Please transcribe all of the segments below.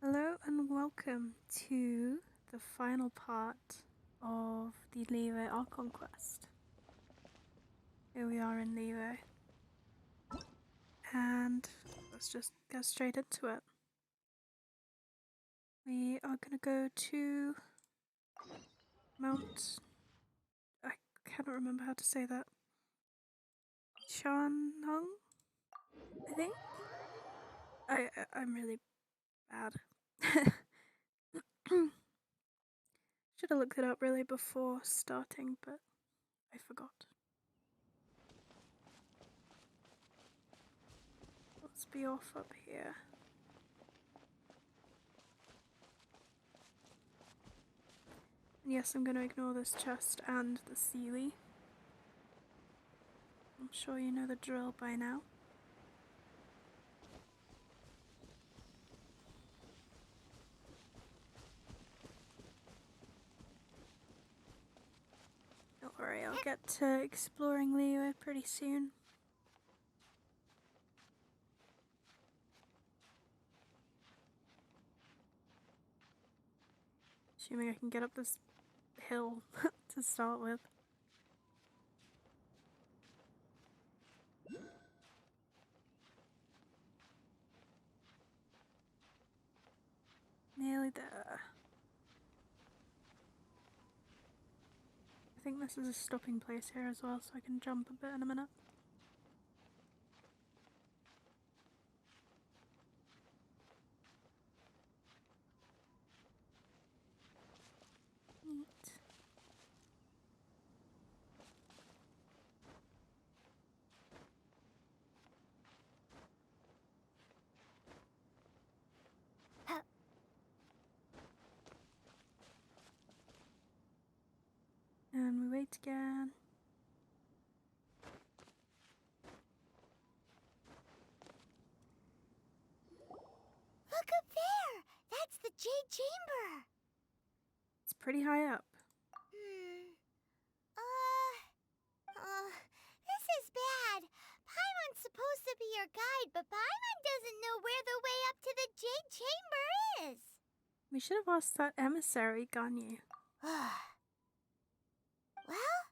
Hello and welcome to the final part of the liyue archon quest. Here we are in liyue, and let's just get straight into it. We are gonna go to Mount... I cannot remember how to say that. Shanhong, I think? I'm really bad. Should have looked it up really before starting, but I forgot. Let's be off up here. And yes, I'm going to ignore this chest and the Sealy. I'm sure you know the drill by now. Don't worry, I'll get to exploring liyue pretty soon. Assuming I can get up this hill to start with. Nearly there. I think this is a stopping place here as well, so I can jump a bit in a minute. Neat. And we wait again. Look up there! That's the Jade Chamber! It's pretty high up. This is bad. Paimon's supposed to be your guide, but Paimon doesn't know where the way up to the Jade Chamber is. We should have asked that emissary, Ganyu. Well,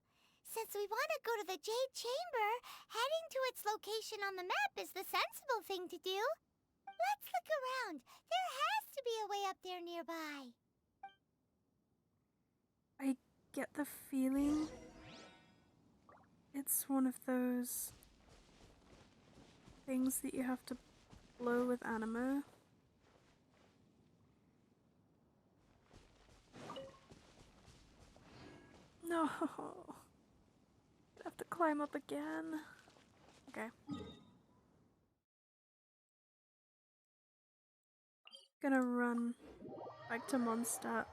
since we want to go to the Jade Chamber, heading to its location on the map is the sensible thing to do. Let's look around. There has to be a way up there nearby. I get the feeling it's one of those things that you have to blow with anima. No, I have to climb up again. Okay. Gonna run back to Mondstadt.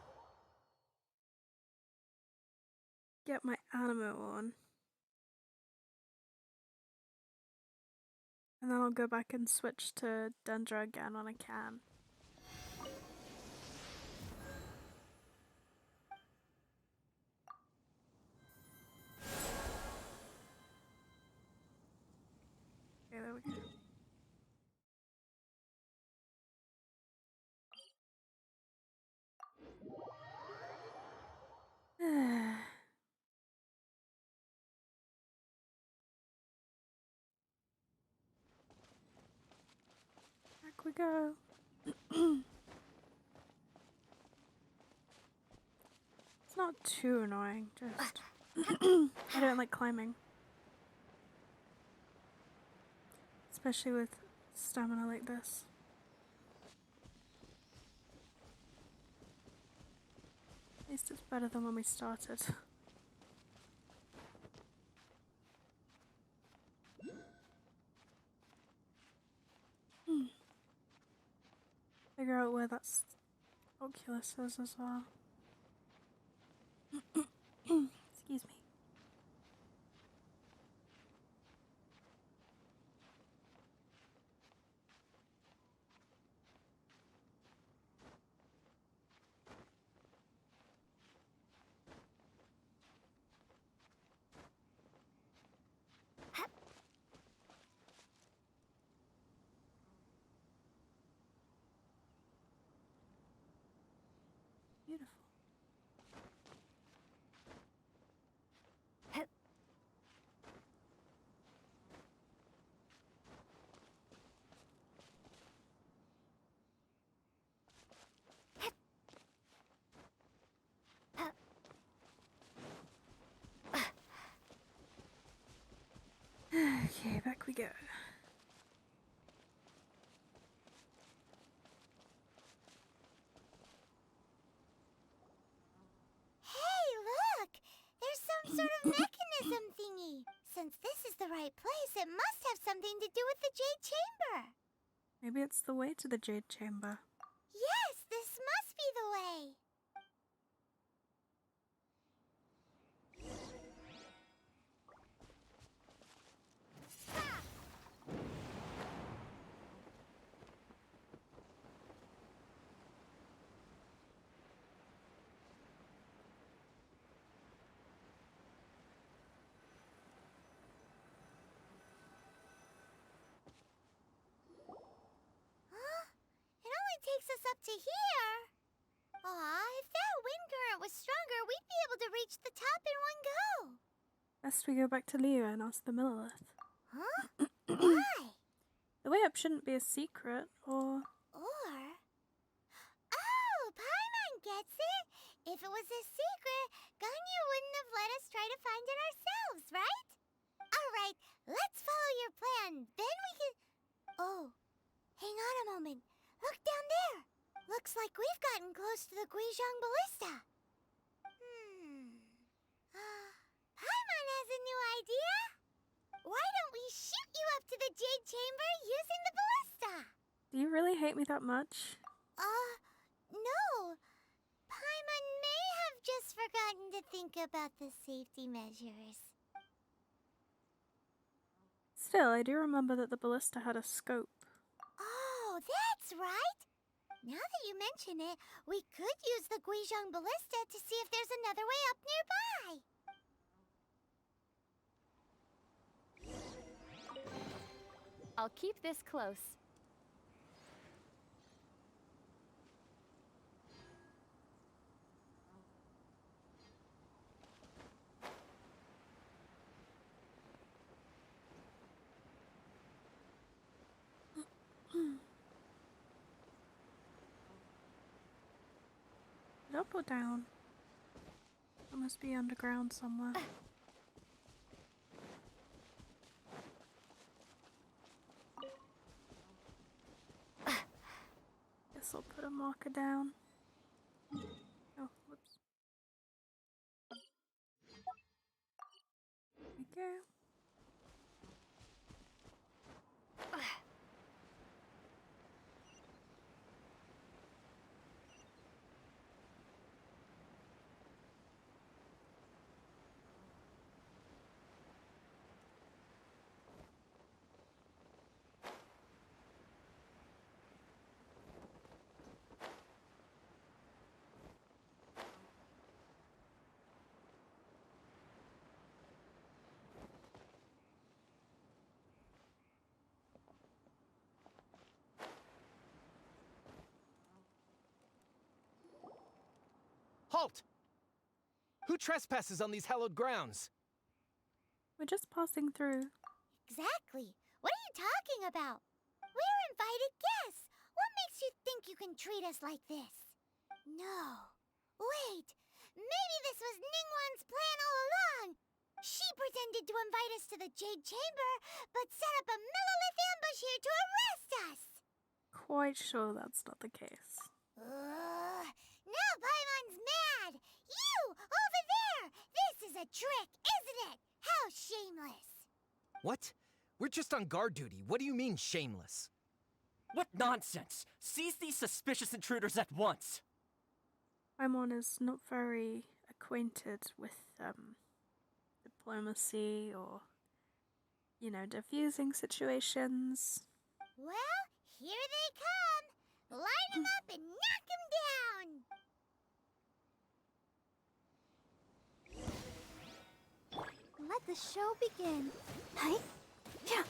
Get my animo on. And then I'll go back and switch to Dendra again when I can. Okay, there we go. Back we go. It's not too annoying, just I don't like climbing. Especially with stamina like this. At least it's better than when we started. Figure out where that Oculus is as well. Excuse me. Beautiful. Okay, back we go. Hey, look! There's some sort of mechanism thingy. Since this is the right place, it must have something to do with the Jade Chamber. Maybe it's the way to the Jade Chamber. Yes, this must be the way. Huh? It only takes us up to here. Aw, if that wind current was stronger, we'd be able to reach the top in one go. Best we go back to liyue and ask the Millilith. Huh? Why? The way up shouldn't be a secret, or... Oh, Paimon gets it. If it was a secret, Ganyu wouldn't have let us try to find it ourselves, right? Alright, let's follow your plan. Then we can... Oh, hang on a moment. Look down there. Looks like we've gotten close to the Guizhong Ballista. Paimon has a new idea. Why don't we shoot you up to the Jade Chamber using the ballista? Do you really hate me that much? No. Paimon may have just forgotten to think about the safety measures. Still, I do remember that the ballista had a scope. Oh, that's right. Now that you mention it, we could use the Guizhong Ballista to see if there's another way up nearby. I'll keep this close. Up or down? It must be underground somewhere. Guess I'll put a marker down. Oh, whoops. There we go. Halt! Who trespasses on these hallowed grounds? We're just passing through. Exactly. What are you talking about? We're invited guests. What makes you think you can treat us like this? No. Wait. Maybe this was Ningguang's plan all along. She pretended to invite us to the Jade Chamber, but set up a Millilith ambush here to arrest us. Quite sure that's not the case. Now Paimon's mad! You! Over there! This is a trick, isn't it? How shameless! What? We're just on guard duty. What do you mean, shameless? What nonsense! Seize these suspicious intruders at once! Paimon is not very acquainted with diplomacy or, you know, diffusing situations. Well, here they come! Line them up and knock them down! Let the show begin. Hi. Yeah.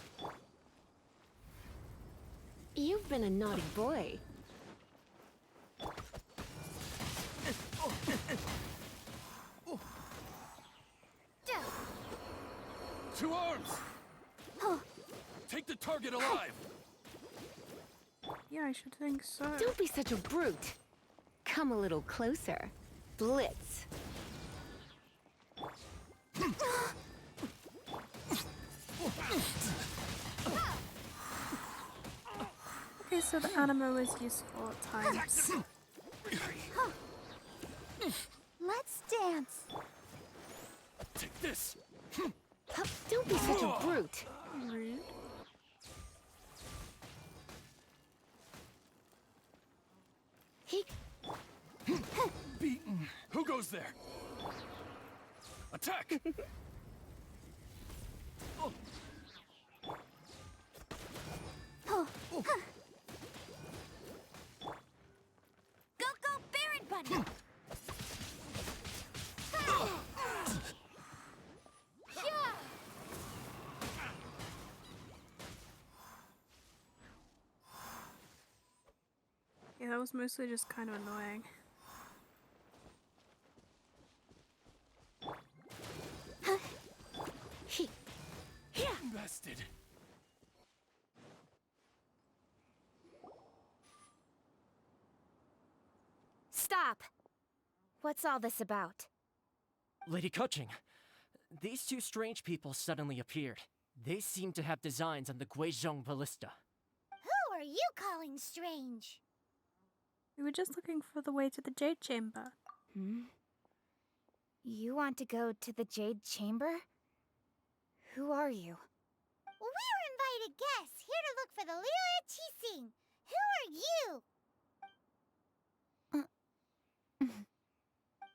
You've been a naughty boy. Two arms! Take the target alive! Yeah, I should think so. Don't be such a brute. Come a little closer. Blitz. Okay, so the animal is useful at times. Let's dance. Take this! Don't be such a brute. Rude. He... Beaten! Who goes there? Attack! Go, Baron Bunny! Yeah, that was mostly just kind of annoying. Bested. Stop! What's all this about? Lady Kuching, these two strange people suddenly appeared. They seem to have designs on the Guizhong Ballista. Who are you calling strange? We were just looking for the way to the Jade Chamber. You want to go to the Jade Chamber? Who are you? We're invited guests here to look for the liyue Qixing. Who are you?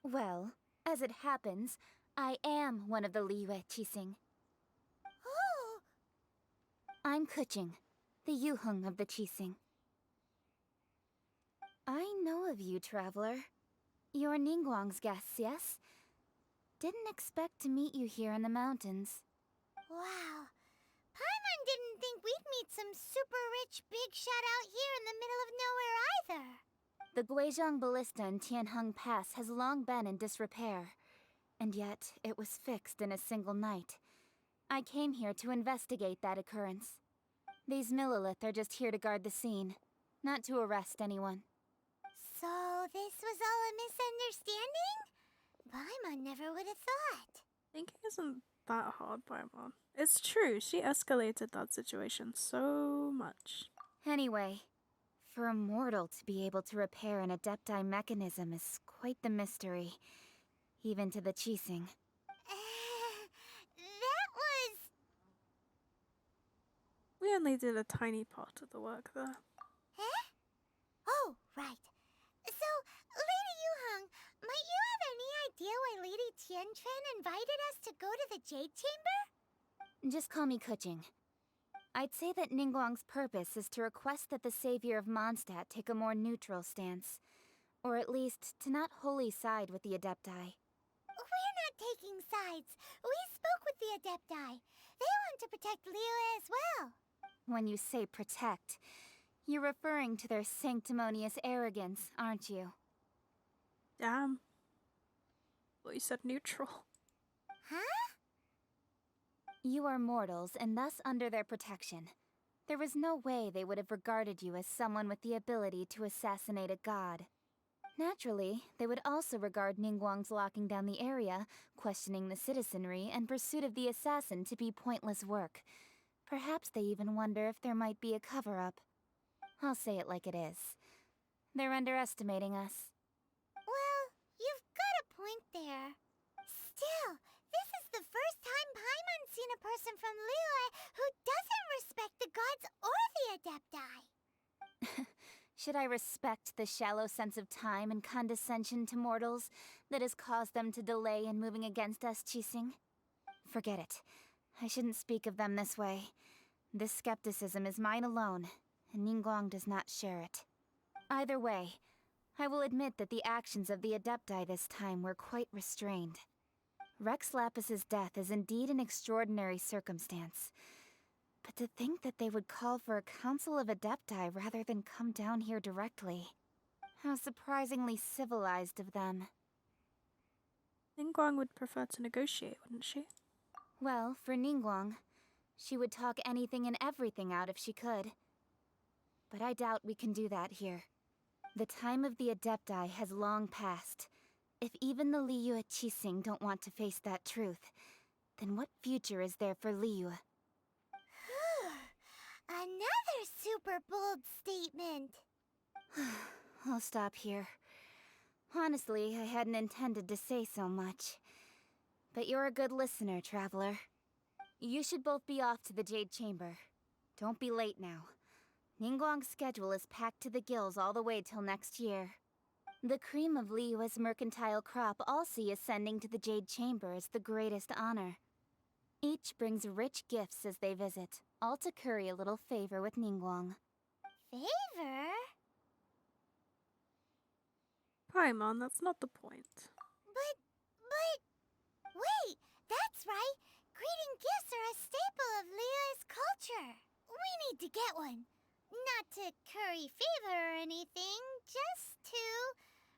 Well, as it happens, I am one of the liyue Qixing. Oh, I'm Kuching, the Yuheng of the Qixing. I know of you, traveler. You're Ningguang's guests, yes? Didn't expect to meet you here in the mountains. wow. Paimon didn't think we'd meet some super rich big shot out here in the middle of nowhere either. The Guizhong Ballista in Tianheng Pass has long been in disrepair, and yet it was fixed in a single night. I came here to investigate that occurrence. These Millilith are just here to guard the scene, not to arrest anyone. So this was all a misunderstanding? Paimon never would have thought. Thinking isn't that hard, Paimon. It's true, she escalated that situation so much. Anyway, for a mortal to be able to repair an Adepti mechanism is quite the mystery, even to the Qixing. That was... We only did a tiny part of the work there. Huh? Oh, right. So, Lady Yuheng, might you have any idea why Lady Tianquan invited us to go to the Jade Chamber? Just call me Kuching. I'd say that Ningguang's purpose is to request that the savior of Mondstadt take a more neutral stance. Or at least, to not wholly side with the Adepti. We're not taking sides. We spoke with the Adepti. They want to protect liyue as well. When you say protect, you're referring to their sanctimonious arrogance, aren't you? Damn. Well, you said neutral. Huh? You are mortals, and thus under their protection. There was no way they would have regarded you as someone with the ability to assassinate a god. Naturally, they would also regard Ningguang's locking down the area, questioning the citizenry, and pursuit of the assassin to be pointless work. Perhaps they even wonder if there might be a cover-up. I'll say it like it is. They're underestimating us. Well, you've got a point there. Still, this is the first time Paimon's seen a person from liyue who doesn't respect the gods or the Adepti. Should I respect the shallow sense of time and condescension to mortals that has caused them to delay in moving against us, Qixing? Forget it. I shouldn't speak of them this way. This skepticism is mine alone, and Ningguang does not share it. Either way, I will admit that the actions of the Adepti this time were quite restrained. Rex Lapis's death is indeed an extraordinary circumstance. But to think that they would call for a council of Adepti rather than come down here directly. How surprisingly civilized of them. Ningguang would prefer to negotiate, wouldn't she? Well, for Ningguang, she would talk anything and everything out if she could. But I doubt we can do that here. The time of the Adepti has long passed. If even the Liyue Qixing don't want to face that truth, then what future is there for Liyue? Another super bold statement. I'll stop here. Honestly, I hadn't intended to say so much. But you're a good listener, Traveler. You should both be off to the Jade Chamber. Don't be late now. Ningguang's schedule is packed to the gills all the way till next year. The cream of Liyue's mercantile crop all see ascending to the Jade Chamber as the greatest honor. Each brings rich gifts as they visit, all to curry a little favor with Ningguang. Favor? Paimon, that's not the point. But... Wait, that's right. Greeting gifts are a staple of Liyue's culture. We need to get one. Not to curry favor or anything, just to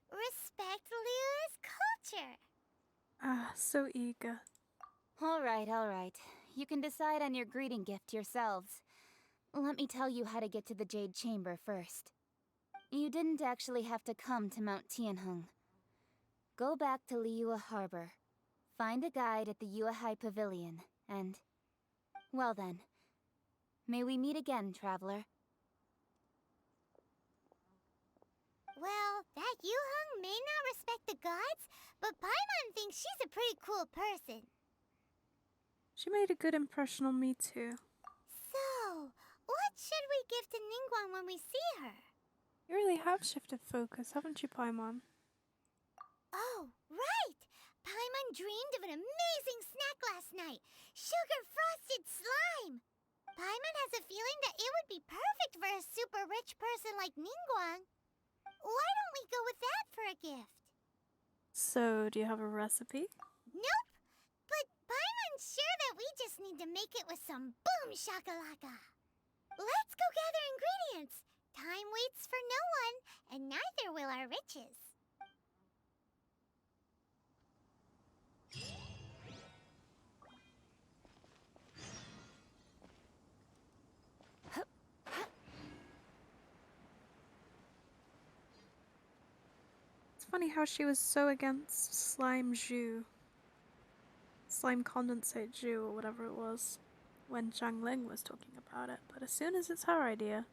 respect Liyue's culture. Ah, so eager. All right. You can decide on your greeting gift yourselves. Let me tell you how to get to the Jade Chamber first. You didn't actually have to come to Mount Tianheng. Go back to Liyue Harbor. Find a guide at the Yuehai Pavilion, and... well then. May we meet again, Traveler. Well, that Yuheng may not respect the gods, but Paimon thinks she's a pretty cool person. She made a good impression on me too. So, what should we give to Ningguang when we see her? You really have shifted focus, haven't you, Paimon? Oh, right! Paimon dreamed of an amazing snack last night. Sugar-frosted slime! Paimon has a feeling that it would be perfect for a super rich person like Ningguang. Why don't we go with that for a gift? So, do you have a recipe? Nope! But Paimon's sure that we just need to make it with some boom shakalaka. Let's go gather ingredients. Time waits for no one, and neither will our riches. It's funny how she was so against slime jus. Slime condensate jus or whatever it was when Zhang Ling was talking about it, but as soon as it's her idea.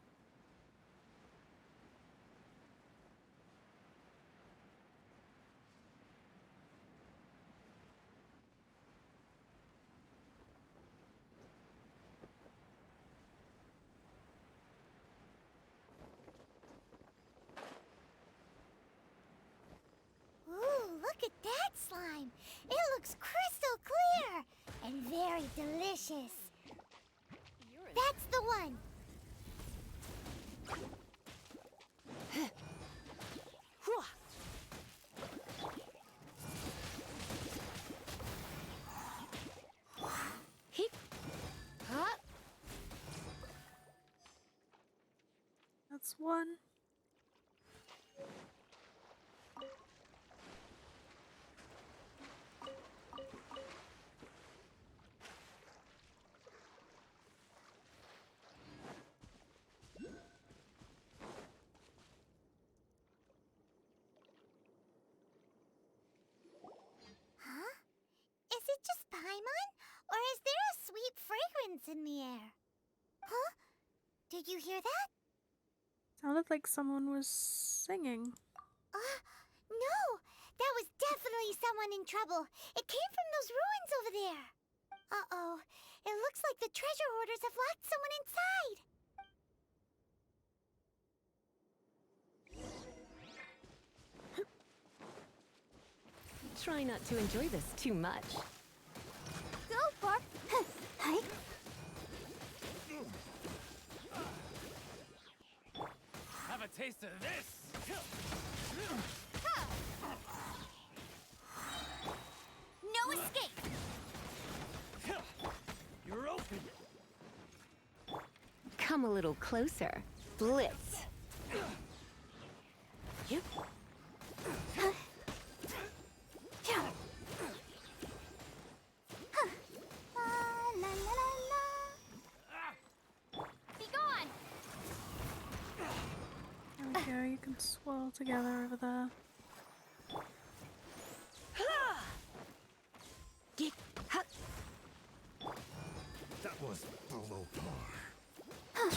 Ooh, look at that slime! It looks crystal clear and very delicious. That's the one! That's one. Huh? Is it just Paimon? Or is there a sweet fragrance in the air? Huh? Did you hear that? Sounded like someone was singing. No! That was definitely someone in trouble. It came from those ruins over there. Uh-oh. It looks like the treasure hoarders have locked someone inside. Try not to enjoy this too much. Go for... Hi. Have a taste of this! No escape! You're open! Come a little closer. Blitz. you go, you can swirl together over there. That was below par.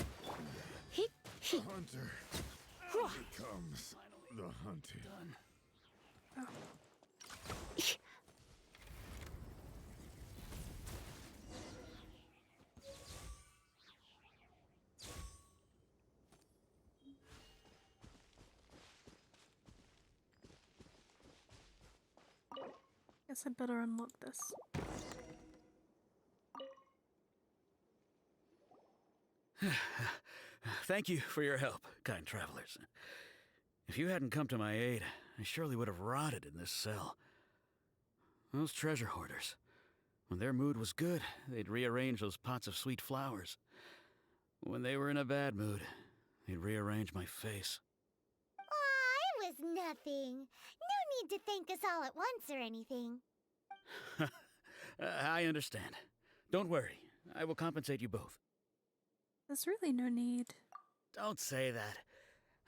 The hunter becomes the hunted. Oh. Guess I better unlock this. Thank you for your help, kind travelers. If you hadn't come to my aid, I surely would have rotted in this cell. Those treasure hoarders. When their mood was good, they'd rearrange those pots of sweet flowers. When they were in a bad mood, they'd rearrange my face. Aw, it was nothing. No need to thank us all at once or anything. I understand. Don't worry. I will compensate you both. There's really no need. Don't say that.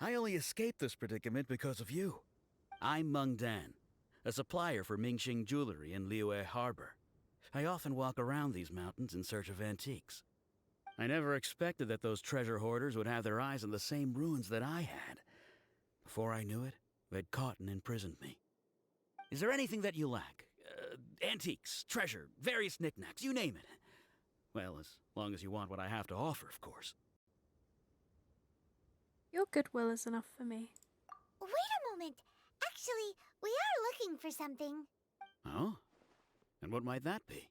I only escaped this predicament because of you. I'm Meng Dan, a supplier for Mingxing Jewelry in Liyue Harbor. I often walk around these mountains in search of antiques. I never expected that those treasure hoarders would have their eyes on the same ruins that I had. Before I knew it, they'd caught and imprisoned me. Is there anything that you lack? Antiques, treasure, various knickknacks, you name it. Well, as long as you want what I have to offer, of course. Your goodwill is enough for me. Wait a moment. Actually, we are looking for something. Oh? And what might that be?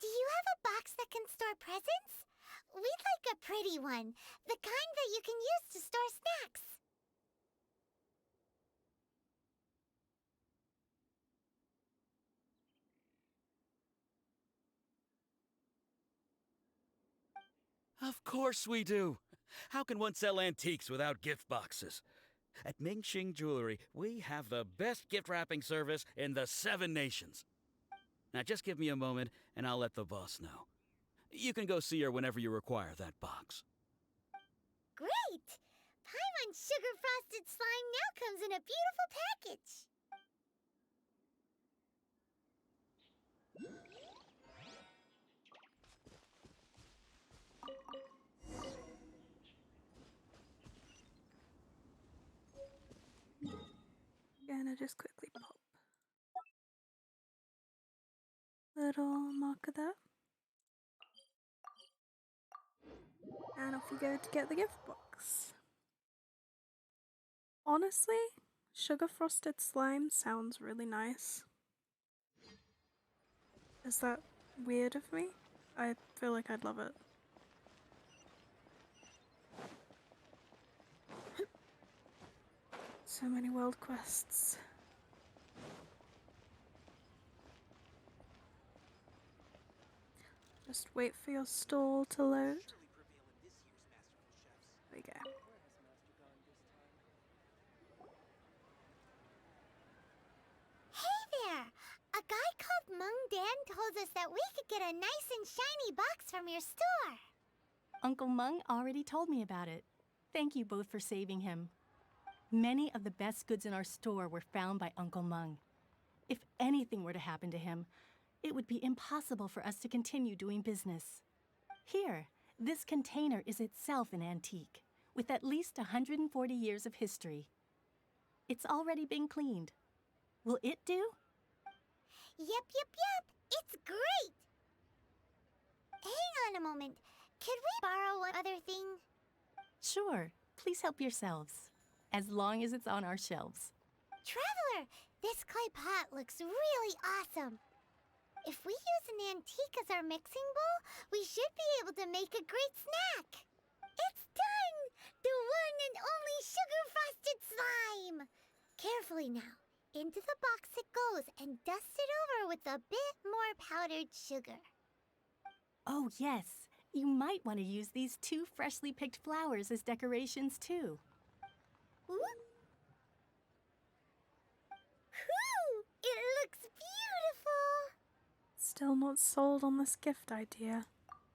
Do you have a box that can store presents? We'd like a pretty one. The kind that you can use to store snacks. Of course we do. How can one sell antiques without gift boxes? At Mingxing Jewelry, we have the best gift wrapping service in the 7 nations. Now just give me a moment and I'll let the boss know. You can go see her whenever you require that box. Great! Paimon Sugar Frosted Slime now comes in a beautiful package. Gonna just quickly pop. Little marker there. And off we go to get the gift box. Honestly, sugar frosted slime sounds really nice. Is that weird of me? I feel like I'd love it. So many world quests. Just wait for your stall to load. There we go. Hey there! A guy called Meng Dan told us that we could get a nice and shiny box from your store. Uncle Meng already told me about it. Thank you both for saving him. Many of the best goods in our store were found by Uncle Meng. If anything were to happen to him, it would be impossible for us to continue doing business. Here, this container is itself an antique, with at least 140 years of history. It's already been cleaned. Will it do? Yep. It's great! Hang on a moment. Could we borrow one other thing? Sure, please help yourselves, as long as it's on our shelves. Traveler, this clay pot looks really awesome. If we use an antique as our mixing bowl, we should be able to make a great snack. It's done! The one and only sugar-frosted slime! Carefully now. Into the box it goes and dust it over with a bit more powdered sugar. Oh yes, you might want to use these 2 freshly picked flowers as decorations too. Whoo! It looks beautiful! Still not sold on this gift idea.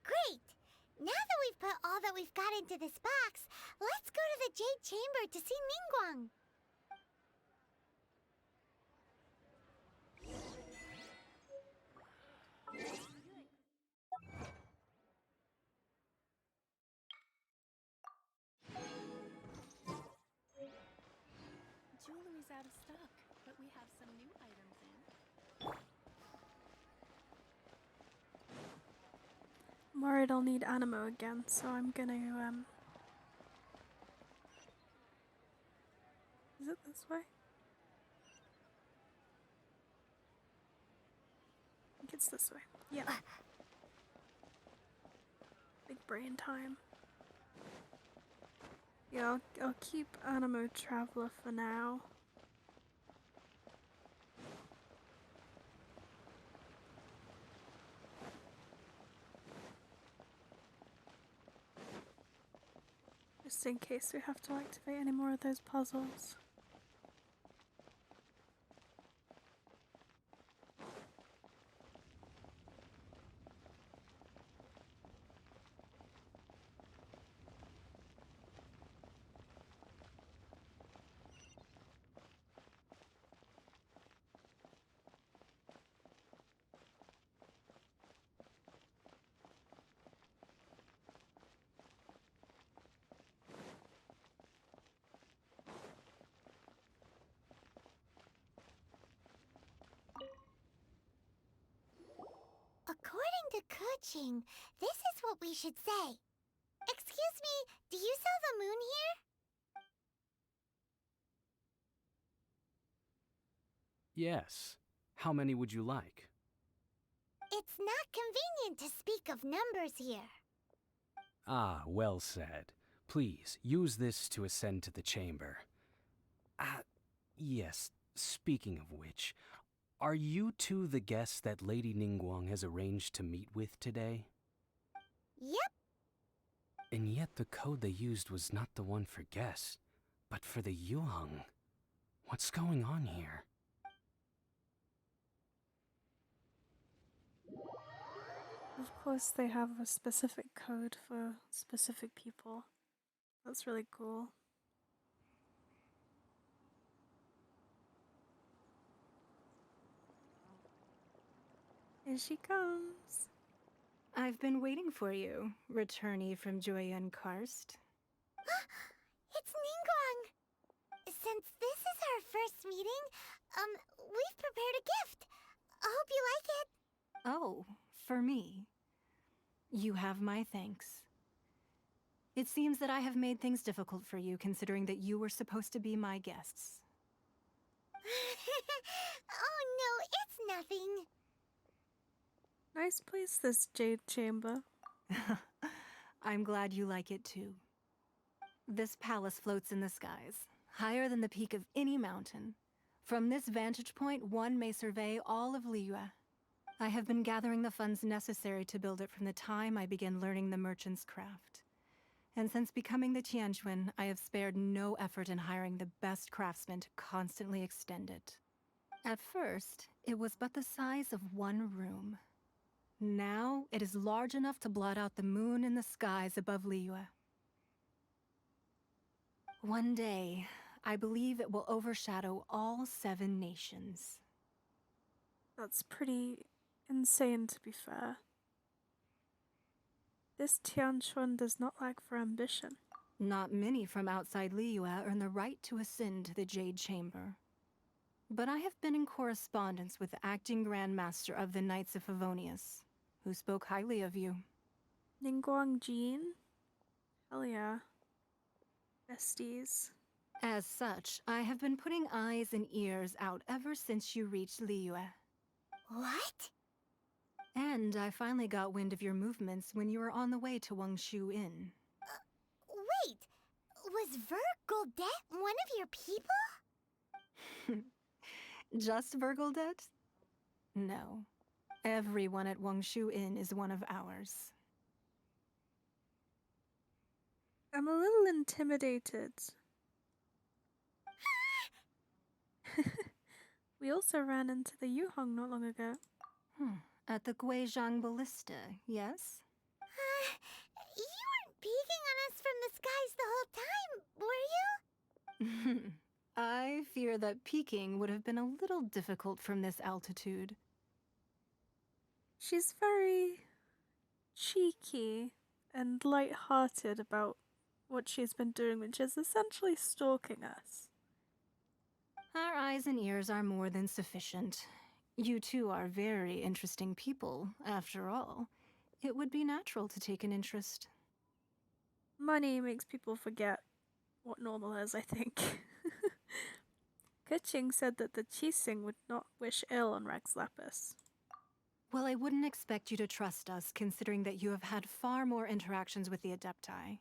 Great! Now that we've put all all that we've got into this box, let's go to the Jade Chamber to see Ningguang. Jewelry's out of stock, but we have some new items in. I'm worried I'll need Animo again, so I'm gonna, Is it this way? I think it's this way. Yeah. Big brain time. Yeah, I'll keep Animo Traveler for now. Just in case we have to activate any more of those puzzles. According to Kuching, this is what we should say. Excuse me, do you sell the moon here? Yes. How many would you like? It's not convenient to speak of numbers here. Ah, well said. Please, use this to ascend to the chamber. Yes, speaking of which, are you two the guests that Lady Ningguang has arranged to meet with today? Yep. And yet the code they used was not the one for guests, but for the Yuheng. What's going on here? Of course, they have a specific code for specific people. That's really cool. Here she comes. I've been waiting for you, returnee from Joyun Karst. It's Ningguang! Since this is our first meeting, we've prepared a gift. I hope you like it. Oh, for me. You have my thanks. It seems that I have made things difficult for you, considering that you were supposed to be my guests. Oh no, it's nothing. Nice place, this Jade Chamber. I'm glad you like it too. This palace floats in the skies, higher than the peak of any mountain. From this vantage point, one may survey all of liyue. I have been gathering the funds necessary to build it from the time I began learning the merchant's craft. And since becoming the Tianquan, I have spared no effort in hiring the best craftsmen to constantly extend it. At first, it was but the size of one room. Now, it is large enough to blot out the moon in the skies above liyue. One day, I believe it will overshadow all 7 nations. That's pretty insane, to be fair. This Tianquan does not lack for ambition. Not many from outside liyue earn the right to ascend to the Jade Chamber. But I have been in correspondence with the acting Grand Master of the Knights of Favonius, who spoke highly of you. Ningguang Jean? Hell yeah. Besties. As such, I have been putting eyes and ears out ever since you reached liyue. What? And I finally got wind of your movements when you were on the way to Wangshu Inn. Wait! Was Vergoldet one of your people? Just Vergoldet? No. Everyone at Wangshu Inn is one of ours. I'm a little intimidated. We also ran into the Yuheng not long ago. At the Guizhang Ballista, yes? You weren't big the whole time, were you? I fear that peeking would have been a little difficult from this altitude. She's very cheeky and light-hearted about what she's been doing, which is essentially stalking us. Our eyes and ears are more than sufficient. You two are very interesting people, after all. It would be natural to take an interest. Money makes people forget what normal is, I think. Keqing said that the Qixing would not wish ill on Rex Lapis. Well, I wouldn't expect you to trust us, considering that you have had far more interactions with the Adepti.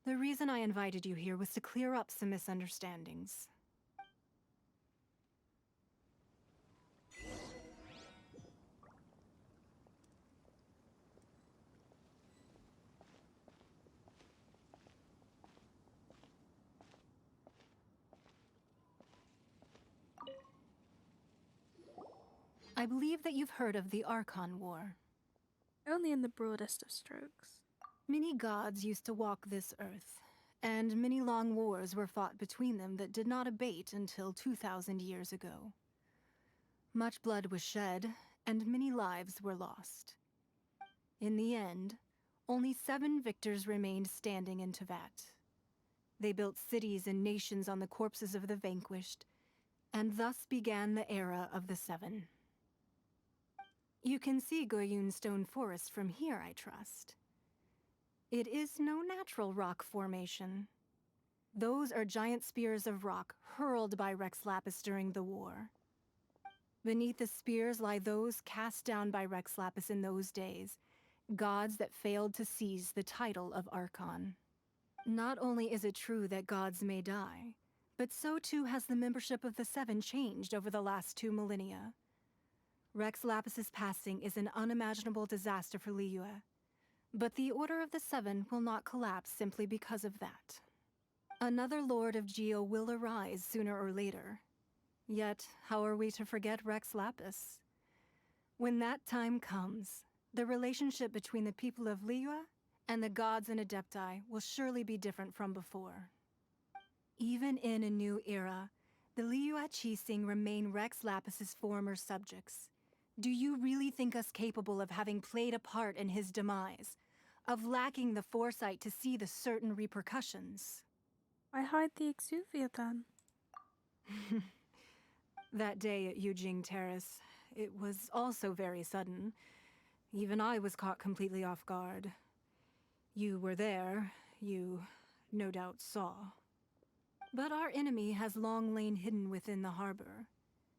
The reason I invited you here was to clear up some misunderstandings. I believe that you've heard of the Archon War. Only in the broadest of strokes. Many gods used to walk this earth, and many long wars were fought between them that did not abate until 2,000 years ago. Much blood was shed, and many lives were lost. In the end, only 7 victors remained standing in Tevat. They built cities and nations on the corpses of the vanquished, and thus began the era of the 7. You can see Goyun Stone Forest from here, I trust. It is no natural rock formation. Those are giant spears of rock hurled by Rex Lapis during the war. Beneath the spears lie those cast down by Rex Lapis in those days, gods that failed to seize the title of Archon. Not only is it true that gods may die, but so too has the membership of the 7 changed over the last 2 millennia. Rex Lapis's passing is an unimaginable disaster for liyue, but the Order of the 7 will not collapse simply because of that. Another Lord of Geo will arise sooner or later. Yet, how are we to forget Rex Lapis? When that time comes, the relationship between the people of liyue and the gods and Adepti will surely be different from before. Even in a new era, the liyue Qixing remain Rex Lapis's former subjects. Do you really think us capable of having played a part in his demise? Of lacking the foresight to see the certain repercussions? Why hide the exuvia then? That day at Yujing Terrace, it was also very sudden. Even I was caught completely off guard. You were there, you no doubt saw. But our enemy has long lain hidden within the harbor.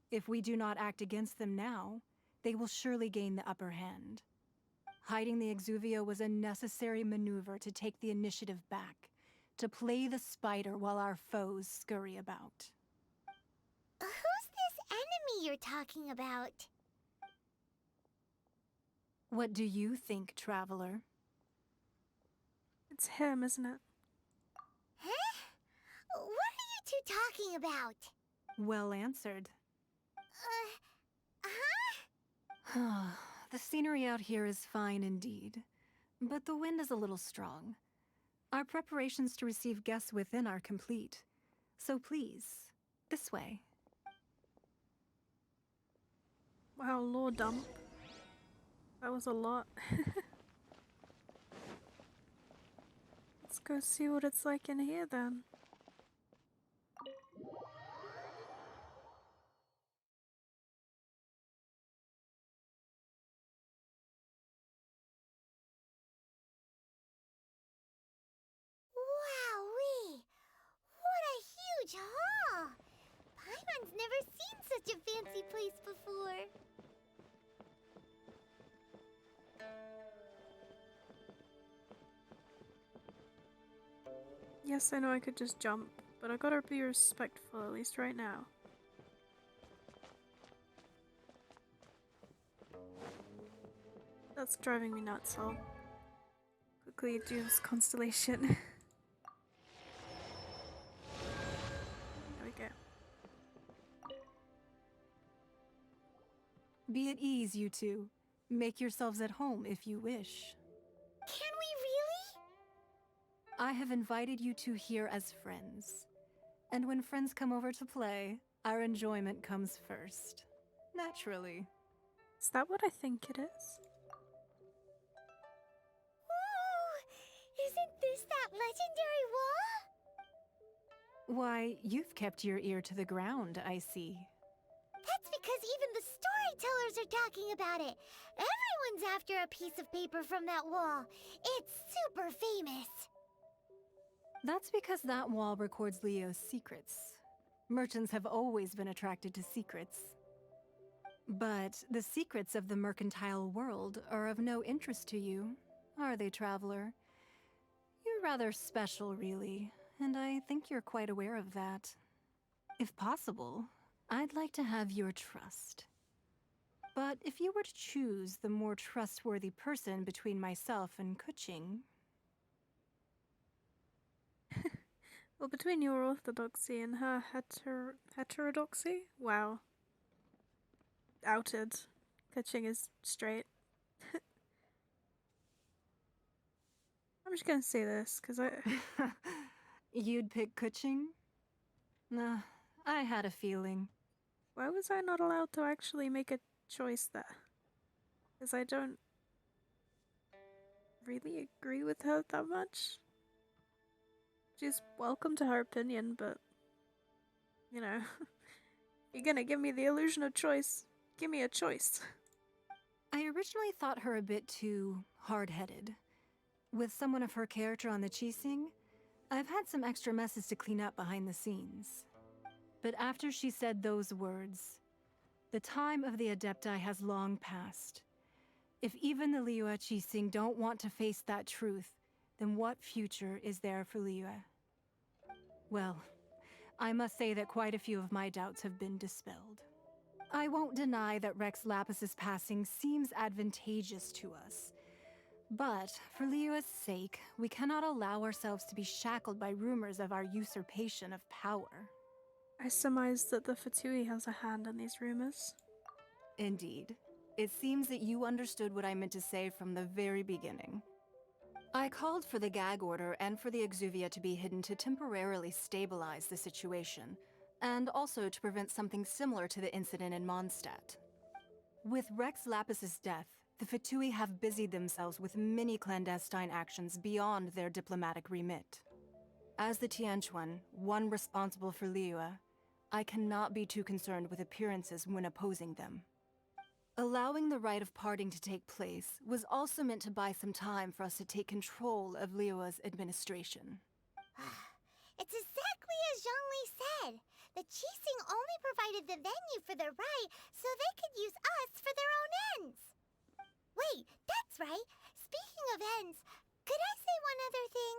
If we do not act against them now, they will surely gain the upper hand. Hiding the exuvia was a necessary maneuver to take the initiative back, to play the spider while our foes scurry about. Who's this enemy you're talking about? What do you think, traveler? It's him, isn't it? Huh? What are you two talking about? Well answered. Huh? The scenery out here is fine indeed, but the wind is a little strong. Our preparations to receive guests within are complete, so please, this way. Wow, lore dump. That was a lot. Let's go see what it's like in here then. Wowee! What a huge hall! Paimon's never seen such a fancy place before. Yes, I know I could just jump, but I gotta be respectful, at least right now. That's driving me nuts, I'll quickly do this constellation. There we go. Be at ease, you two. Make yourselves at home if you wish. Can we really? I have invited you two here as friends. And when friends come over to play, our enjoyment comes first. Naturally. Is that what I think it is? Ooh, isn't this that legendary wall? Why, you've kept your ear to the ground, I see. That's because even the storytellers are talking about it. Everyone's after a piece of paper from that wall. It's super famous. That's because that wall records Leo's secrets. Merchants have always been attracted to secrets. But the secrets of the mercantile world are of no interest to you, are they, traveler? You're rather special, really, and I think you're quite aware of that. If possible, I'd like to have your trust. But if you were to choose the more trustworthy person between myself and Kuching... Well, between your orthodoxy and her heterodoxy? Wow. Outed. Kuching is straight. I'm just gonna say this, because I... You'd pick Kuching? Nah, I had a feeling. Why was I not allowed to actually make a choice there? Because I don't really agree with her that much. She's welcome to her opinion, but, you know, you're gonna give me the illusion of choice. Give me a choice. I originally thought her a bit too hard-headed. With someone of her character on the Qixing, I've had some extra messes to clean up behind the scenes. But after she said those words, the time of the Adepti has long passed. If even the liyue Qixing don't want to face that truth, then what future is there for liyue? Well, I must say that quite a few of my doubts have been dispelled. I won't deny that Rex Lapis's passing seems advantageous to us. But, for Liyue's sake, we cannot allow ourselves to be shackled by rumors of our usurpation of power. I surmise that the Fatui has a hand in these rumors. Indeed. It seems that you understood what I meant to say from the very beginning. I called for the gag order and for the exuvia to be hidden to temporarily stabilize the situation, and also to prevent something similar to the incident in Mondstadt. With Rex Lapis's death, the Fatui have busied themselves with many clandestine actions beyond their diplomatic remit. As the Tianquan, one responsible for Liyue, I cannot be too concerned with appearances when opposing them. Allowing the rite of parting to take place was also meant to buy some time for us to take control of Liyue's administration. It's exactly as Zhongli said. The Qixing only provided the venue for their rite so they could use us for their own ends. Wait, that's right. Speaking of ends, could I say one other thing?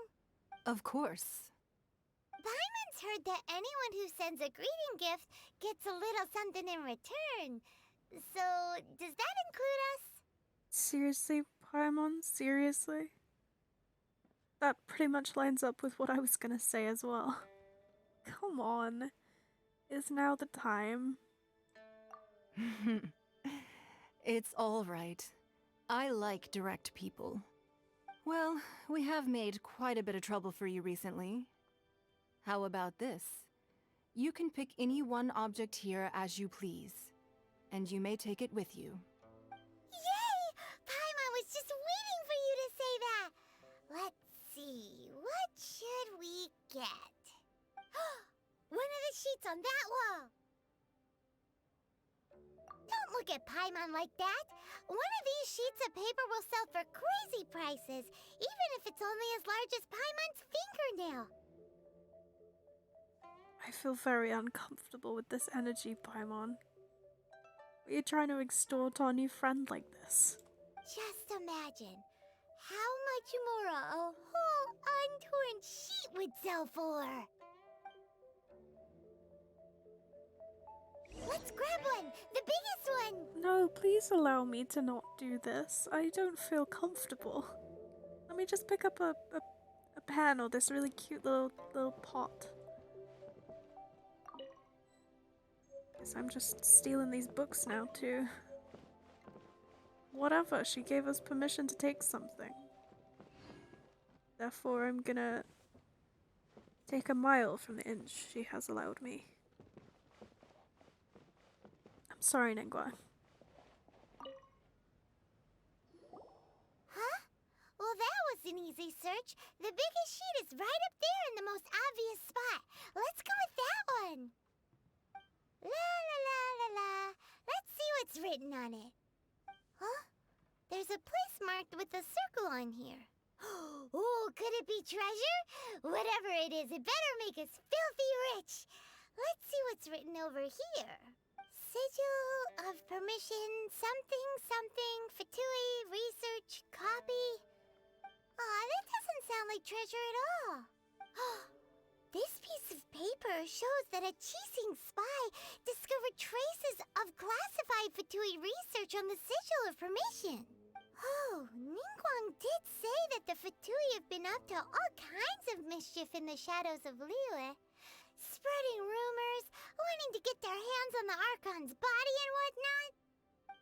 Of course. Paimon's heard that anyone who sends a greeting gift gets a little something in return. So, does that include us? Seriously, Paimon? Seriously? That pretty much lines up with what I was gonna say as well. Come on. Is now the time? It's all right. I like direct people. Well, we have made quite a bit of trouble for you recently. How about this? You can pick any one object here as you please, and you may take it with you. Yay! Paimon was just waiting for you to say that! Let's see, what should we get? One of the sheets on that wall! Don't look at Paimon like that! One of these sheets of paper will sell for crazy prices, even if it's only as large as Paimon's fingernail. I feel very uncomfortable with this energy, Paimon. Are you trying to extort our new friend like this? Just imagine how much more a whole untorn sheet would sell for. Let's grab one! The biggest one! No, please allow me to not do this. I don't feel comfortable. Let me just pick up a pen or this really cute little pot. Guess I'm just stealing these books now too. Whatever, she gave us permission to take something. Therefore, I'm gonna take a mile from the inch she has allowed me. I'm sorry, Ningguang. Huh? Well, that was an easy search. The biggest sheet is right up there in the most obvious spot. Let's go with that one. La la la la la. Let's see what's written on it. Huh? There's a place marked with a circle on here. Oh, could it be treasure? Whatever it is, it better make us filthy rich. Let's see what's written over here. Sigil of permission, something, something, Fatui, research, copy. Aw, that doesn't sound like treasure at all. This piece of paper shows that a Qixing spy discovered traces of classified Fatui research on the Sigil of Permission. Oh, Ningguang did say that the Fatui have been up to all kinds of mischief in the shadows of liyue. Spreading rumors, wanting to get their hands on the archon's body and whatnot.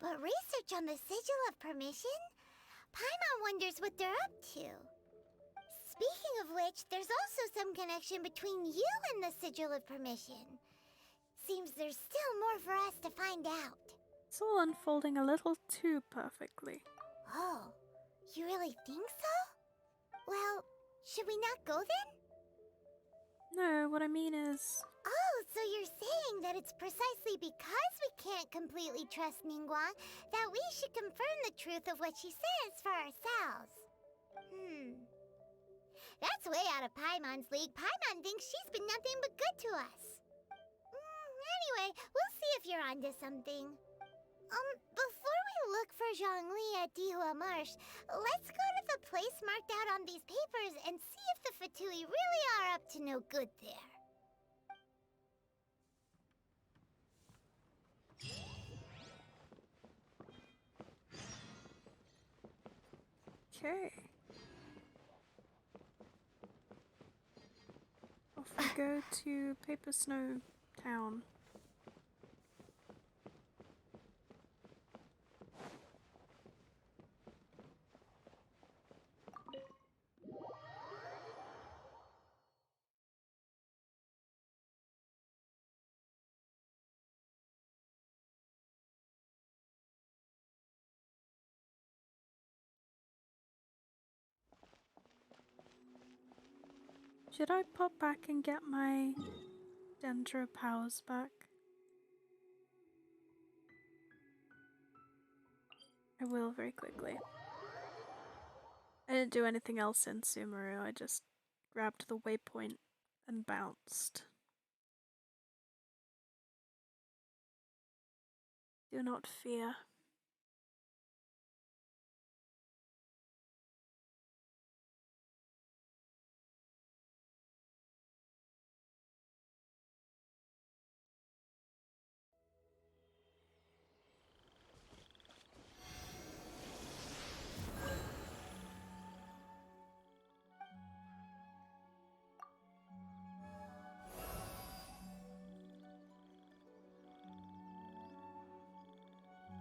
But research on the Sigil of Permission? Paimon wonders what they're up to. Speaking of which, there's also some connection between you and the Sigil of Permission. Seems there's still more for us to find out. It's all unfolding a little too perfectly. Oh, you really think so? Well, should we not go then? No, what I mean is... Oh, so you're saying that it's precisely because we can't completely trust Ningguang that we should confirm the truth of what she says for ourselves. That's way out of Paimon's league. Paimon thinks she's been nothing but good to us. Anyway, we'll see if you're onto something. Before we look for Zhongli at Dihua Marsh, let's go to the place marked out on these papers and see if the Fatui really are up to no good there. Okay. Off we go to Paper Snow Town. Should I pop back and get my Dendro powers back? I will very quickly. I didn't do anything else in Sumeru, I just grabbed the waypoint and bounced. Do not fear.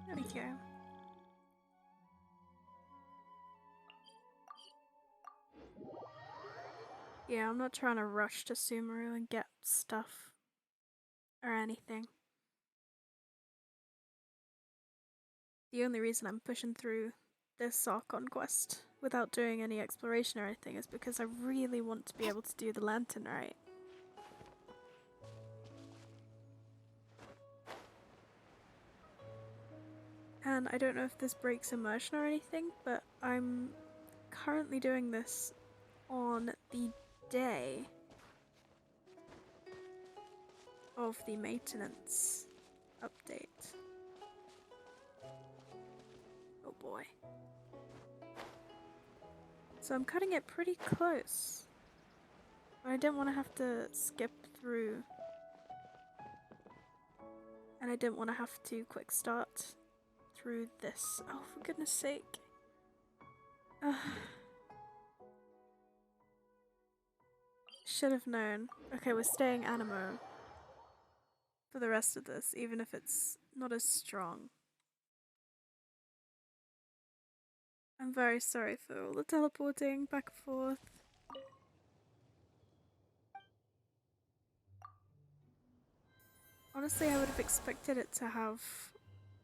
There we go. Yeah, I'm not trying to rush to Sumeru and get stuff or anything. The only reason I'm pushing through this Archon quest without doing any exploration or anything is because I really want to be able to do the lantern right. And I don't know if this breaks immersion or anything, but I'm currently doing this on the day of the maintenance update. Oh boy. So I'm cutting it pretty close. But I didn't want to have to skip through. And I didn't want to have to quick start through this. Oh, for goodness sake. Should have known. Okay, we're staying Animo for the rest of this, even if it's not as strong. I'm very sorry for all the teleporting back and forth. Honestly, I would have expected it to have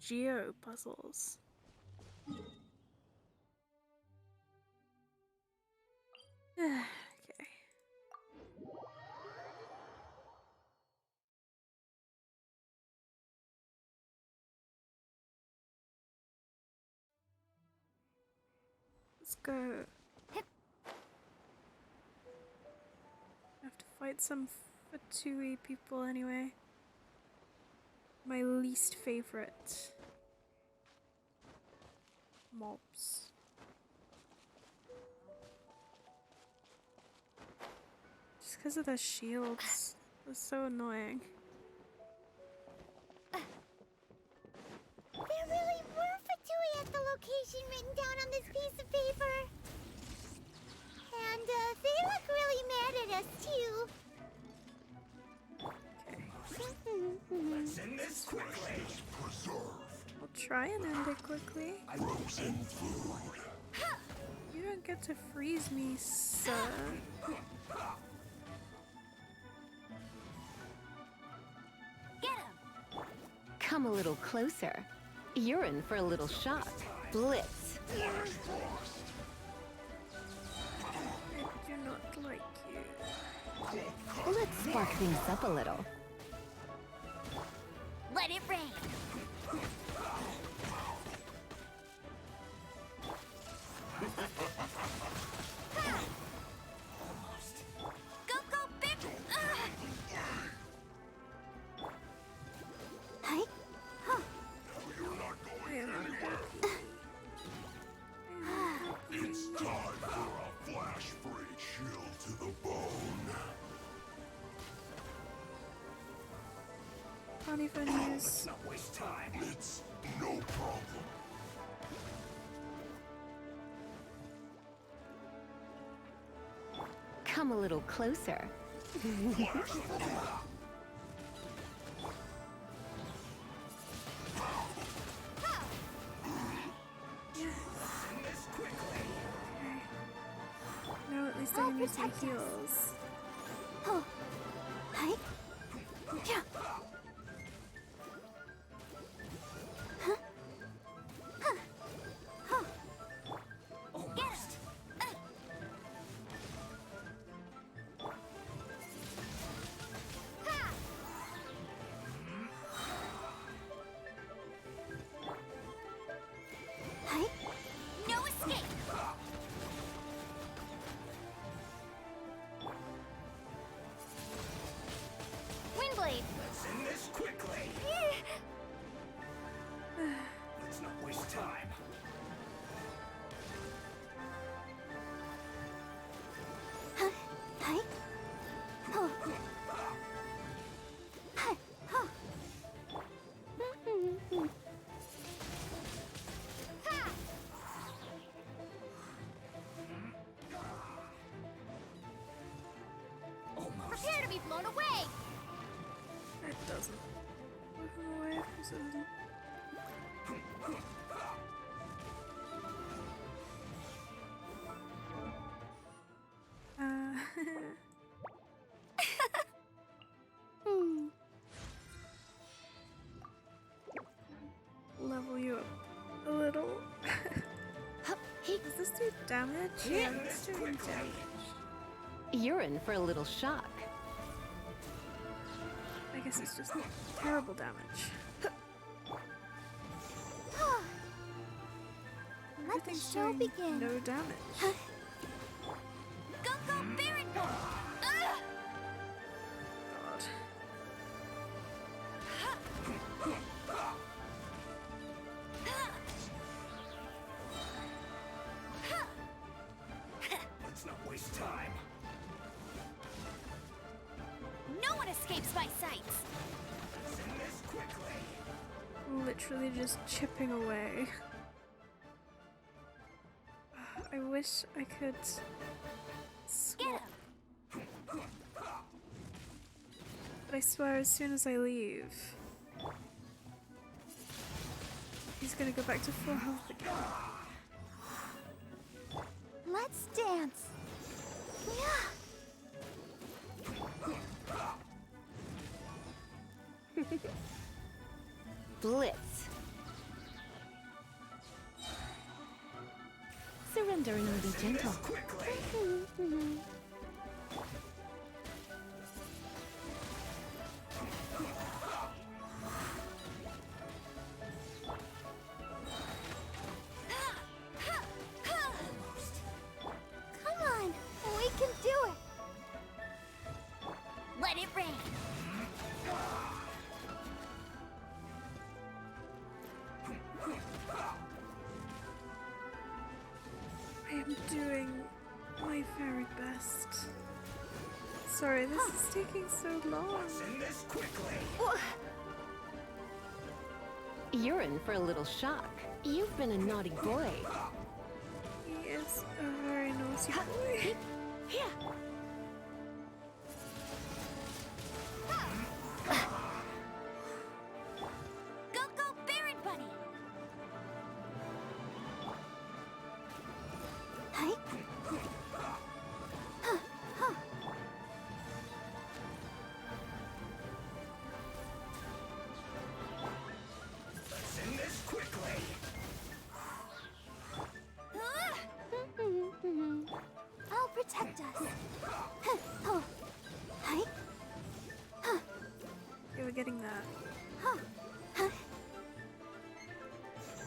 geo puzzles. Okay. Let's go. I have to fight some Fatui people anyway. My least favorite mobs. Just because of their shields. They're so annoying. There really were Fatui at the location written down on this piece of paper. And they look really mad at us too. Let's end this quickly. I'll try and end it quickly. Frozen food. You don't get to freeze me, sir. Get him! Come a little closer. You're in for a little shock. Blitz. I do not like you. Let's spark things up a little. Let it rain! Go, go, big! Hi. It's time for a flash break. Chill to the bone. Can't even use. Not waste time. It's no problem. Come a little closer. No, at least I can use my heals. Oh. Hi. Yeah. Almost. Hi. No escape! Windblade! Let's end this quickly. Let's not waste time. Hi. Oh. Hi. Oh. Almost. Prepare to be blown away! It doesn't. Move him away from something. Level you up a little. Does this do damage? Yeah, it's doing damage. You're in for a little shock. I guess it's just terrible damage. Let the Everything's show doing begin. no damage. Go, go, Baron! God. Let's not waste time. No one escapes my sights! Let's end this quickly. Literally just chipping away. I wish I could Get swap, him! but I swear as soon as I leave, he's gonna go back to full health again. Let's dance! Yeah! Blitz. Surrendering will be gentle. Come on, we can do it. Let it rain. I am doing my very best. Sorry, this is taking so long. You're in for a little shock. You've been a naughty boy. He is a very naughty boy. Go, go, Baron Bunny. Hi. I'll protect us. Oh. Hi. Yeah, we're getting that.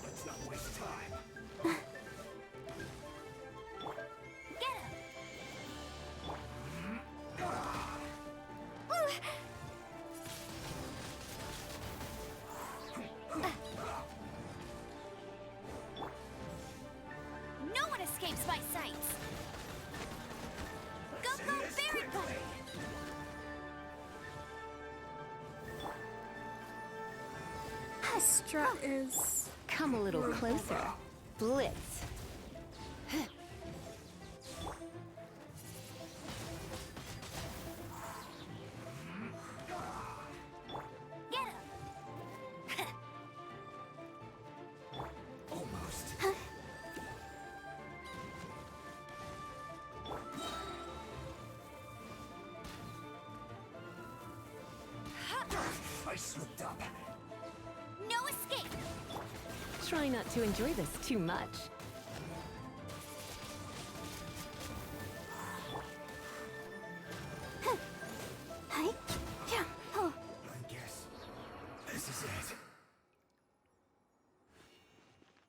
Let's not waste time. Get him. No one escapes my sights. Go, go, Baron Bunny. The strat is... Come a little closer. Blitz. Get him. I slipped up. No escape. Try not to enjoy this too much. Hi. Yeah. Oh. I guess this is it.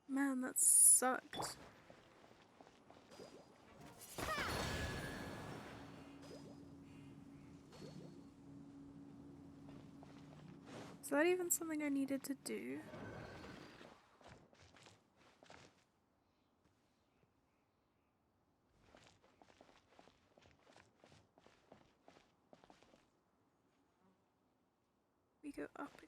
Man, that sucked. Is that even something I needed to do? We go up.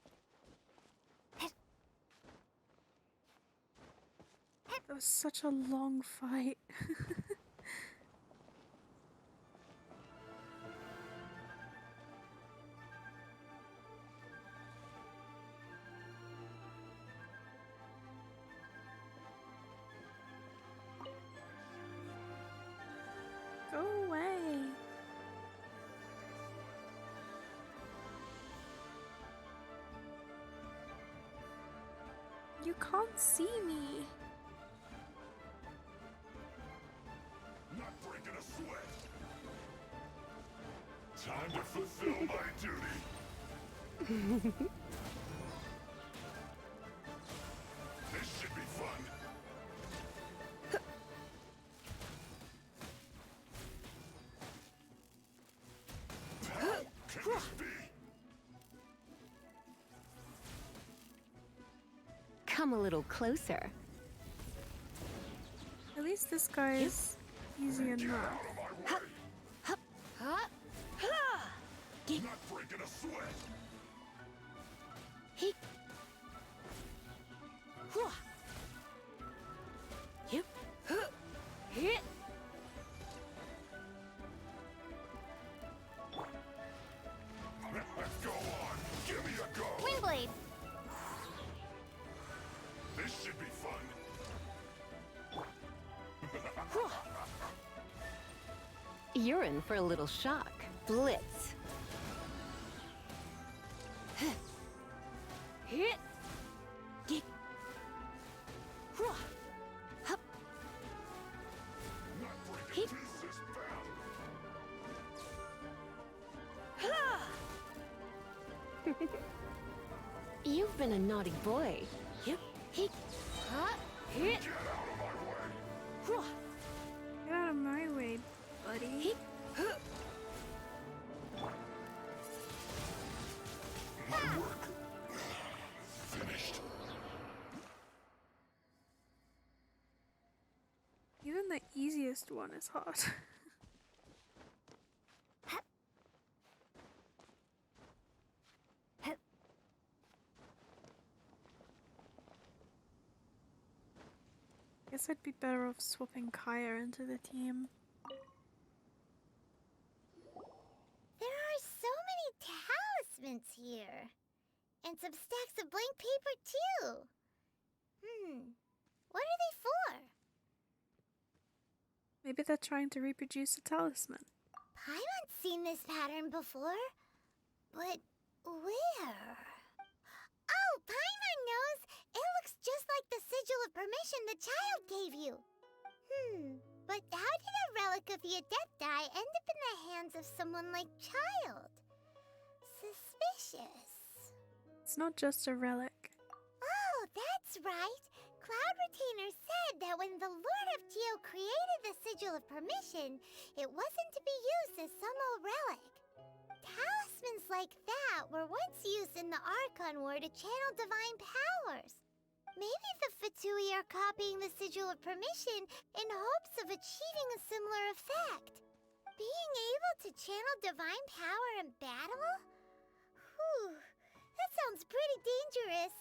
That was such a long fight. Go away. You can't see me. Not breaking a sweat. Time to fulfill my duty. This should be fun. Can this be? Come a little closer. At least this guy is easy enough. Not breaking a sweat. Go on, give me a go. Windblade. This should be fun. You're in for a little shock. Blitz. Hit! Get! Ruah! Hup! Hit! Ha! You've been a naughty boy. Yep. Hit! Ha! Hit! Ruah! Get out of my way, buddy. Hit! Huh! Finished. Even the easiest one is hard. Guess I'd be better off swapping Kaya into the team. There are so many talismans here. And some stacks of blank paper, too. What are they for? Maybe they're trying to reproduce a talisman. Paimon's seen this pattern before. But where? Oh, Paimon knows! It looks just like the sigil of permission the child gave you. But how did a relic of the Adepti end up in the hands of someone like Child? Suspicious. It's not just a relic. Oh, that's right. Cloud Retainer said that when the Lord of Geo created the Sigil of Permission, it wasn't to be used as some old relic. Talismans like that were once used in the Archon War to channel divine powers. Maybe the Fatui are copying the Sigil of Permission in hopes of achieving a similar effect. Being able to channel divine power in battle? Whew, that sounds pretty dangerous.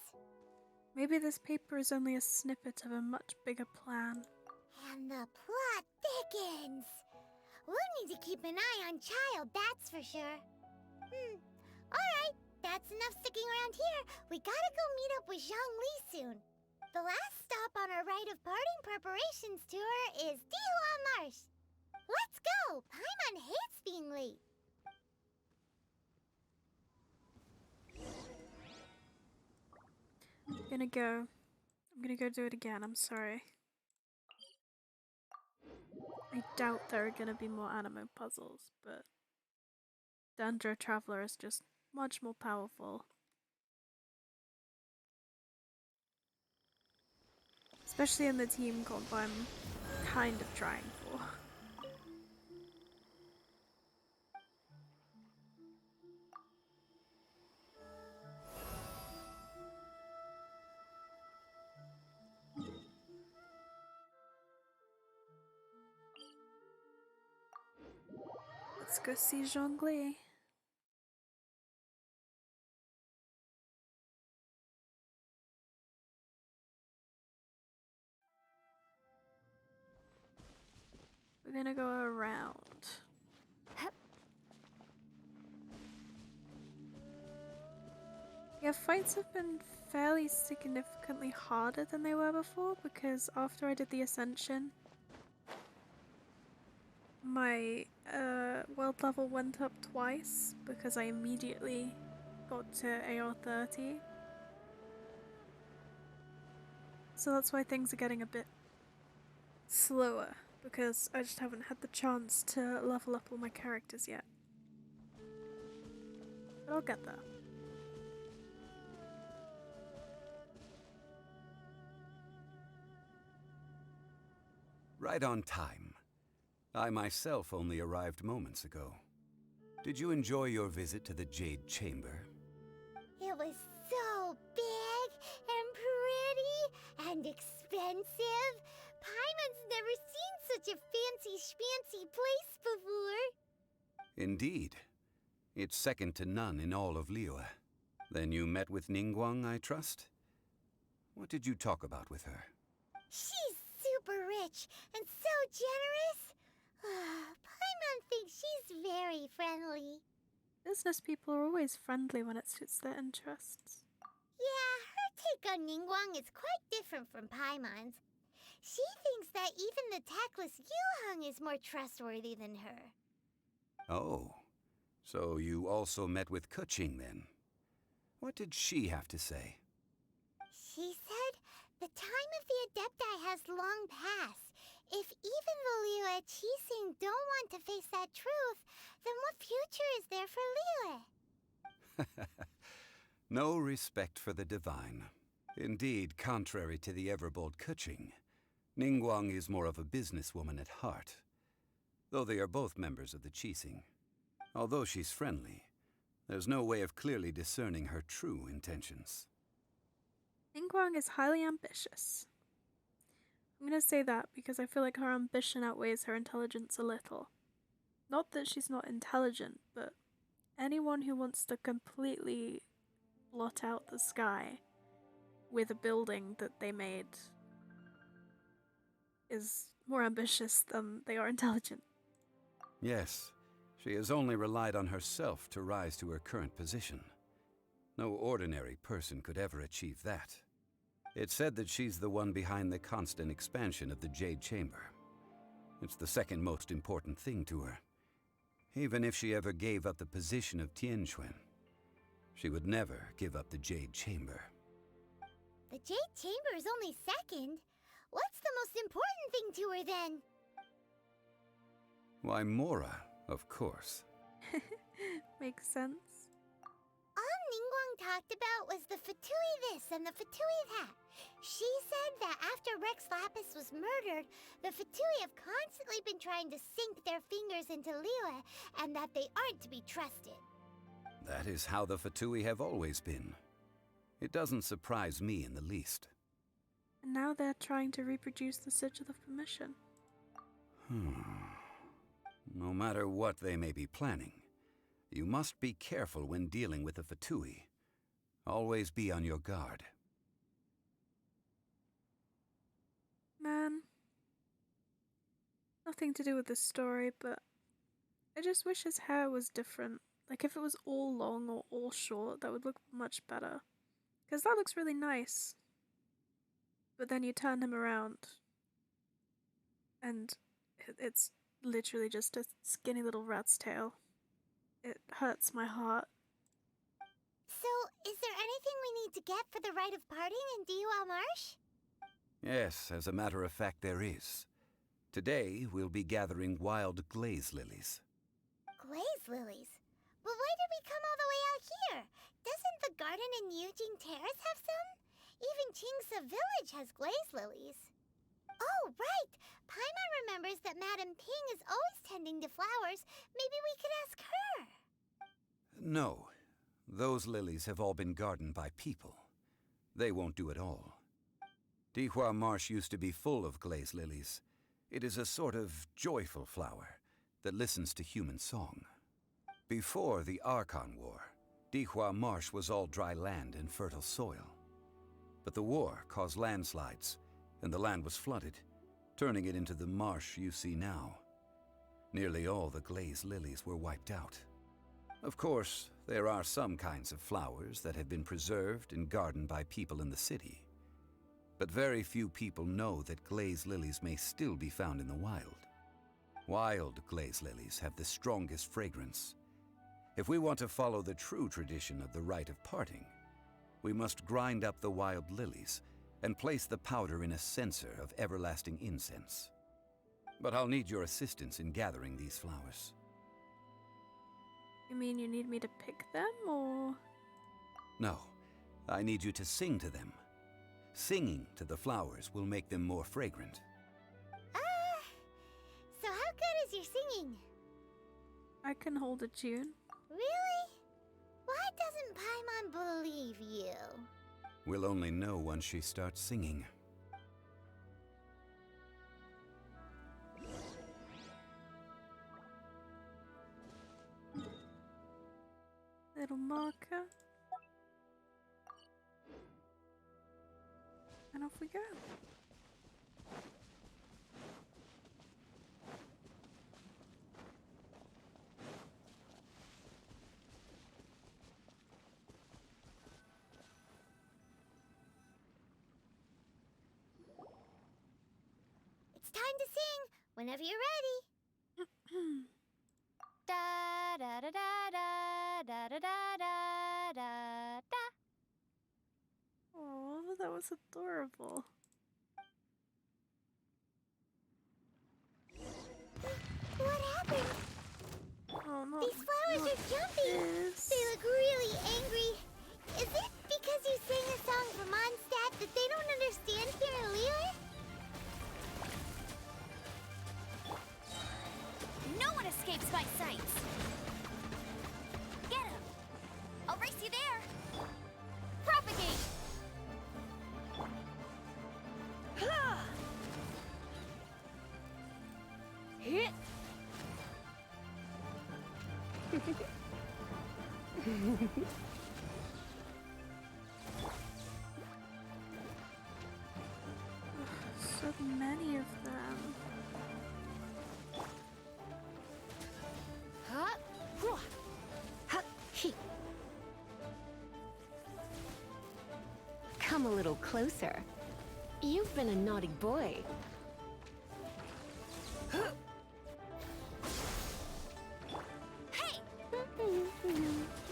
Maybe this paper is only a snippet of a much bigger plan. And the plot thickens. We'll need to keep an eye on Child, that's for sure. Alright, that's enough sticking around here. We gotta go meet up with Zhongli soon. The last stop on our rite of parting preparations tour is Dihua Marsh. Let's go! Paimon hates being late. I'm gonna go do it again, I'm sorry. I doubt there are gonna be more anime puzzles, but Dandra Traveler is just much more powerful. Especially in the team comp I'm kind of trying for. Let's go see Zhongli. We're gonna go around. Yeah, fights have been fairly significantly harder than they were before because after I did the Ascension, my world level went up twice because I immediately got to AR 30. So that's why things are getting a bit slower because I just haven't had the chance to level up all my characters yet. But I'll get there. Right on time. I myself only arrived moments ago. Did you enjoy your visit to the Jade Chamber? It was so big and pretty and expensive. Paimon's never seen such a fancy schmancy place before. Indeed. It's second to none in all of Liyue. Then you met with Ningguang, I trust? What did you talk about with her? She's super rich and so generous. Paimon thinks she's very friendly. Business people are always friendly when it suits their interests. Yeah, her take on Ningguang is quite different from Paimon's. She thinks that even the tactless Yuheng is more trustworthy than her. Oh, so you also met with Keqing then? What did she have to say? The time of the Adepti has long passed. If even the liyue Qixing don't want to face that truth, then what future is there for liyue? No respect for the divine. Indeed, contrary to the ever-bold Keqing, Ningguang is more of a businesswoman at heart, though they are both members of the Qixing. Although she's friendly, there's no way of clearly discerning her true intentions. Ningguang is highly ambitious. I'm gonna say that because I feel like her ambition outweighs her intelligence a little. Not that she's not intelligent, but anyone who wants to completely blot out the sky with a building that they made is more ambitious than they are intelligent. Yes, she has only relied on herself to rise to her current position. No ordinary person could ever achieve that. It's said that she's the one behind the constant expansion of the Jade Chamber. It's the second most important thing to her. Even if she ever gave up the position of Tianquan, she would never give up the Jade Chamber. The Jade Chamber is only second. What's the most important thing to her then? Why, Mora, of course. Makes sense. All Ningguang talked about was the Fatui this and the Fatui that. She said that after Rex Lapis was murdered, the Fatui have constantly been trying to sink their fingers into liyue, and that they aren't to be trusted. That is how the Fatui have always been. It doesn't surprise me in the least. And now they're trying to reproduce the Sigil of Permission. No matter what they may be planning, you must be careful when dealing with the Fatui. Always be on your guard. Man. Nothing to do with this story, but I just wish his hair was different. Like if it was all long or all short, that would look much better. Because that looks really nice. But then you turn him around, and it's literally just a skinny little rat's tail. It hurts my heart. So, is there anything we need to get for the rite of parting in Diwa Marsh? Yes, as a matter of fact, there is. Today, we'll be gathering wild glaze lilies. Glaze lilies? But why did we come all the way out here? Doesn't the garden in Yujing Terrace have some? Even Qingsa Village has glaze lilies. Oh, right! Paimon remembers that Madame Ping is always tending to flowers. Maybe we could ask her. No, those lilies have all been gardened by people. They won't do it all. Dihua Marsh used to be full of glaze lilies. It is a sort of joyful flower that listens to human song. Before the Archon War, Dihua Marsh was all dry land and fertile soil. But the war caused landslides, and the land was flooded, turning it into the marsh you see now. Nearly all the glaze lilies were wiped out. Of course, there are some kinds of flowers that have been preserved and gardened by people in the city. But very few people know that glaze lilies may still be found in the wild. Wild glaze lilies have the strongest fragrance. If we want to follow the true tradition of the rite of parting, we must grind up the wild lilies and place the powder in a censer of everlasting incense. But I'll need your assistance in gathering these flowers. You mean you need me to pick them, or...? No, I need you to sing to them. Singing to the flowers will make them more fragrant. So how good is your singing? I can hold a tune. Really? Why doesn't Paimon believe you? We'll only know once she starts singing. Little marker. And off we go. It's time to sing, whenever you're ready. Da da da da da da da da da da. Oh, that was That's adorable. What happened? Oh no. These flowers are jumping. They look really angry. Is it because you sang a song for Mondstadt that they don't understand here in Liyue? No one escapes my sights! Get him! I'll race you there! Propagate! Hit! So many of them. Come a little closer. You've been a naughty boy. Hey!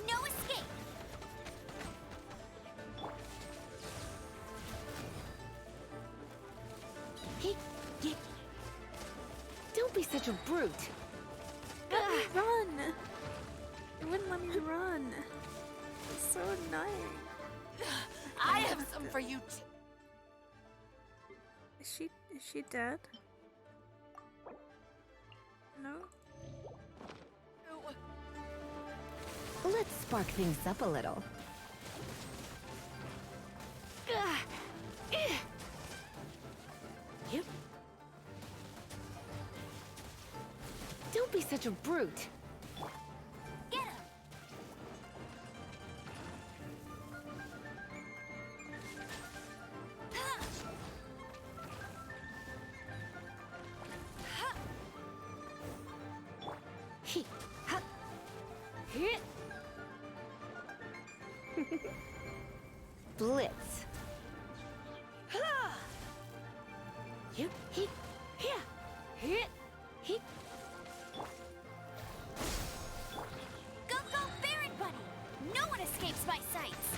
No escape! Don't be such a brute. Let me run! It wouldn't let me run. It's so annoying. I have some for you too. Is she dead? No? Let's spark things up a little. Don't be such a brute. Get him! Blitz. Go, go, Baron Bunny! No one escapes my sights!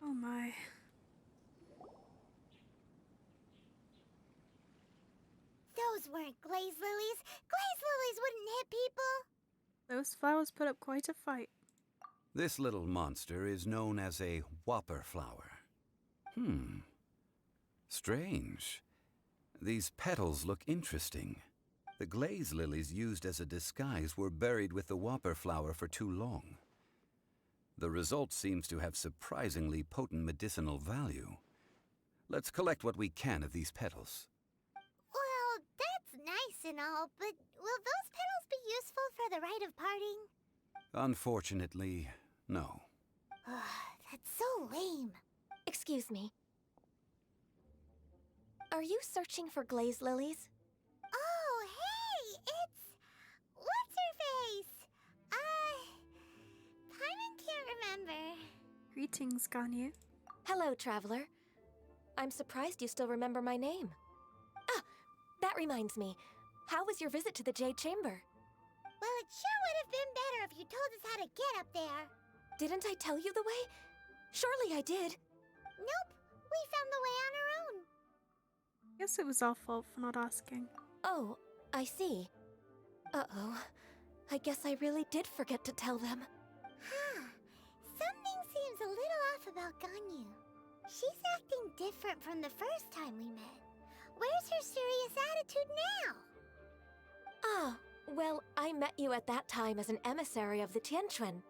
Oh my. Those weren't glaze lilies. Glaze lilies wouldn't hit people. Those flowers put up quite a fight. This little monster is known as a whopper flower. Strange. These petals look interesting. The glaze lilies used as a disguise were buried with the whopper flower for too long. The result seems to have surprisingly potent medicinal value. Let's collect what we can of these petals. Well, that's nice and all, but will those petals be useful for the rite of parting? Unfortunately, no. That's so lame. Excuse me. Are you searching for glaze lilies? Oh, hey! It's... What's-her-face? Paimon can't remember. Greetings, Ganyu. Hello, traveler. I'm surprised you still remember my name. Ah, that reminds me. How was your visit to the Jade Chamber? Well, it sure would have been better if you told us how to get up there. Didn't I tell you the way? Surely I did. Nope, we found the way on our own. Guess it was our fault for not asking. Oh, I see. Uh-oh. I guess I really did forget to tell them. Something seems a little off about Ganyu. She's acting different from the first time we met. Where's her serious attitude now? Ah, well, I met you at that time as an emissary of the Tianquan.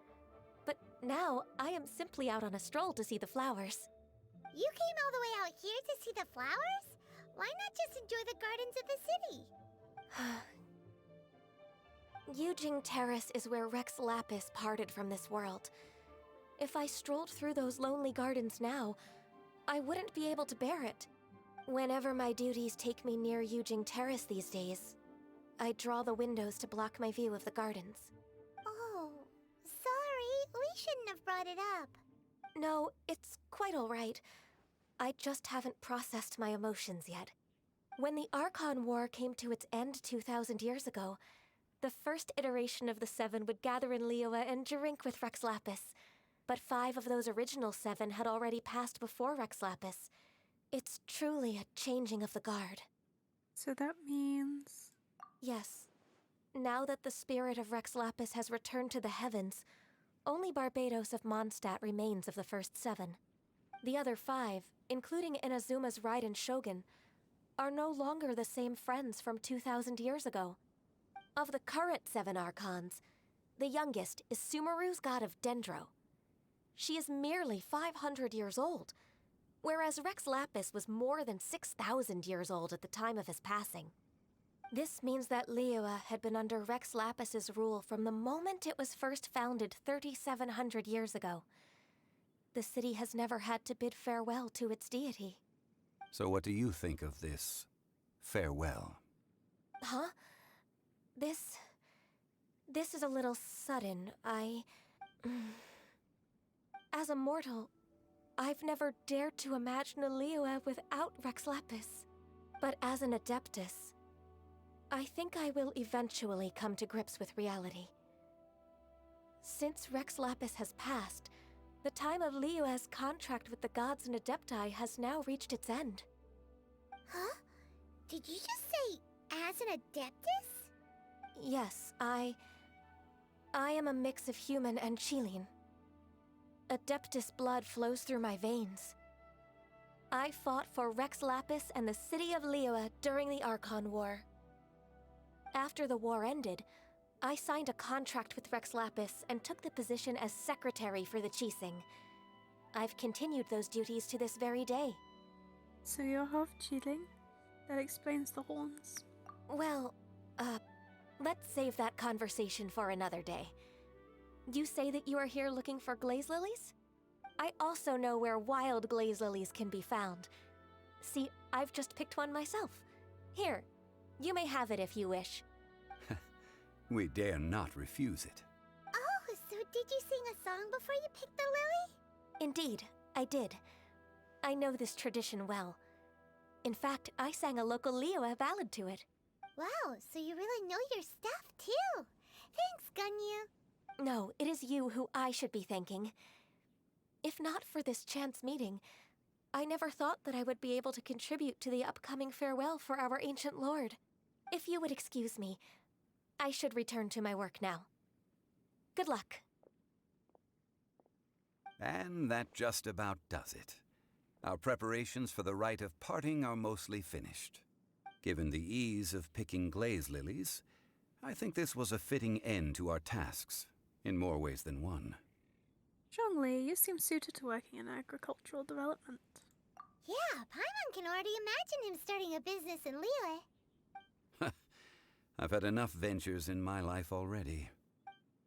But now, I am simply out on a stroll to see the flowers. You came all the way out here to see the flowers? Why not just enjoy the gardens of the city? Yujing Terrace is where Rex Lapis parted from this world. If I strolled through those lonely gardens now, I wouldn't be able to bear it. Whenever my duties take me near Yujing Terrace these days, I draw the windows to block my view of the gardens. Oh, sorry. We shouldn't have brought it up. No, it's quite all right. I just haven't processed my emotions yet. When the Archon War came to its end 2,000 years ago, the first iteration of the Seven would gather in Liyue and drink with Rex Lapis. But 5 of those original 7 had already passed before Rex Lapis. It's truly a changing of the guard. So that means... Yes. Now that the spirit of Rex Lapis has returned to the heavens, only Barbados of Mondstadt remains of the first 7. The other 5, including Inazuma's Raiden Shogun, are no longer the same friends from 2,000 years ago. Of the current 7 Archons, the youngest is Sumeru's god of Dendro. She is merely 500 years old, whereas Rex Lapis was more than 6,000 years old at the time of his passing. This means that Liyue had been under Rex Lapis's rule from the moment it was first founded 3,700 years ago. The city has never had to bid farewell to its deity. So what do you think of this farewell? Huh? This is a little sudden. As a mortal, I've never dared to imagine a Liyue without Rex Lapis. But as an Adeptus, I think I will eventually come to grips with reality. Since Rex Lapis has passed, the time of Liyue's contract with the gods and Adepti has now reached its end. Huh? Did you just say, as an Adeptus? Yes, I am a mix of human and Chilean. Adeptus blood flows through my veins. I fought for Rex Lapis and the city of Liyue during the Archon War. After the war ended, I signed a contract with Rex Lapis and took the position as secretary for the Qixing. I've continued those duties to this very day. So you're half Chiling? That explains the horns. Well, let's save that conversation for another day. You say that you are here looking for glaze lilies? I also know where wild glaze lilies can be found. See, I've just picked one myself. Here, you may have it if you wish. We dare not refuse it. Oh, so did you sing a song before you picked the lily? Indeed, I did. I know this tradition well. In fact, I sang a local Liyue ballad to it. Wow, so you really know your stuff, too. Thanks, Gunyu. No, it is you who I should be thanking. If not for this chance meeting, I never thought that I would be able to contribute to the upcoming farewell for our ancient lord. If you would excuse me, I should return to my work now. Good luck. And that just about does it. Our preparations for the rite of parting are mostly finished. Given the ease of picking glaze lilies, I think this was a fitting end to our tasks, in more ways than one. Zhongli, you seem suited to working in agricultural development. Yeah, Paimon can already imagine him starting a business in Liyue. I've had enough ventures in my life already.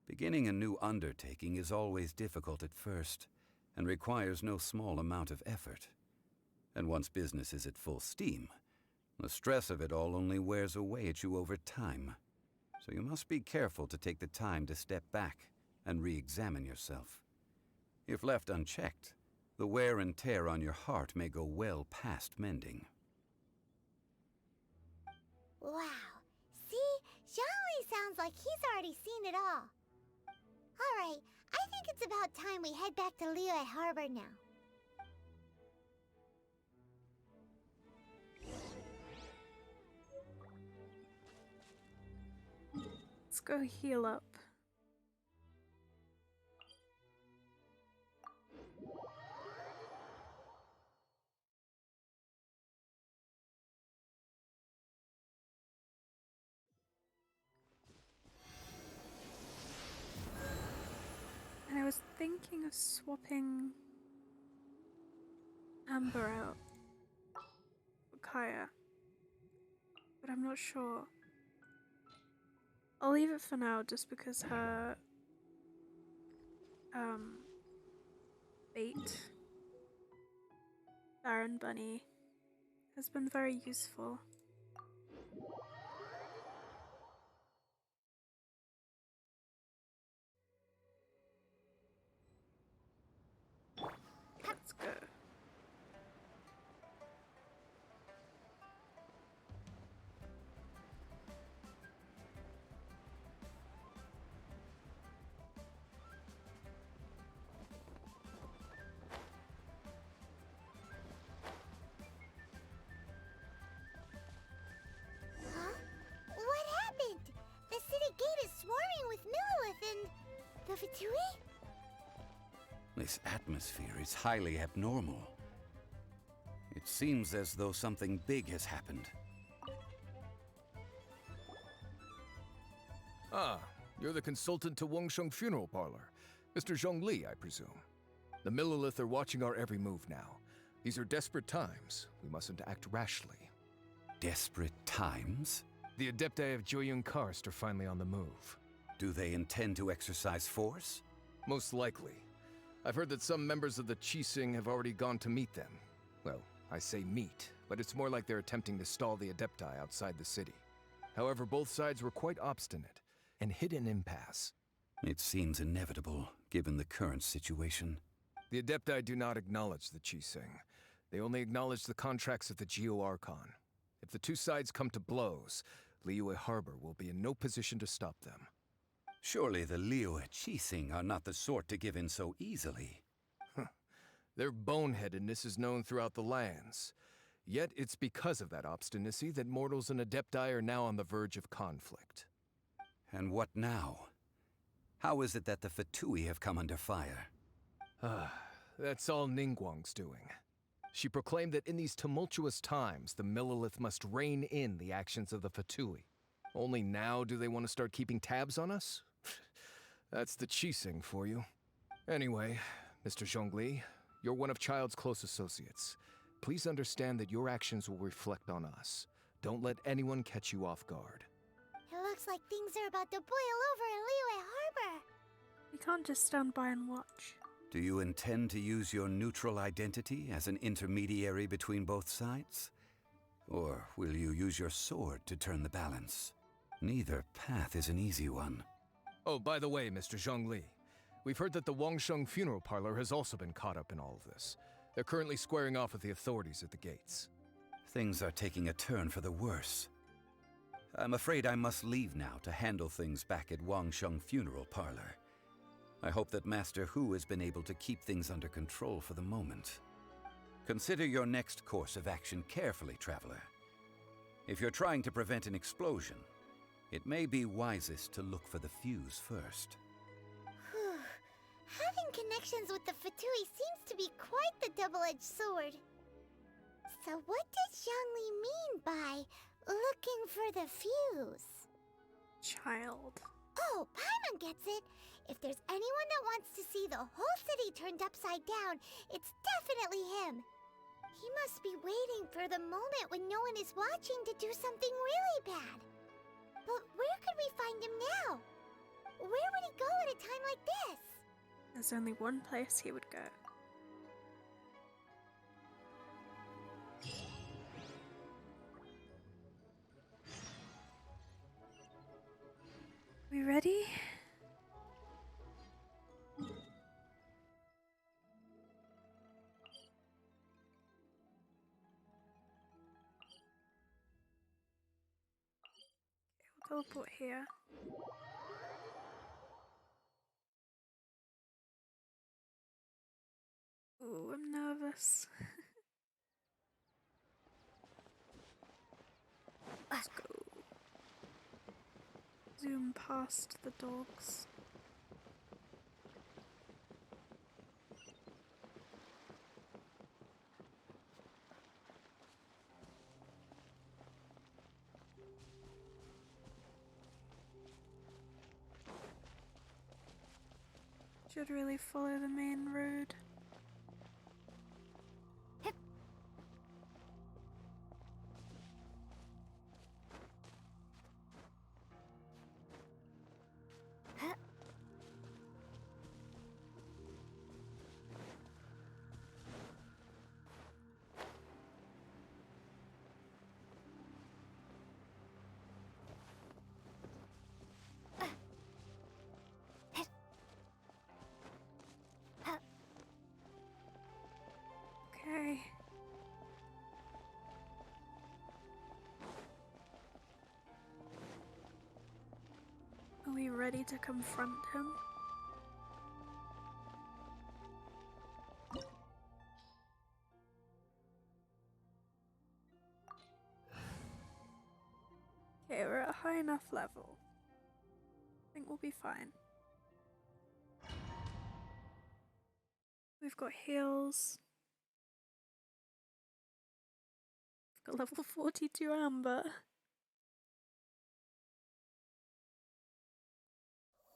Beginning a new undertaking is always difficult at first, and requires no small amount of effort. And once business is at full steam, the stress of it all only wears away at you over time. So you must be careful to take the time to step back and re-examine yourself. If left unchecked, the wear and tear on your heart may go well past mending. Wow. See? Zhongli sounds like he's already seen it all. Alright, I think it's about time we head back to Liyue Harbor now. Let's go heal up. And I was thinking of swapping Amber out for Kaya, but I'm not sure. I'll leave it for now just because her bait, Baron Bunny, has been very useful. Let's go. This atmosphere is highly abnormal. It seems as though something big has happened. Ah, you're the consultant to Wangsheng Funeral Parlor. Mr. Zhongli, I presume. The Millilith are watching our every move now. These are desperate times. We mustn't act rashly. Desperate times? The Adepti of Joyun Karst are finally on the move. Do they intend to exercise force? Most likely. I've heard that some members of the Qixing have already gone to meet them. Well, I say meet, but it's more like they're attempting to stall the Adepti outside the city. However, both sides were quite obstinate and hit an impasse. It seems inevitable, given the current situation. The Adepti do not acknowledge the Qixing. They only acknowledge the contracts of the Geo-Archon. If the two sides come to blows, Liyue Harbor will be in no position to stop them. Surely the liyue Qixing are not the sort to give in so easily. Their boneheadedness is known throughout the lands. Yet it's because of that obstinacy that mortals and Adepti are now on the verge of conflict. And what now? How is it that the Fatui have come under fire? That's all Ningguang's doing. She proclaimed that in these tumultuous times, the Millilith must rein in the actions of the Fatui. Only now do they want to start keeping tabs on us? That's the Qixing for you. Anyway, Mr. Zhongli, you're one of Child's close associates. Please understand that your actions will reflect on us. Don't let anyone catch you off guard. It looks like things are about to boil over in Liyue Harbor. We can't just stand by and watch. Do you intend to use your neutral identity as an intermediary between both sides? Or will you use your sword to turn the balance? Neither path is an easy one. Oh, by the way, Mr. Zhongli, we've heard that the Wangsheng Funeral Parlor has also been caught up in all of this. They're currently squaring off with the authorities at the gates. Things are taking a turn for the worse. I'm afraid I must leave now to handle things back at Wangsheng Funeral Parlor. I hope that Master Hu has been able to keep things under control for the moment. Consider your next course of action carefully, Traveler. If you're trying to prevent an explosion, it may be wisest to look for the fuse first. Whew. Having connections with the Fatui seems to be quite the double-edged sword. So what does Zhongli mean by looking for the fuse? Child. Oh, Paimon gets it. If there's anyone that wants to see the whole city turned upside down, it's definitely him. He must be waiting for the moment when no one is watching to do something really bad. But where could we find him now? Where would he go at a time like this? There's only one place he would go. We ready? We'll teleport here. Ooh, I'm nervous. Let's go. Zoom past the dogs. Should really follow the main road. Okay. Are we ready to confront him? Okay, we're at a high enough level. I think we'll be fine. We've got heals. We've got level 42 Amber.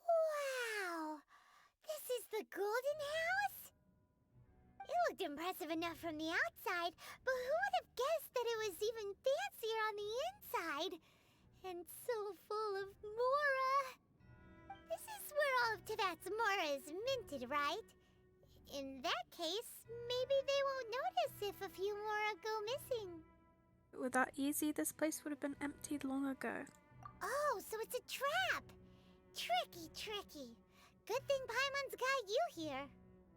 Wow! This is the Golden House? It looked impressive enough from the outside, but who would have guessed that it was even fancier on the inside? And so full of Mora. This is where all of Teyvat's Mora is minted, right? In that case, maybe they won't notice if a few Mora go missing. With that easy, this place would have been emptied long ago. Oh, so it's a trap! Tricky, tricky. Good thing Paimon's got you here.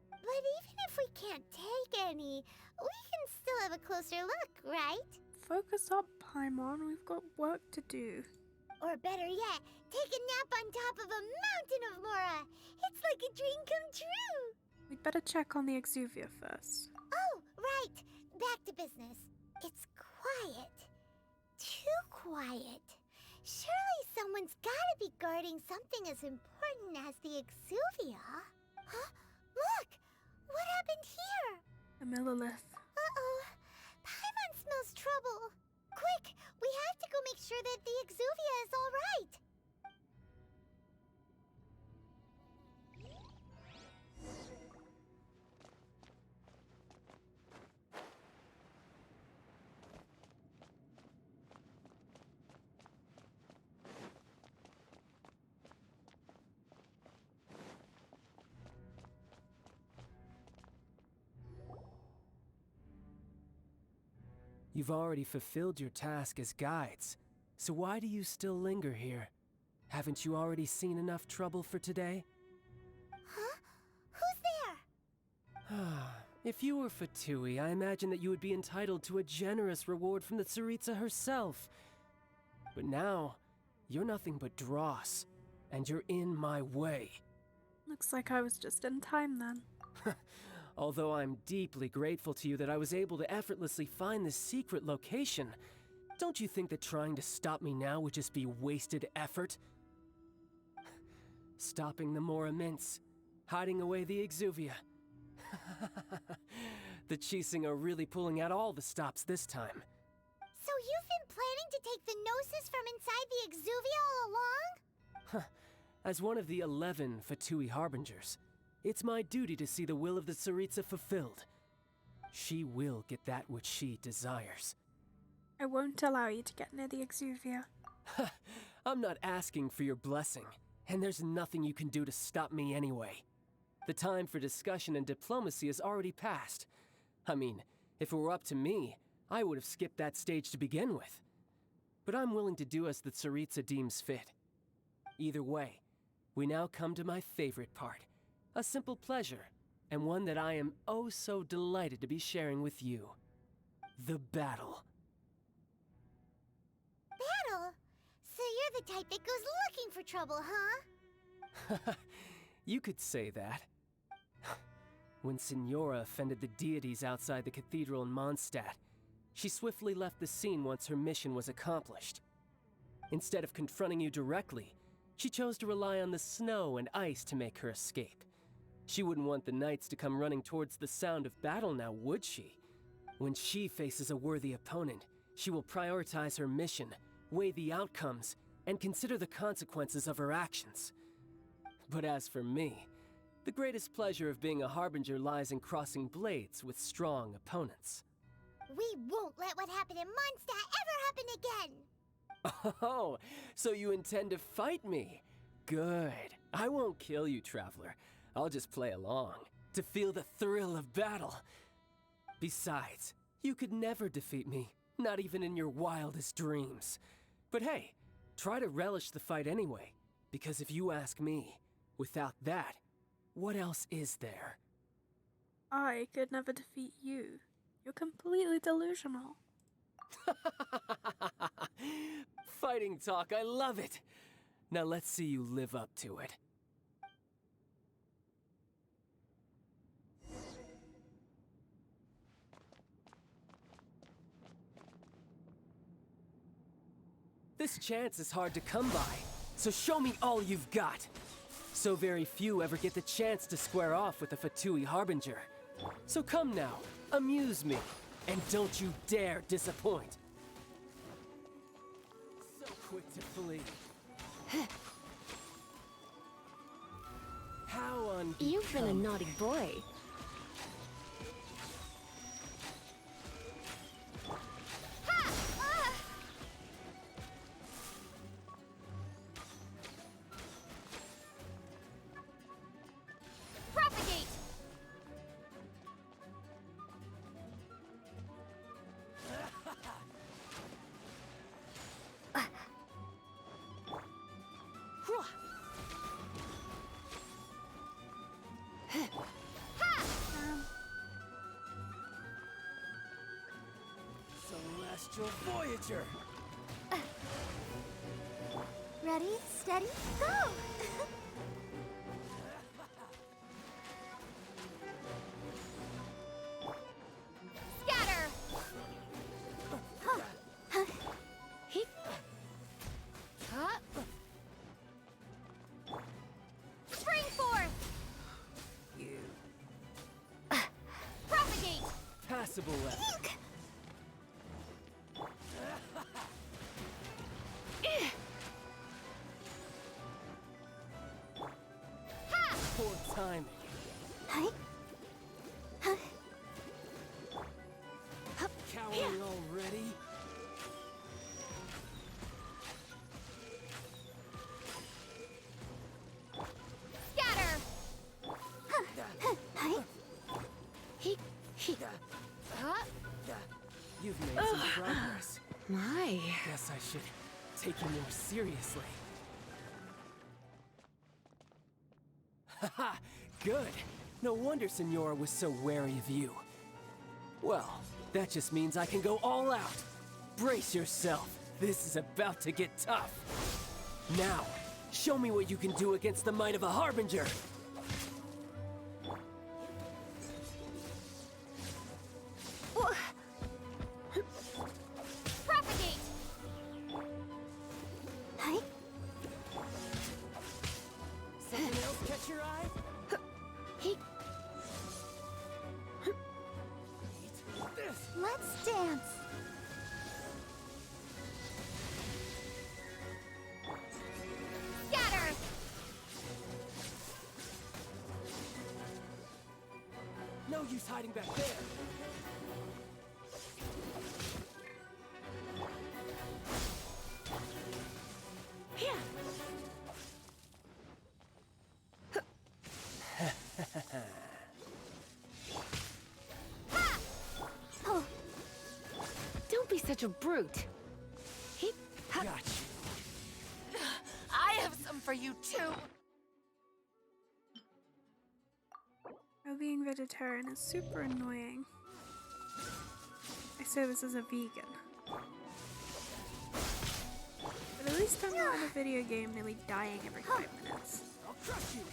But even if we can't take any, we can still have a closer look, right? Focus up, Paimon. We've got work to do. Or better yet, take a nap on top of a mountain of Mora. It's like a dream come true. We'd better check on the Exuvia first. Oh, right. Back to business. It's quiet. Too quiet. Surely someone's gotta be guarding something as important as the Exuvia. Huh? Look! What happened here? A Millilith. Uh-oh. Paimon smells trouble. Quick! We have to go make sure that the Exuvia is all right. You've already fulfilled your task as guides, so why do you still linger here? Haven't you already seen enough trouble for today? Huh? Who's there? If you were Fatui, I imagine that you would be entitled to a generous reward from the Tsaritsa herself. But now, you're nothing but dross, and you're in my way. Looks like I was just in time then. Although I'm deeply grateful to you that I was able to effortlessly find this secret location, don't you think that trying to stop me now would just be wasted effort? Stopping the Mora Mints, hiding away the Exuvia. The Chising are really pulling out all the stops this time. So you've been planning to take the Gnosis from inside the Exuvia all along? As one of the 11 Fatui Harbingers, it's my duty to see the will of the Tsaritsa fulfilled. She will get that which she desires. I won't allow you to get near the Exuvia. I'm not asking for your blessing, and there's nothing you can do to stop me anyway. The time for discussion and diplomacy has already passed. I mean, if it were up to me, I would have skipped that stage to begin with. But I'm willing to do as the Tsaritsa deems fit. Either way, we now come to my favorite part. A simple pleasure, and one that I am oh so delighted to be sharing with you. The battle. Battle? So you're the type that goes looking for trouble, huh? You could say that. When Signora offended the deities outside the cathedral in Mondstadt, she swiftly left the scene once her mission was accomplished. Instead of confronting you directly, she chose to rely on the snow and ice to make her escape. She wouldn't want the knights to come running towards the sound of battle now, would she? When she faces a worthy opponent, she will prioritize her mission, weigh the outcomes, and consider the consequences of her actions. But as for me, the greatest pleasure of being a Harbinger lies in crossing blades with strong opponents. We won't let what happened in Mondstadt ever happen again! Oh, so you intend to fight me? Good. I won't kill you, Traveler. I'll just play along, to feel the thrill of battle. Besides, you could never defeat me, not even in your wildest dreams. But hey, try to relish the fight anyway, because if you ask me, without that, what else is there? I could never defeat you. You're completely delusional. Fighting talk, I love it! Now let's see you live up to it. This chance is hard to come by, so show me all you've got. So very few ever get the chance to square off with a Fatui Harbinger. So come now, amuse me, and don't you dare disappoint. So quick to flee. How unbecoming. You've been a naughty boy. Propagate! Celestial Voyager! Ready, steady, go! Scatter! Spring forth! You. Propagate! Passable left. Poor timing. Cowering already? Scatter! You've made some progress. My. Guess I should take you more seriously. Haha, good. No wonder Senora was so wary of you. Well, that just means I can go all out. Brace yourself. This is about to get tough. Now, show me what you can do against the might of a Harbinger. Propagate! Something else catch your eye? Let's dance! Scatter! No use hiding back there. Don't be such a brute. Gotcha. I have some for you too. Oh, being vegetarian is super annoying. I say this as a vegan. But at least I'm not in a video game nearly dying every 5 minutes. I'll crush you.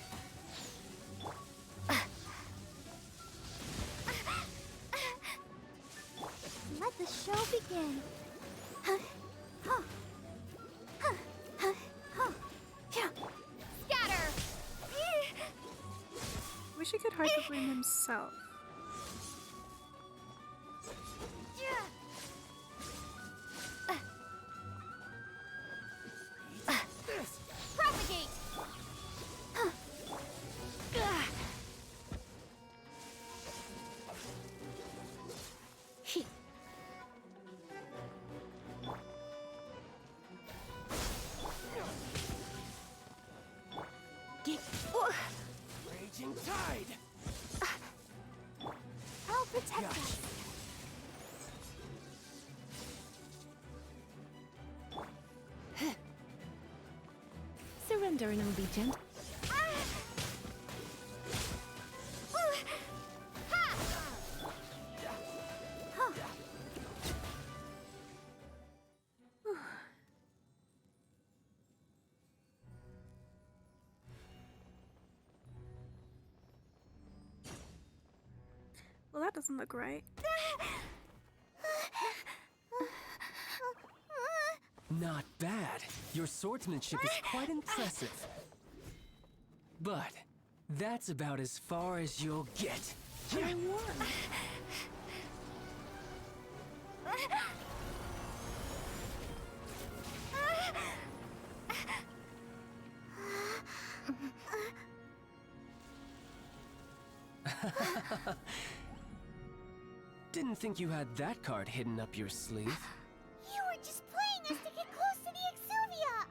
Let the show begin. Scatter! Wish he could hyper bloom himself. Propagate! Raging tide. I'll protect us. Surrender and I'll be gentle. Well, that doesn't look right. Not bad. Your swordsmanship is quite impressive. But that's about as far as you'll get. I won. Didn't think you had that card hidden up your sleeve. You were just playing us to get close to the Exuvia!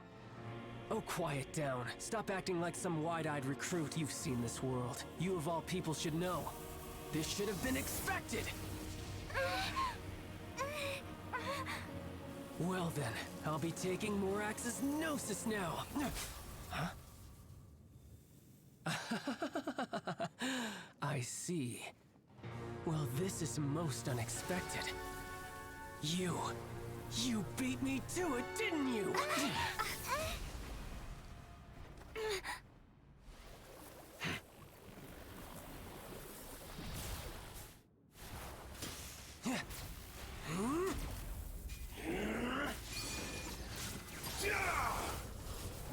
Oh, quiet down. Stop acting like some wide-eyed recruit. You've seen this world. You of all people should know. This should have been expected! Well then, I'll be taking Morax's Gnosis now. Huh? I see. Well, this is most unexpected. You beat me to it, didn't you?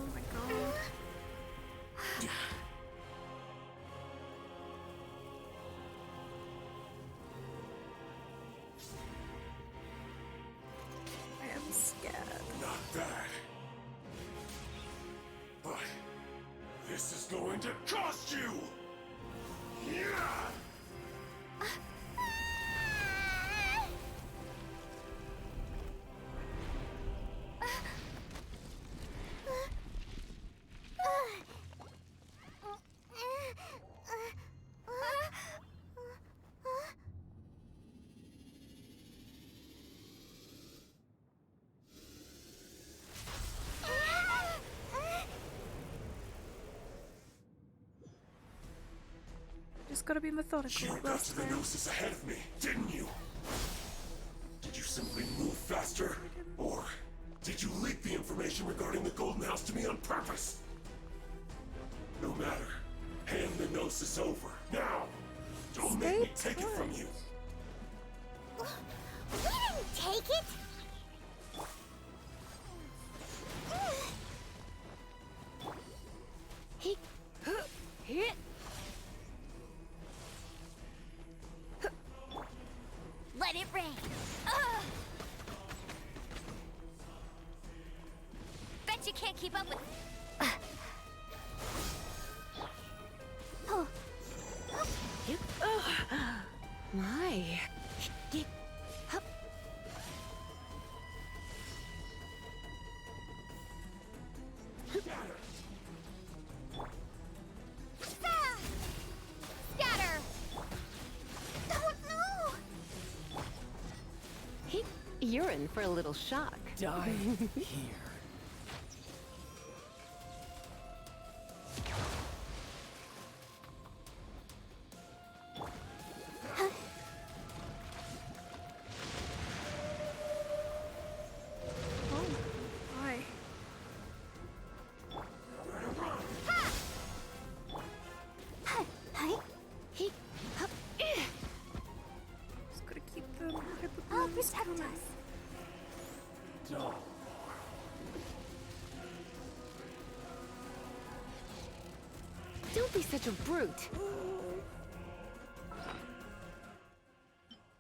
Oh my god. I am scared. Not that. But this is going to cost you! Yeah! Just gotta be methodical. You like got last to the time. Gnosis ahead of me, didn't you? Did you simply move faster? Or did you leak the information regarding the Golden House to me on purpose? No matter. Hand the Gnosis over, now! Don't make me take it from you! We didn't take it! Let it rain! Bet you can't keep up with... My. Scatter! Oh no! You're in for a little shock. Die here. Why? Just gotta keep them. Get the I'll blooms protect coming. us. Don't be such a brute.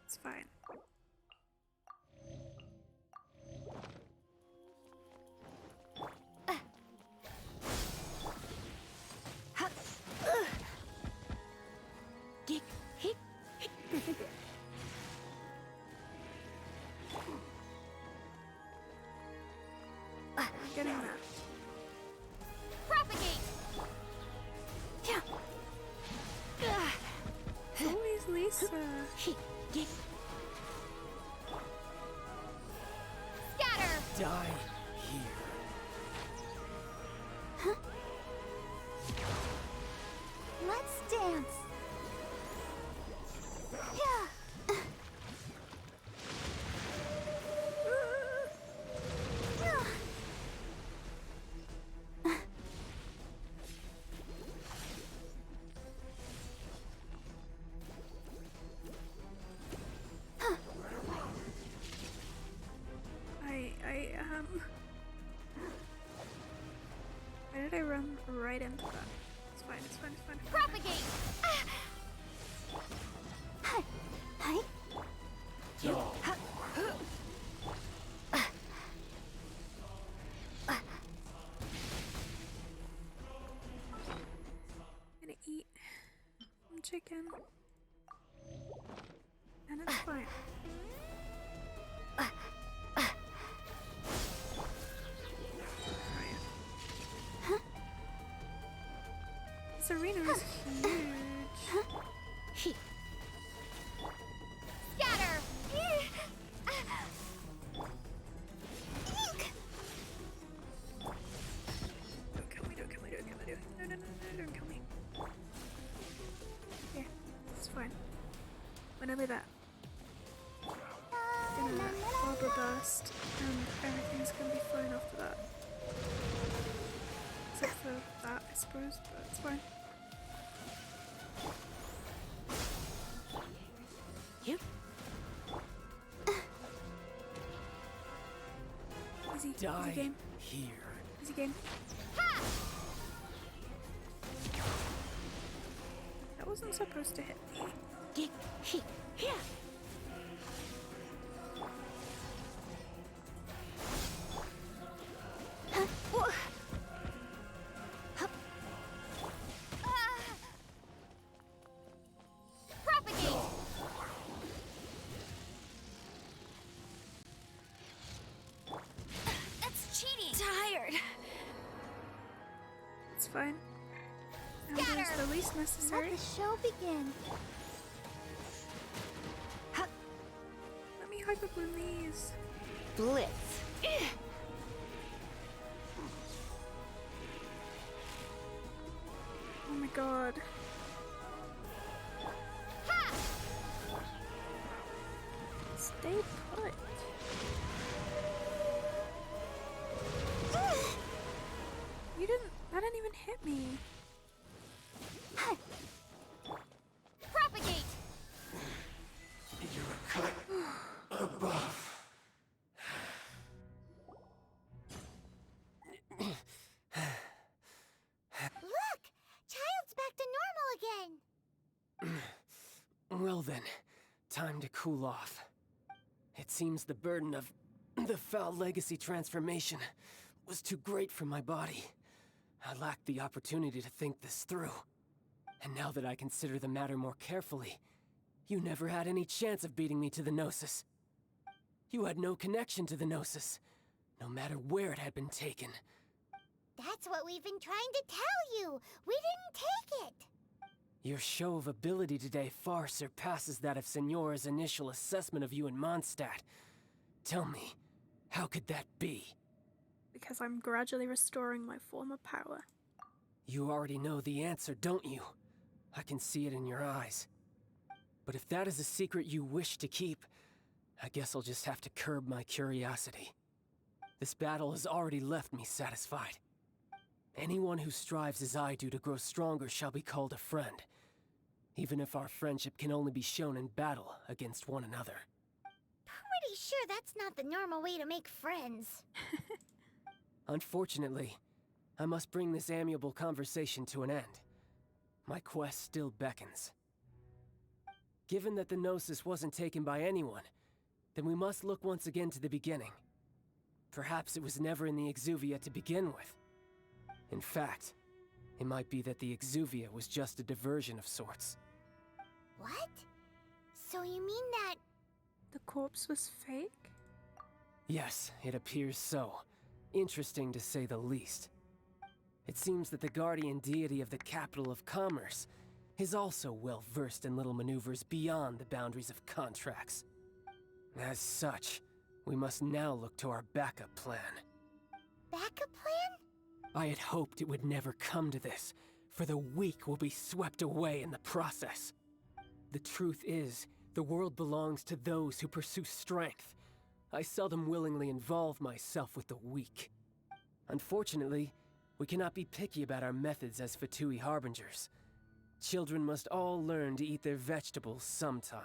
It's fine. I'm getting that. Propagate! It's always Lisa. Scatter! Die here. Let's dance. Why did I run right into that? It's fine, it's fine, it's fine. Propagate! I'm gonna eat some chicken. And it's fine. This arena is huge. Scatter! Don't kill me, don't kill me, don't kill me, no, no, no, no, don't kill me. Yeah, it's fine. When I leave that, gonna Arbor Burst, and everything's gonna be fine after that. Except for that, I suppose, but it's fine. Yep. Easy, Die easy game. here. Easy game. Ha! That wasn't supposed to hit me. Here. Propagate! That's cheating! Tired! It's fine. Scatter! It's the least necessary. Let the show begin. Let me hyper bloom these. Blitz. Oh my god. Ha! Stay put. You didn't. That didn't even hit me. Propagate! You're a cut above. Look! Child's back to normal again! Well then, time to cool off. It seems the burden of the foul legacy transformation was too great for my body. I lacked the opportunity to think this through. And now that I consider the matter more carefully, you never had any chance of beating me to the Gnosis. You had no connection to the Gnosis, no matter where it had been taken. That's what we've been trying to tell you! We didn't take it! Your show of ability today far surpasses that of Signora's initial assessment of you in Mondstadt. Tell me, how could that be? Because I'm gradually restoring my former power. You already know the answer, don't you? I can see it in your eyes. But if that is a secret you wish to keep, I guess I'll just have to curb my curiosity. This battle has already left me satisfied. Anyone who strives as I do to grow stronger shall be called a friend, even if our friendship can only be shown in battle against one another. Pretty sure that's not the normal way to make friends. Unfortunately, I must bring this amiable conversation to an end. My quest still beckons. Given that the Gnosis wasn't taken by anyone, then we must look once again to the beginning. Perhaps it was never in the Exuvia to begin with. In fact, it might be that the Exuvia was just a diversion of sorts. What? So you mean that... The corpse was fake? Yes, it appears so. Interesting to say the least. It seems that the guardian deity of the capital of commerce is also well versed in little maneuvers beyond the boundaries of contracts. As such, we must now look to our backup plan. Backup plan? I had hoped it would never come to this, for the weak will be swept away in the process. The truth is, the world belongs to those who pursue strength. I seldom willingly involve myself with the weak. Unfortunately, we cannot be picky about our methods as Fatui Harbingers. Children must all learn to eat their vegetables sometime.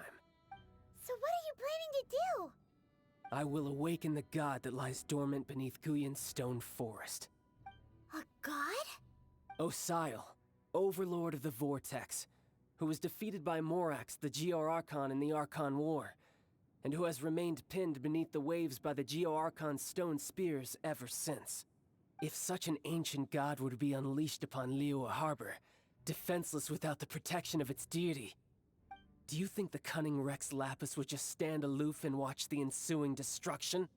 So what are you planning to do? I will awaken the god that lies dormant beneath Guyon's stone forest. A god? Osial, overlord of the vortex. who was defeated by Morax, the Geo-Archon in the Archon War, and who has remained pinned beneath the waves by the Geo-Archon's stone spears ever since. If such an ancient god were to be unleashed upon Liyue Harbor, defenseless without the protection of its deity, do you think the cunning Rex Lapis would just stand aloof and watch the ensuing destruction?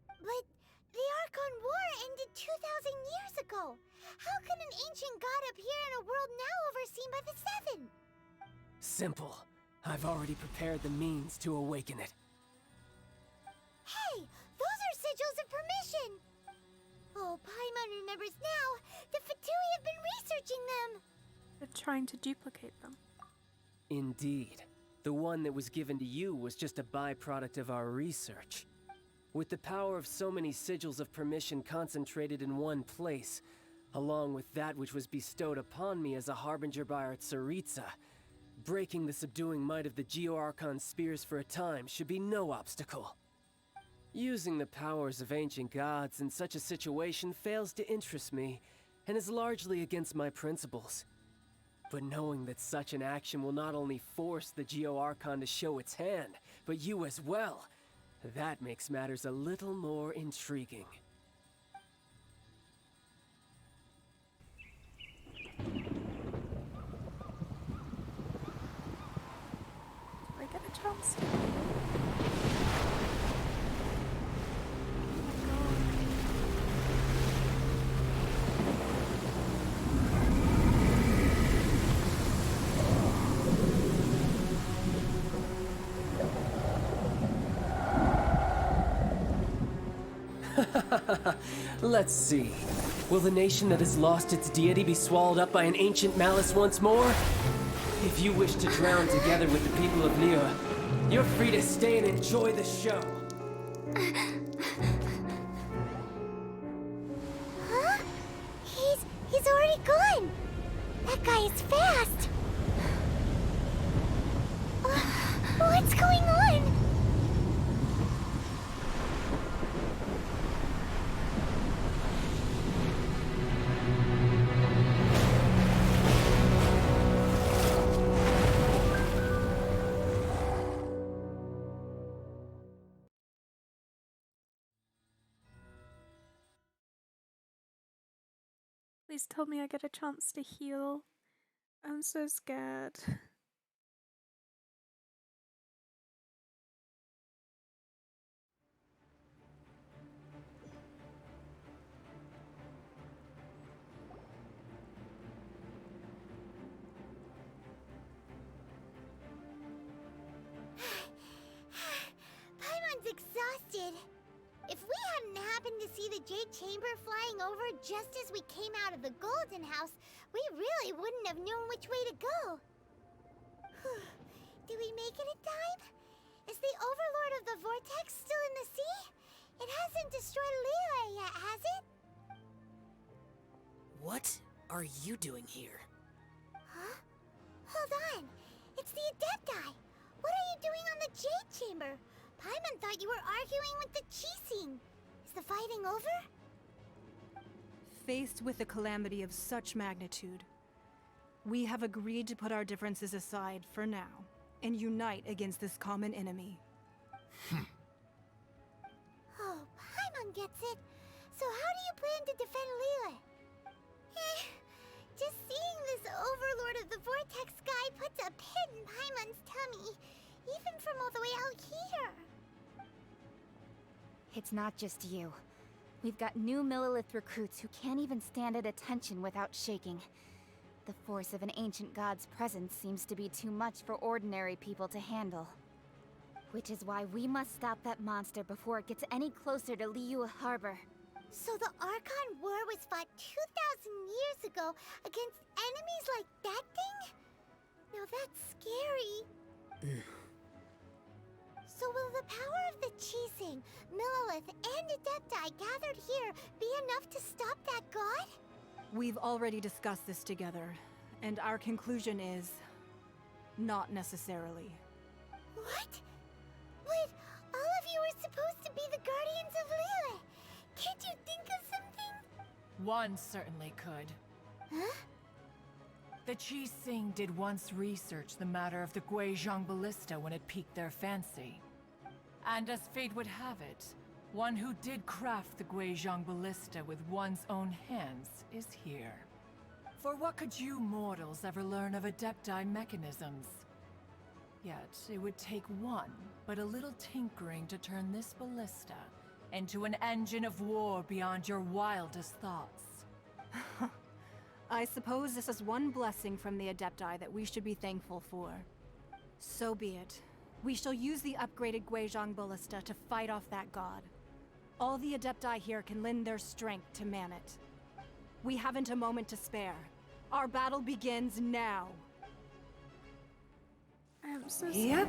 But the Archon War ended 2,000 years ago. How can an ancient god appear in a world now overseen by the Seven? Simple. I've already prepared the means to awaken it. Hey, those are sigils of permission! Oh, Paimon remembers now. The Fatui have been researching them. They're trying to duplicate them. Indeed. The one that was given to you was just a byproduct of our research. With the power of so many sigils of permission concentrated in one place, along with that which was bestowed upon me as a harbinger by our Tsaritsa, breaking the subduing might of the Geo-Archon spears for a time should be no obstacle. Using the powers of ancient gods in such a situation fails to interest me, and is largely against my principles. But knowing that such an action will not only force the Geo-Archon to show its hand, but you as well, that makes matters a little more intriguing. Do I get a chance to? Let's see. Will the nation that has lost its deity be swallowed up by an ancient malice once more? If you wish to drown together with the people of Liyue, you're free to stay and enjoy the show. Huh? He's already gone. That guy is fast. What's going on? Please tell me I get a chance to heal. I'm so scared. Paimon's exhausted. If we hadn't happened to see the Jade Chamber flying over just as we came out of the Golden House, we really wouldn't have known which way to go. Did we make it in time? Is the Overlord of the Vortex still in the sea? It hasn't destroyed Liyue yet, has it? What are you doing here? Huh? Hold on. It's the Adepti. What are you doing on the Jade Chamber? Paimon thought you were arguing with the Qixing. Is the fighting over? Faced with a calamity of such magnitude, we have agreed to put our differences aside for now and unite against this common enemy. Oh, Paimon gets it. So how do you plan to defend Liyue? Just seeing this Overlord of the Vortex guy puts a pit in Paimon's tummy, even from all the way out here. It's not just you. We've got new Millilith recruits who can't even stand at attention without shaking. The force of an ancient god's presence seems to be too much for ordinary people to handle. Which is why we must stop that monster before it gets any closer to Liyue Harbor. So the Archon War was fought 2,000 years ago against enemies like that thing? Now that's scary. So will the power of the Qixing, Millilith, and Adepti gathered here be enough to stop that god? We've already discussed this together, and our conclusion is... not necessarily. What? But all of you are supposed to be the Guardians of Liyue. Can't you think of something? One certainly could. Huh? The Qixing did once research the matter of the Guizhong ballista when it piqued their fancy. And as fate would have it, one who did craft the Guizhong ballista with one's own hands is here. For what could you mortals ever learn of Adepti mechanisms? Yet, it would take one, but a little tinkering to turn this ballista into an engine of war beyond your wildest thoughts. I suppose this is one blessing from the Adepti that we should be thankful for. So be it. We shall use the upgraded Guizhong ballista to fight off that god. All the Adepti here can lend their strength to man it. We haven't a moment to spare. Our battle begins now. I am so sorry. Yep.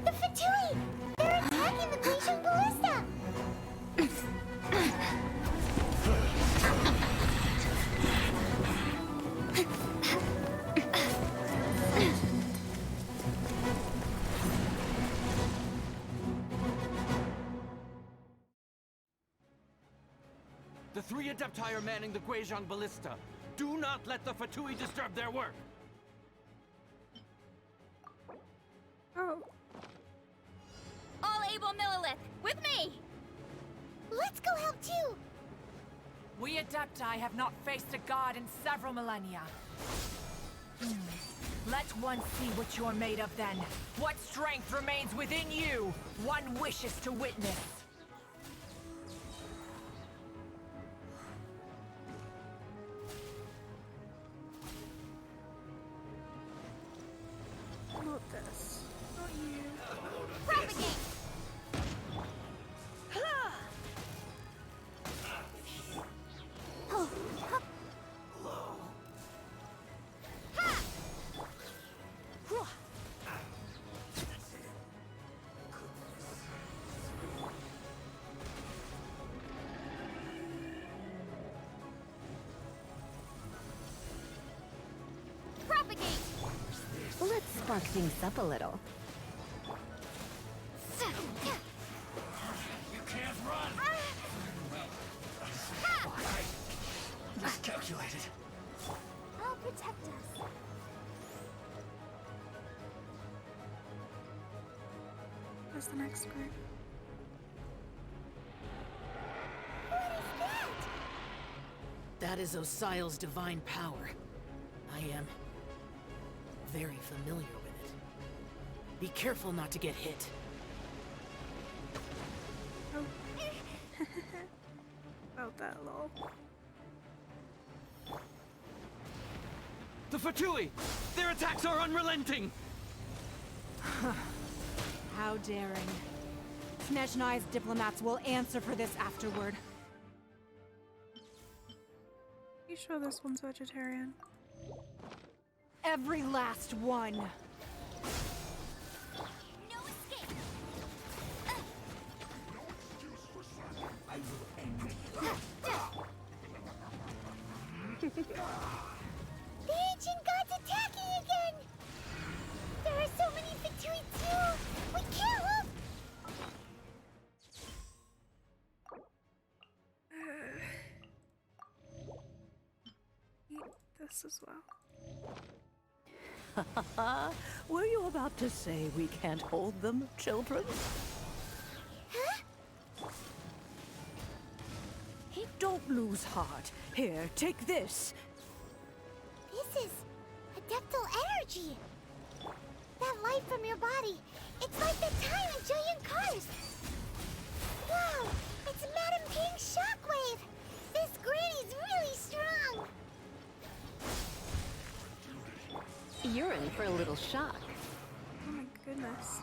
The Fatui! They're attacking the Guizhong ballista! The three Adepti are manning the Guizhong ballista. Do not let the Fatui disturb their work. Oh. All able Millilith, with me! Let's go help too! We Adepti have not faced a god in several millennia. Let one see what you're made of then. What strength remains within you, one wishes to witness. Not this. Not you. Propagate! Oh, hup. Ha! Whew. Propagate! Let's spark things up a little. You can't run! Miscalculated. I'll protect us. Where's the next group? What is that? That is Osial's divine power. I am very familiar with it. Be careful not to get hit. Oh. About that, lol. The Fatui! Their attacks are unrelenting! How daring. Snezhnai's diplomats will answer for this afterward. You sure this one's vegetarian? Every last one. No escape! I will end you. The ancient god's attacking again! There are so many Fatui too! We can't look! Eat this as well. Were you about to say we can't hold them, children? Huh? Don't lose heart. Here, take this. This is adeptal energy. That light from your body, it's like the time in Julian Cars. Wow, it's Madame King's shockwave. This granny's really strong! You're in for a little shock. Oh my goodness.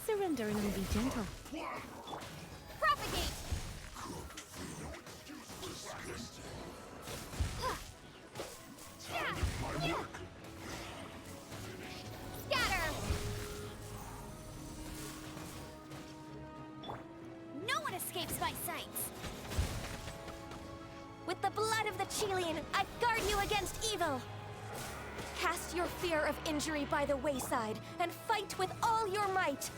Surrender and be gentle. Propagate! Scatter! No one escapes my sights! With the blood of the Chilean, I guard you against evil! Cast your fear of injury by the wayside, and fight with all your might!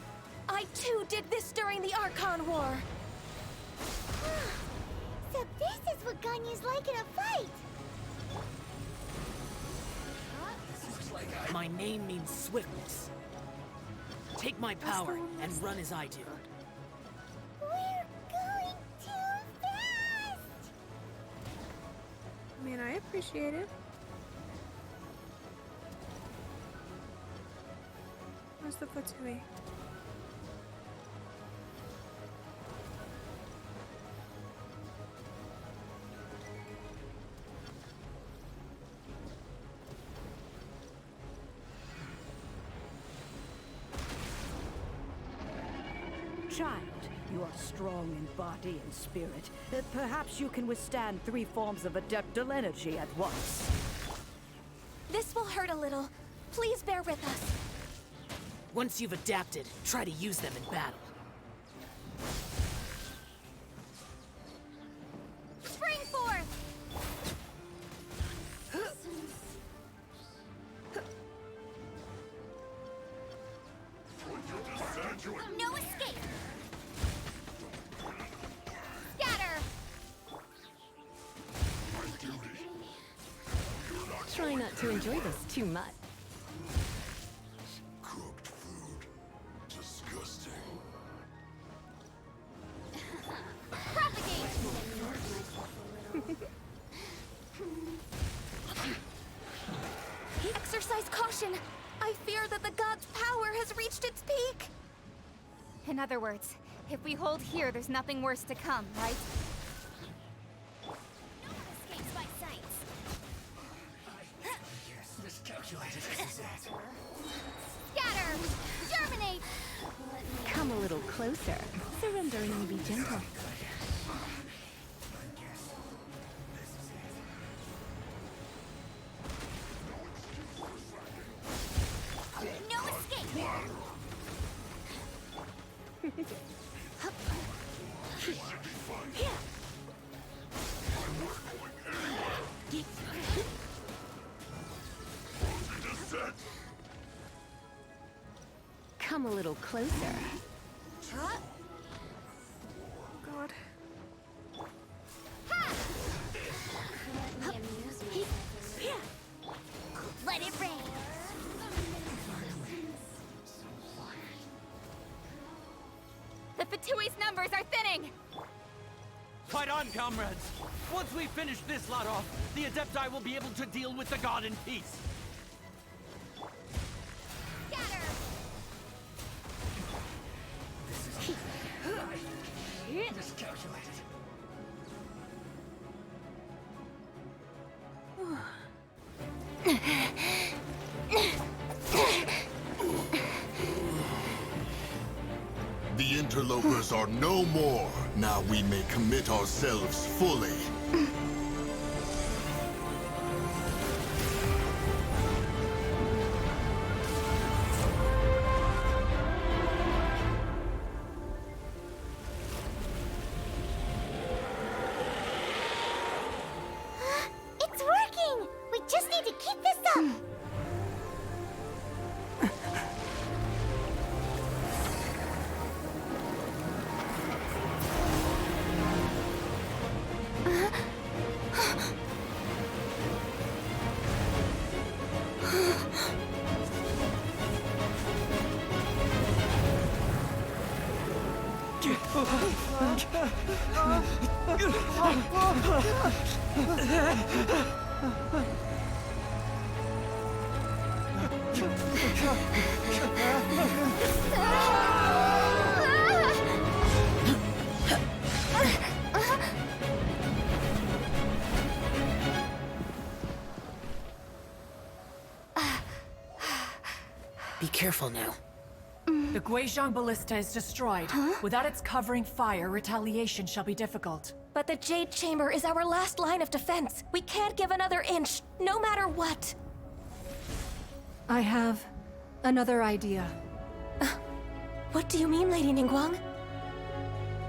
I too did this during the Archon War! So this is what Ganyu's like in a fight! My name means swiftness. Take my power and run as I do. We're going too fast! I mean, I appreciate it. Where's the Fatui? Child, you are strong in body and spirit. Perhaps you can withstand 3 forms of adeptal energy at once. This will hurt a little. Please bear with us. Once you've adapted, try to use them in battle. Spring forth! No escape! Scatter! Try not to enjoy this too much. Cooked food. Disgusting. Propagate! Exercise caution! I fear that the god's power has reached its peak! In other words, if we hold here, there's nothing worse to come, right? No one escapes my sights! Miscalculated. Scatter! Germinate! Come a little closer. Surrender and be gentle. No escape! Come a little closer. Oh god. Let it rain! The Fatui's numbers are thinning! Fight on, comrades! Once we finish this lot off, the Adepti will be able to deal with the god in peace. Scatter! Miscalculated. The interlopers are no more. Now we may commit ourselves fully. It's working! We just need to keep this up! Be careful now. The Guizhong Ballista is destroyed. Without its covering fire, retaliation shall be difficult. But the Jade Chamber is our last line of defense. We can't give another inch, no matter what. I have another idea. What do you mean, Lady Ningguang?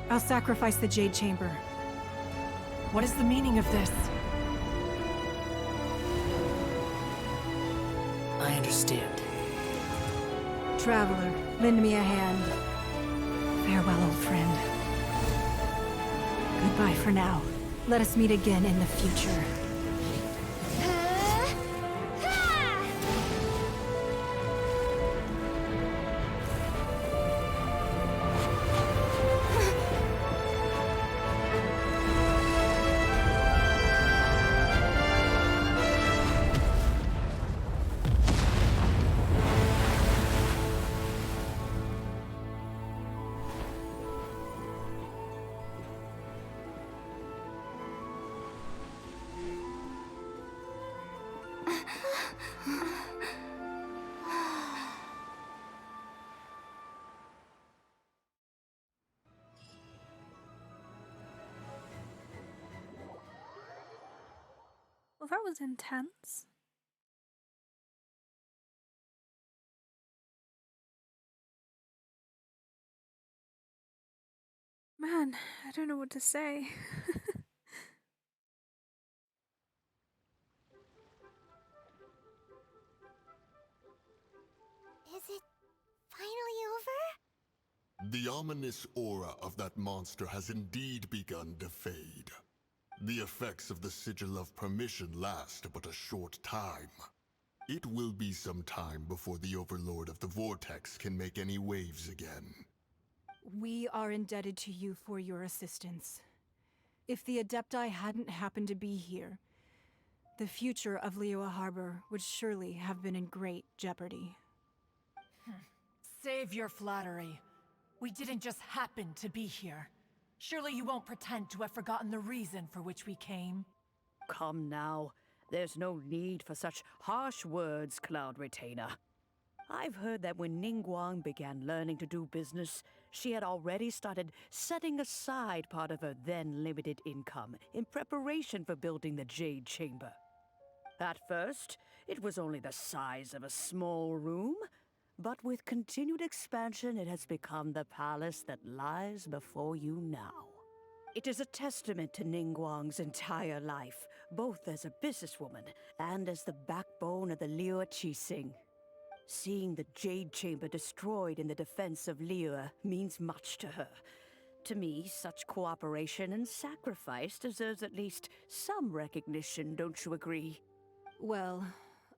I'll sacrifice the Jade Chamber. What is the meaning of this? I understand. Traveler, lend me a hand. Farewell, old friend. Goodbye for now. Let us meet again in the future. Well, that was intense. Man, I don't know what to say. Is it finally over? The ominous aura of that monster has indeed begun to fade. The effects of the Sigil of Permission last but a short time. It will be some time before the Overlord of the Vortex can make any waves again. We are indebted to you for your assistance. If the Adepti hadn't happened to be here, the future of liyue Harbor would surely have been in great jeopardy. Save your flattery. We didn't just happen to be here. Surely you won't pretend to have forgotten the reason for which we came? Come now. There's no need for such harsh words, Cloud Retainer. I've heard that when Ningguang began learning to do business, she had already started setting aside part of her then limited income in preparation for building the Jade Chamber. At first, it was only the size of a small room, but with continued expansion, it has become the palace that lies before you now. It is a testament to Ningguang's entire life, both as a businesswoman and as the backbone of the liyue Qixing. Seeing the Jade Chamber destroyed in the defense of Liyue means much to her. To me, such cooperation and sacrifice deserves at least some recognition, don't you agree? Well,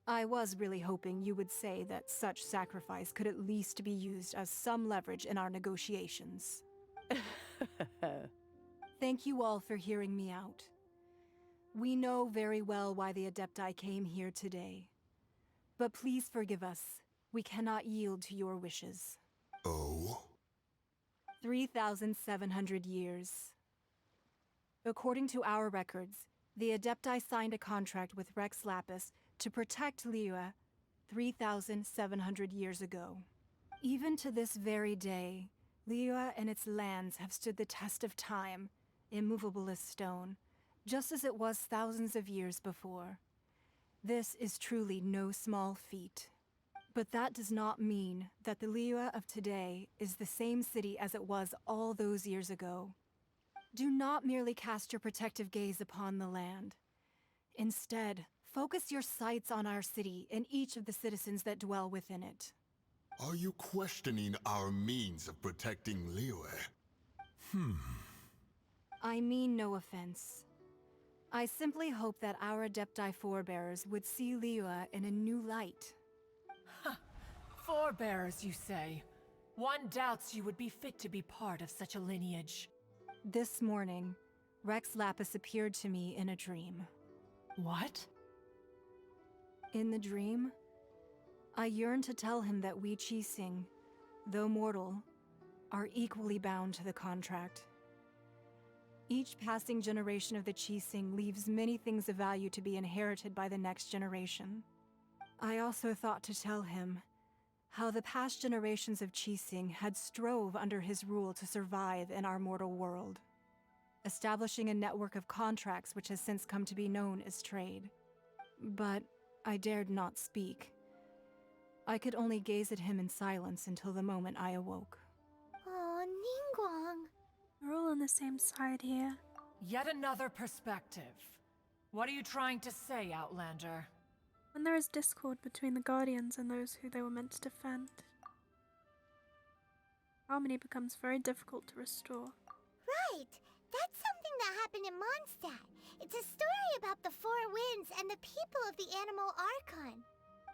I was really hoping you would say that such sacrifice could at least be used as some leverage in our negotiations. Thank you all for hearing me out. We know very well why the Adepti came here today. But please forgive us. We cannot yield to your wishes. Oh? 3,700 years. According to our records, the Adepti signed a contract with Rex Lapis to protect Liyue 3,700 years ago. Even to this very day, Liyue and its lands have stood the test of time, immovable as stone, just as it was thousands of years before. This is truly no small feat. But that does not mean that the Liyue of today is the same city as it was all those years ago. Do not merely cast your protective gaze upon the land. Instead, focus your sights on our city and each of the citizens that dwell within it. Are you questioning our means of protecting Liyue? I mean no offense. I simply hope that our Adepti forebears would see Liyue in a new light. Forebearers, you say? One doubts you would be fit to be part of such a lineage. This morning, Rex Lapis appeared to me in a dream. What? In the dream, I yearned to tell him that we Qixing, though mortal, are equally bound to the contract. Each passing generation of the Qixing leaves many things of value to be inherited by the next generation. I also thought to tell him How the past generations of Qixing had strove under his rule to survive in our mortal world, establishing a network of contracts which has since come to be known as trade. But I dared not speak. I could only gaze at him in silence until the moment I awoke. Oh, Ningguang. We're all on the same side here. Yet another perspective. What are you trying to say, Outlander? When there is discord between the Guardians and those who they were meant to defend, harmony becomes very difficult to restore. Right! That's something that happened in Mondstadt. It's a story about the Four Winds and the people of the Animal Archon.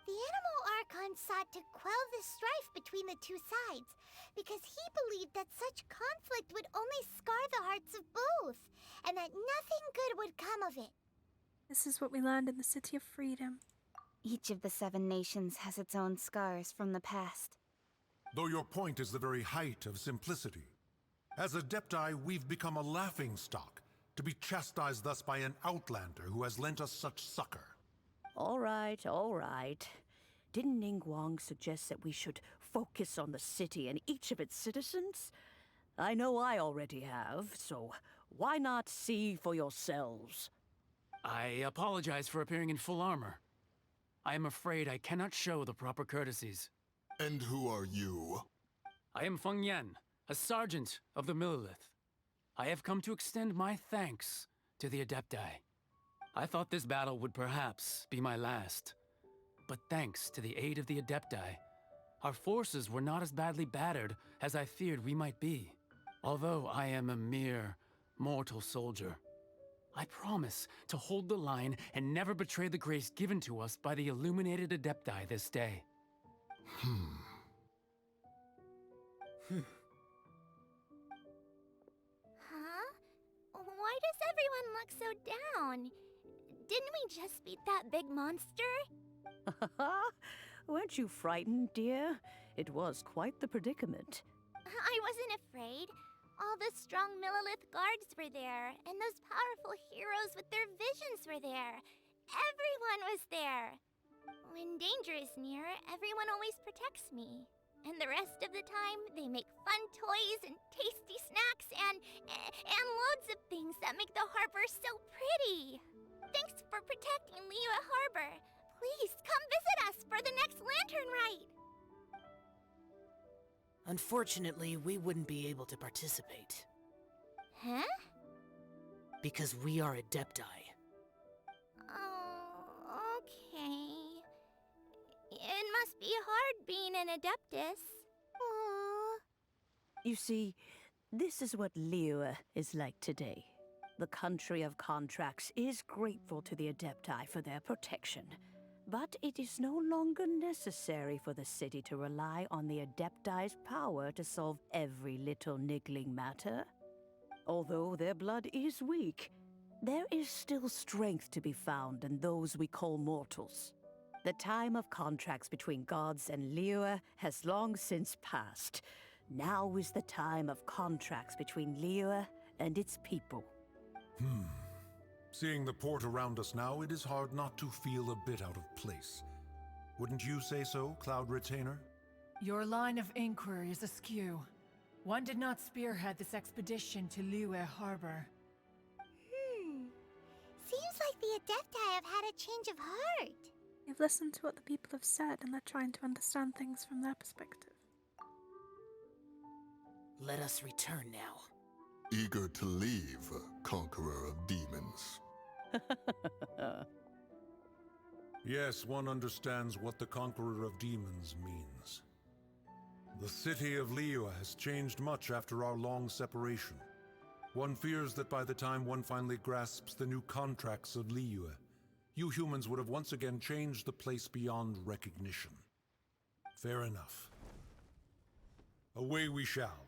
The Animal Archon sought to quell the strife between the two sides, because he believed that such conflict would only scar the hearts of both, and that nothing good would come of it. This is what we learned in the City of Freedom. Each of the 7 nations has its own scars from the past. Though your point is the very height of simplicity. As Adepti, we've become a laughingstock, to be chastised thus by an outlander who has lent us such succor. All right, all right. Didn't Ningguang suggest that we should focus on the city and each of its citizens? I know I already have, so why not see for yourselves? I apologize for appearing in full armor. I am afraid I cannot show the proper courtesies. And who are you? I am Feng Yan, a sergeant of the Millilith. I have come to extend my thanks to the Adepti. I thought this battle would perhaps be my last. But thanks to the aid of the Adepti, our forces were not as badly battered as I feared we might be. Although I am a mere mortal soldier, I promise to hold the line and never betray the grace given to us by the illuminated Adepti this day. Huh? Why does everyone look so down? Didn't we just beat that big monster? Weren't you frightened, dear? It was quite the predicament. I wasn't afraid. All the strong Millilith guards were there, and those powerful heroes with their visions were there. Everyone was there. When danger is near, everyone always protects me. And the rest of the time, they make fun toys and tasty snacks and loads of things that make the harbor so pretty. Thanks for protecting Liyue Harbor. Please come visit us for the next lantern rite. Unfortunately, we wouldn't be able to participate. Huh? Because we are Adepti. Oh, okay. It must be hard being an Adeptus. Aww. You see, this is what Liyue is like today. The country of contracts is grateful to the Adepti for their protection. But it is no longer necessary for the city to rely on the Adepti's power to solve every little niggling matter. Although their blood is weak, there is still strength to be found in those we call mortals. The time of contracts between gods and Liyue has long since passed. Now is the time of contracts between Liyue and its people. Seeing the port around us now, it is hard not to feel a bit out of place. Wouldn't you say so, Cloud Retainer? Your line of inquiry is askew. One did not spearhead this expedition to Liyue Harbor. Seems like the Adepti have had a change of heart. You've listened to what the people have said, and they're trying to understand things from their perspective. Let us return now. Eager to leave, Conqueror of Demons. Yes, one understands what the Conqueror of Demons means. The city of Liyue has changed much after our long separation. One fears that by the time one finally grasps the new contracts of Liyue, you humans would have once again changed the place beyond recognition. Fair enough. Away we shall,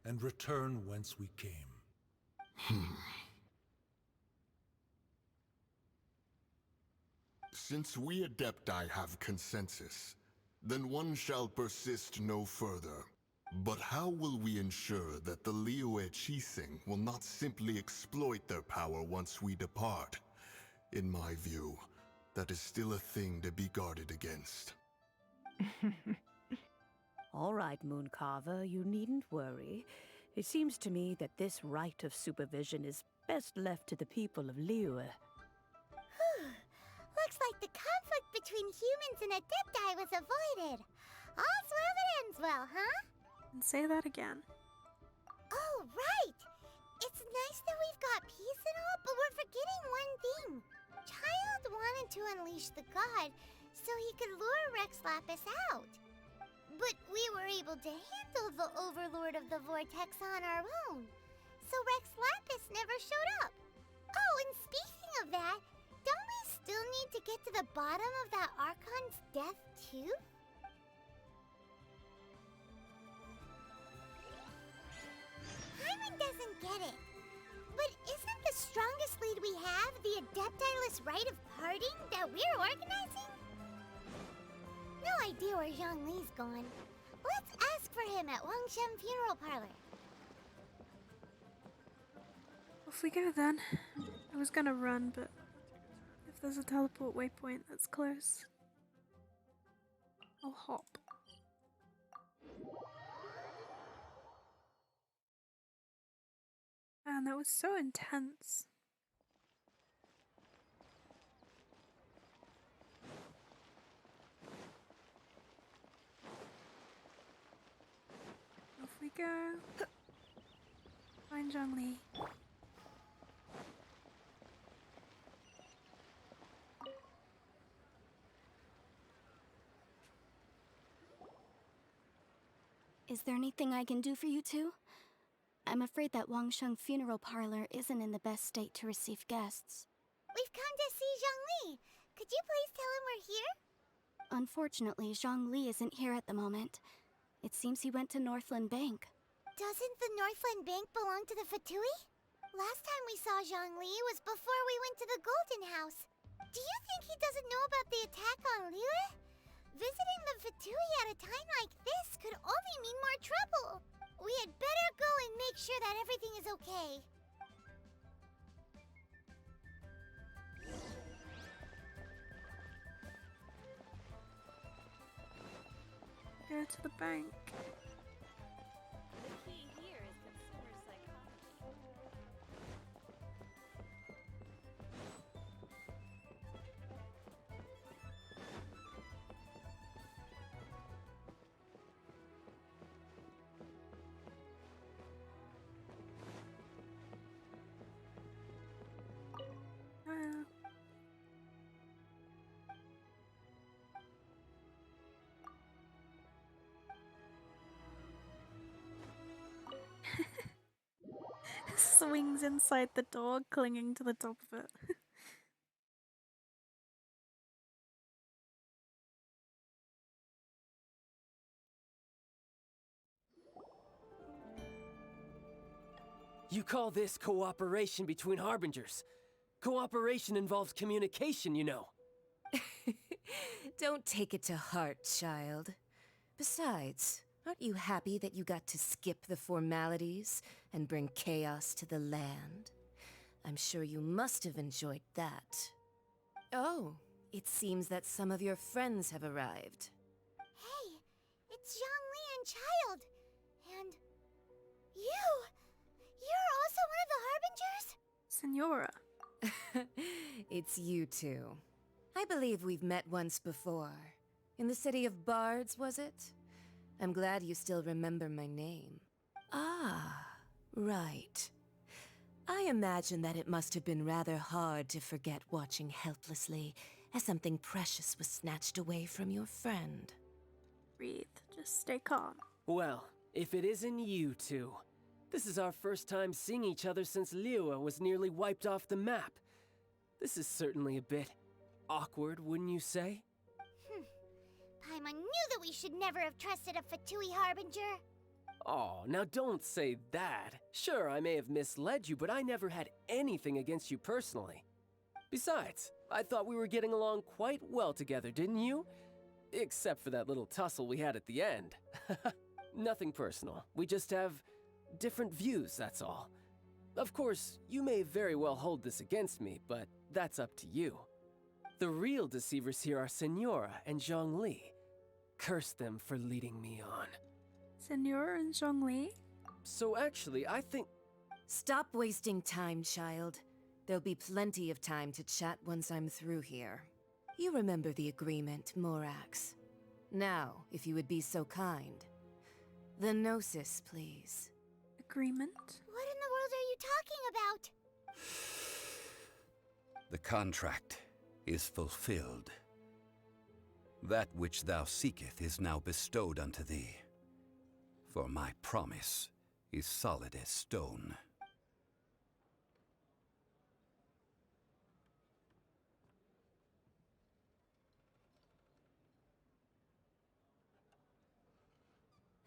and return whence we came. Since we Adepti have consensus, then one shall persist no further. But how will we ensure that the liyue Qixing will not simply exploit their power once we depart? In my view, that is still a thing to be guarded against. All right, Mooncarver, you needn't worry. It seems to me that this right of supervision is best left to the people of liyue. Looks like the conflict between humans and Adepti was avoided. All's well that ends well, huh? And say that again. Oh, right! It's nice that we've got peace and all, but we're forgetting one thing. Child wanted to unleash the god so he could lure Rex Lapis out. But we were able to handle the Overlord of the Vortex on our own. So Rex Lapis never showed up. Oh, and speaking of that, don't we still need to get to the bottom of that Archon's death, too? Hyman doesn't get it. But isn't the strongest lead we have the Adeptiless rite of parting that we're organizing? No idea where Zhongli's gone. Let's ask for him at Wangshem Funeral Parlor. Off we go then. I was gonna run, but if there's a teleport waypoint that's close, I'll hop. Man, that was so intense. Off we go. Find Zhongli. Is there anything I can do for you two? I'm afraid that Wangsheng Funeral Parlor isn't in the best state to receive guests. We've come to see Zhongli. Could you please tell him we're here? Unfortunately, Zhongli isn't here at the moment. It seems he went to Northland Bank. Doesn't the Northland Bank belong to the Fatui? Last time we saw Zhongli was before we went to the Golden House. Do you think he doesn't know about the attack on liyue? Visiting the Fatui at a time like this could only mean more trouble. We had better go and make sure that everything is okay. Go to the bank. The key here is consumer psychology. Swings inside the door, clinging to the top of it. You call this cooperation between Harbingers? Cooperation involves communication, you know. Don't take it to heart, child. Besides, aren't you happy that you got to skip the formalities and bring chaos to the land? I'm sure you must have enjoyed that. Oh, it seems that some of your friends have arrived. Hey, it's Zhongli and Child. And you! You're also one of the Harbingers? Senora. It's you two. I believe we've met once before. In the city of Bards, was it? I'm glad you still remember my name. Ah, right. I imagine that it must have been rather hard to forget watching helplessly as something precious was snatched away from your friend. Breathe. Just stay calm. Well, if it isn't you two. This is our first time seeing each other since liyue was nearly wiped off the map. This is certainly a bit awkward, wouldn't you say? Paimon knew that we should never have trusted a Fatui Harbinger. Oh, now don't say that. Sure, I may have misled you, but I never had anything against you personally. Besides, I thought we were getting along quite well together, didn't you? Except for that little tussle we had at the end. Nothing personal. We just have different views, that's all. Of course, you may very well hold this against me, but that's up to you. The real deceivers here are Senora and Zhongli. Curse them for leading me on. Senor and Zhongli? So actually, I think... Stop wasting time, child. There'll be plenty of time to chat once I'm through here. You remember the agreement, Morax. Now, if you would be so kind. The Gnosis, please. Agreement? What in the world are you talking about? The contract is fulfilled. That which thou seeketh is now bestowed unto thee. For my promise is solid as stone.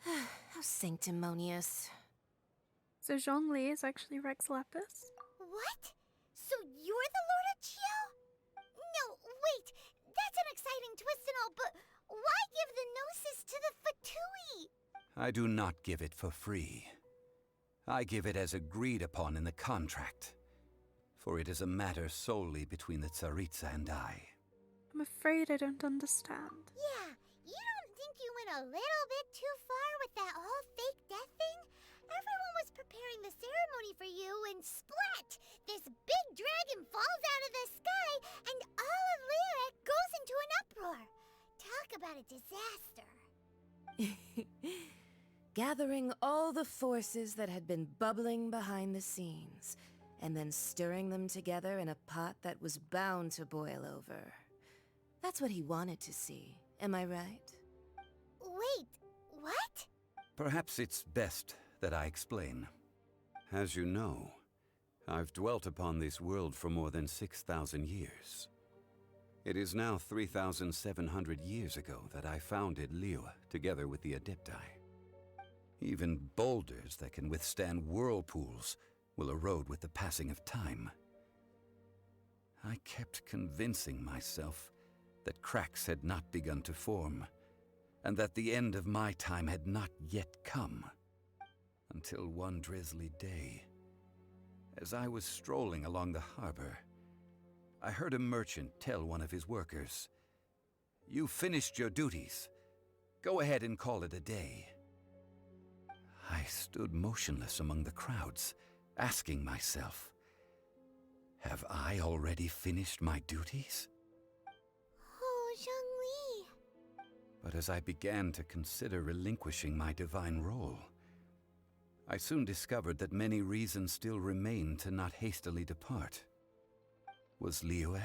How sanctimonious. So Zhongli is actually Rex Lapis? What? So you're the Lord of Chio? No, wait. That's an exciting twist and all, but why give the Gnosis to the Fatui? I do not give it for free. I give it as agreed upon in the contract. For it is a matter solely between the Tsaritsa and I. I'm afraid I don't understand. Yeah, you don't think you went a little bit too far with that whole fake death thing? Everyone was preparing the ceremony for you, and splat! This big dragon falls out of the sky, and all of Lyric goes into an uproar. Talk about a disaster. Gathering all the forces that had been bubbling behind the scenes, and then stirring them together in a pot that was bound to boil over. That's what he wanted to see, am I right? Wait, what? Perhaps it's best that I explain. As you know, I've dwelt upon this world for more than 6,000 years. It is now 3,700 years ago that I founded liyue together with the Adepti. Even boulders that can withstand whirlpools will erode with the passing of time. I kept convincing myself that cracks had not begun to form, and that the end of my time had not yet come. Until one drizzly day, as I was strolling along the harbor, I heard a merchant tell one of his workers, "You've finished your duties. Go ahead and call it a day." I stood motionless among the crowds, asking myself, have I already finished my duties? Oh, Zhongli. But as I began to consider relinquishing my divine role, I soon discovered that many reasons still remained to not hastily depart. Was Liyue,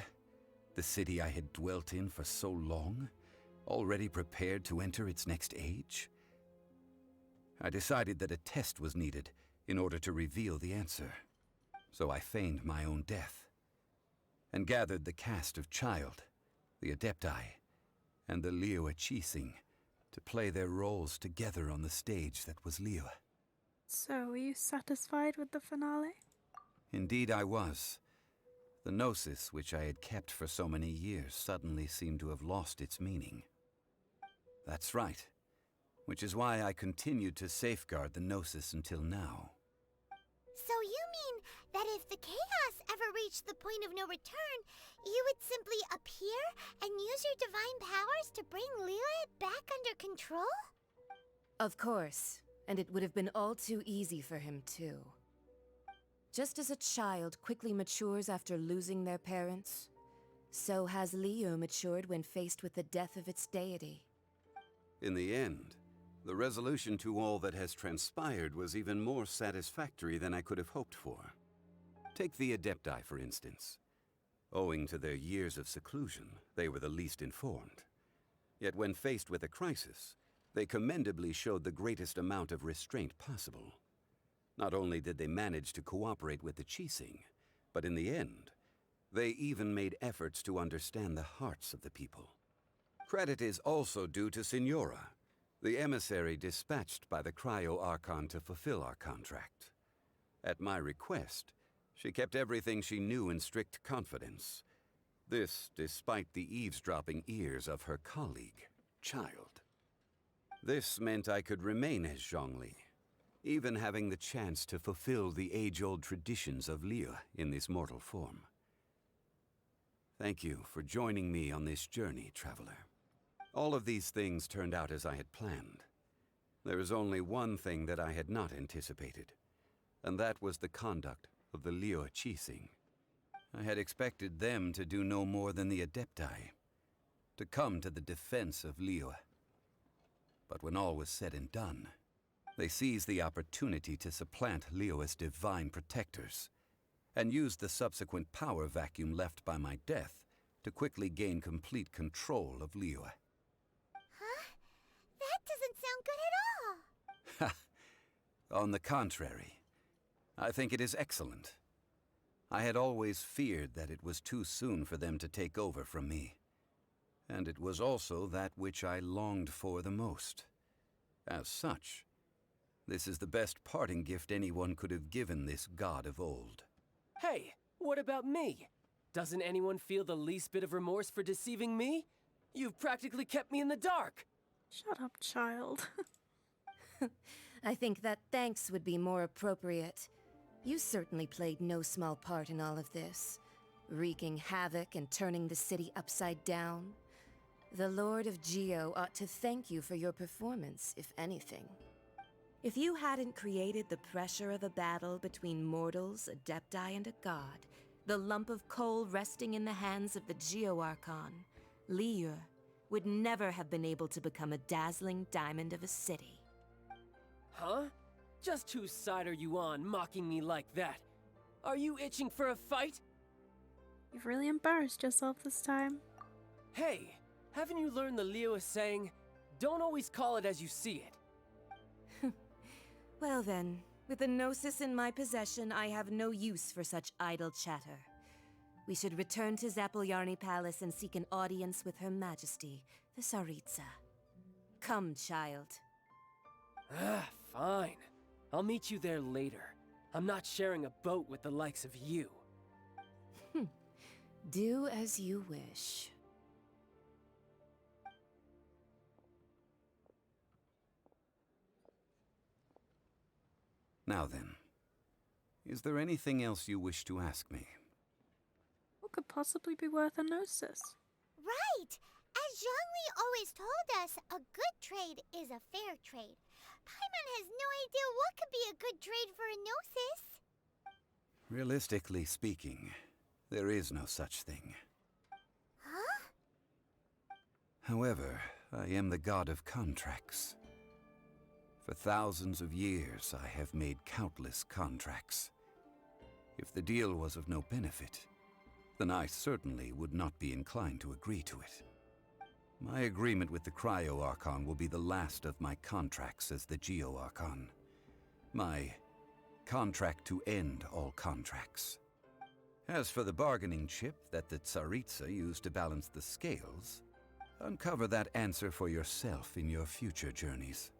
the city I had dwelt in for so long, already prepared to enter its next age? I decided that a test was needed in order to reveal the answer. So I feigned my own death, and gathered the cast of Child, the Adepti, and the Liyue Qixing to play their roles together on the stage that was Liyue. So, were you satisfied with the finale? Indeed I was. The Gnosis, which I had kept for so many years, suddenly seemed to have lost its meaning. That's right, which is why I continued to safeguard the Gnosis until now. So you mean that if the chaos ever reached the point of no return, you would simply appear and use your divine powers to bring Liyue back under control? Of course, and it would have been all too easy for him too. Just as a child quickly matures after losing their parents, so has Liyue matured when faced with the death of its deity. In the end, the resolution to all that has transpired was even more satisfactory than I could have hoped for. Take the Adepti, for instance. Owing to their years of seclusion, they were the least informed. Yet when faced with a crisis, they commendably showed the greatest amount of restraint possible. Not only did they manage to cooperate with the Qixing, but in the end, they even made efforts to understand the hearts of the people. Credit is also due to Signora, the emissary dispatched by the cryo-archon to fulfill our contract. At my request, she kept everything she knew in strict confidence. This despite the eavesdropping ears of her colleague, Child. This meant I could remain as Zhongli, even having the chance to fulfill the age-old traditions of Liyue in this mortal form. Thank you for joining me on this journey, traveler. All of these things turned out as I had planned. There is only one thing that I had not anticipated, and that was the conduct of the liyue Qixing. I had expected them to do no more than the Adepti, to come to the defense of Liyue. But when all was said and done, they seized the opportunity to supplant Liyue's divine protectors, and used the subsequent power vacuum left by my death to quickly gain complete control of Liyue. Huh? That doesn't sound good at all! On the contrary, I think it is excellent. I had always feared that it was too soon for them to take over from me. And it was also that which I longed for the most. As such, this is the best parting gift anyone could have given this god of old. Hey, what about me? Doesn't anyone feel the least bit of remorse for deceiving me? You've practically kept me in the dark! Shut up, child. I think that thanks would be more appropriate. You certainly played no small part in all of this, wreaking havoc and turning the city upside down. The Lord of Geo ought to thank you for your performance, if anything. If you hadn't created the pressure of a battle between mortals, Adepti, and a god, the lump of coal resting in the hands of the Geo Archon, liyue, would never have been able to become a dazzling diamond of a city. Huh? Just whose side are you on, mocking me like that? Are you itching for a fight? You've really embarrassed yourself this time. Hey, haven't you learned the liyue saying, don't always call it as you see it? Well then, with the Gnosis in my possession, I have no use for such idle chatter. We should return to Zapoljarny Palace and seek an audience with Her Majesty, the Tsaritsa. Come, child. Ah, fine. I'll meet you there later. I'm not sharing a boat with the likes of you. Do as you wish. Now then, is there anything else you wish to ask me? What could possibly be worth a gnosis? Right! As Zhongli always told us, a good trade is a fair trade. Paimon has no idea what could be a good trade for a gnosis. Realistically speaking, there is no such thing. Huh? However, I am the god of contracts. For thousands of years, I have made countless contracts. If the deal was of no benefit, then I certainly would not be inclined to agree to it. My agreement with the Cryo Archon will be the last of my contracts as the Geo Archon. My contract to end all contracts. As for the bargaining chip that the Tsaritsa used to balance the scales, uncover that answer for yourself in your future journeys.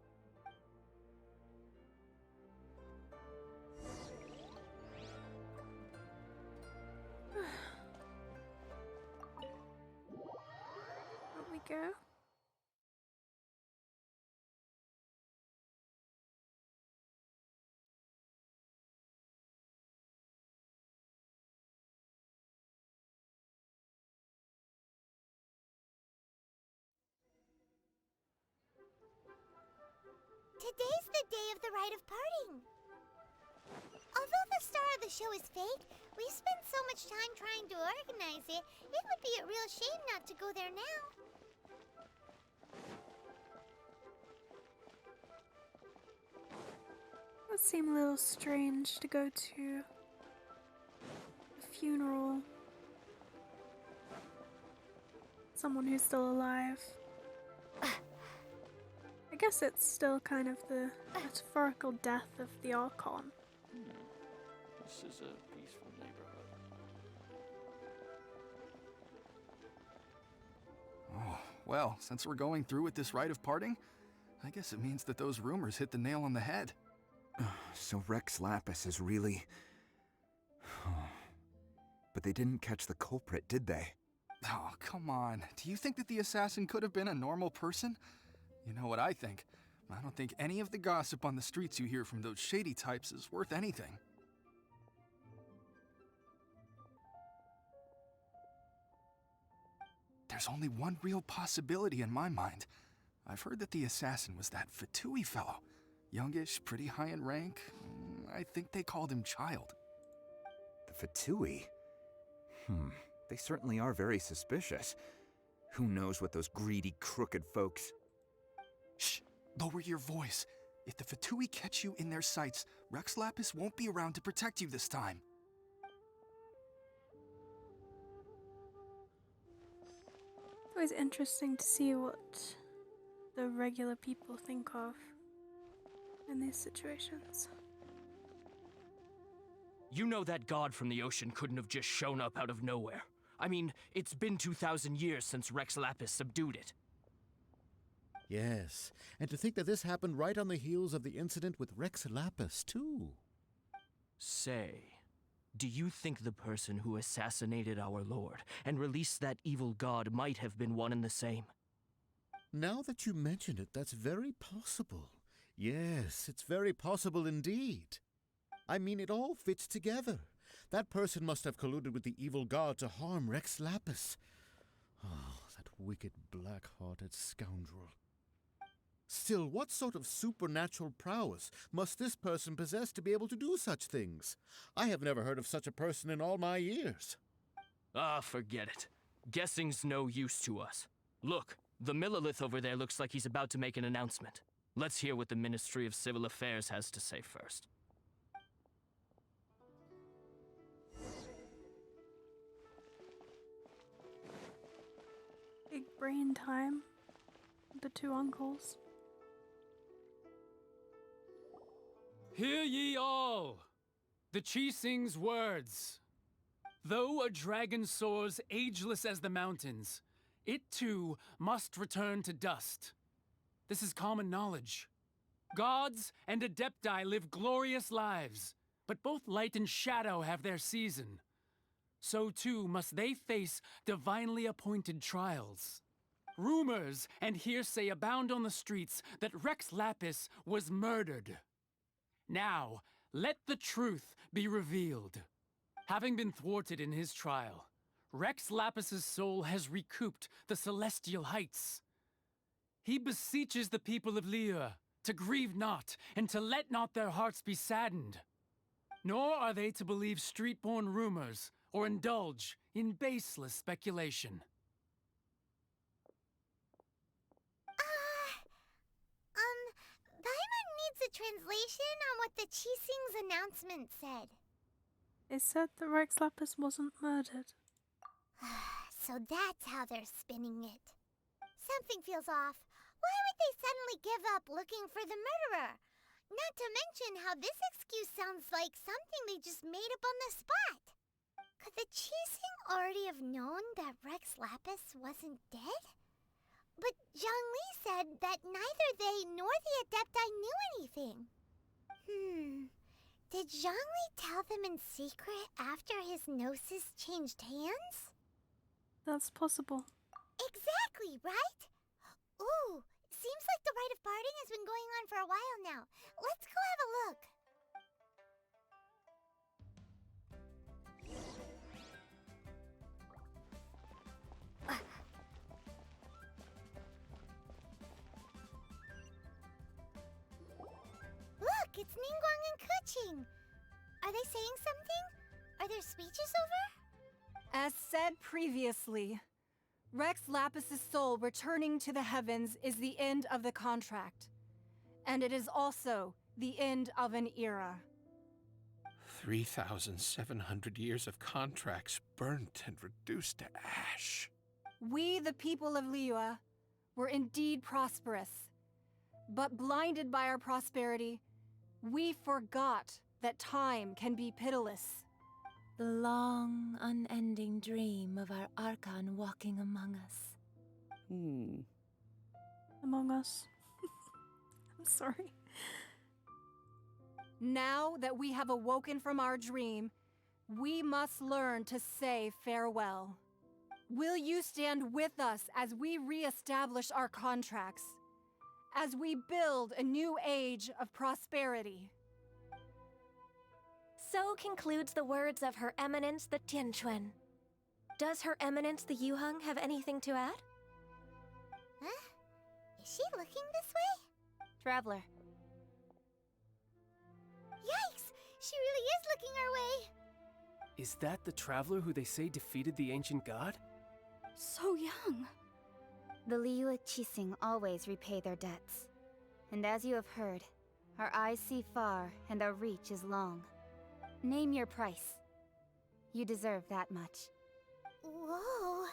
Where we go? Today's the day of the rite of parting. Although the star of the show is fake, we spent so much time trying to organize it, it would be a real shame not to go there now. It would seem a little strange to go to a funeral. Someone who's still alive. I guess it's still kind of the metaphorical death of the Archon. This is a peaceful neighborhood. Oh, well, since we're going through with this rite of parting, I guess it means that those rumors hit the nail on the head. So Rex Lapis is really... But they didn't catch the culprit, did they? Oh, come on. Do you think that the assassin could have been a normal person? You know what I think. I don't think any of the gossip on the streets you hear from those shady types is worth anything. There's only one real possibility in my mind. I've heard that the assassin was that Fatui fellow. Youngish, pretty high in rank. I think they called him Child. The Fatui? They certainly are very suspicious. Who knows what those greedy, crooked folks... Shh! Lower your voice. If the Fatui catch you in their sights, Rex Lapis won't be around to protect you this time. It's always interesting to see what the regular people think of in these situations. You know that god from the ocean couldn't have just shown up out of nowhere. I mean, it's been 2,000 years since Rex Lapis subdued it. Yes, and to think that this happened right on the heels of the incident with Rex Lapis, too. Say, do you think the person who assassinated our lord and released that evil god might have been one and the same? Now that you mention it, that's very possible. Yes, it's very possible indeed. I mean, it all fits together. That person must have colluded with the evil god to harm Rex Lapis. Oh, that wicked, black-hearted scoundrel. Still, what sort of supernatural prowess must this person possess to be able to do such things? I have never heard of such a person in all my years. Ah, forget it. Guessing's no use to us. Look, the Millilith over there looks like he's about to make an announcement. Let's hear what the Ministry of Civil Affairs has to say first. Big brain time. The two uncles. Hear ye all! The Qixing's words. Though a dragon soars ageless as the mountains, it too must return to dust. This is common knowledge. Gods and Adepti live glorious lives, but both light and shadow have their season. So too must they face divinely appointed trials. Rumors and hearsay abound on the streets that Rex Lapis was murdered. Now, let the truth be revealed. Having been thwarted in his trial, Rex Lapis's soul has recouped the celestial heights. He beseeches the people of liyue to grieve not and to let not their hearts be saddened. Nor are they to believe street-born rumors or indulge in baseless speculation. Paimon needs a translation on what the Qixing's announcement said. It said that Rex Lapis wasn't murdered. So that's how they're spinning it. Something feels off. Why would they suddenly give up looking for the murderer? Not to mention how this excuse sounds like something they just made up on the spot. Could the Qixing already have known that Rex Lapis wasn't dead? But Zhongli said that neither they nor the Adepti knew anything. Did Zhongli tell them in secret after his gnosis changed hands? That's possible. Exactly, right? Ooh, seems like the rite of parting has been going on for a while now. Let's go have a look. Look, it's Ningguang and Keqing. Are they saying something? Are their speeches over? As said previously, Rex Lapis's soul returning to the heavens is the end of the contract. And it is also the end of an era. 3,700 years of contracts burnt and reduced to ash. We, the people of liyue, were indeed prosperous. But blinded by our prosperity, we forgot that time can be pitiless. The long, unending dream of our archon walking among us. Among us. I'm sorry. Now that we have awoken from our dream, we must learn to say farewell. Will you stand with us as we re-establish our contracts? As we build a new age of prosperity? So concludes the words of Her Eminence the Tianquan. Does Her Eminence the Yuheng have anything to add? Huh? Is she looking this way? Traveler. Yikes! She really is looking our way! Is that the traveler who they say defeated the ancient god? So young. The liyue Qixing always repay their debts. And as you have heard, our eyes see far and our reach is long. Name your price. You deserve that much. Whoa.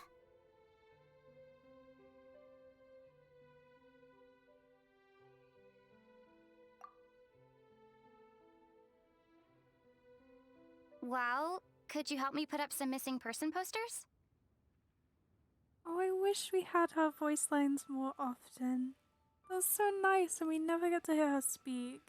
Well, could you help me put up some missing person posters? Oh, I wish we had her voice lines more often. That's so nice, and we never get to hear her speak.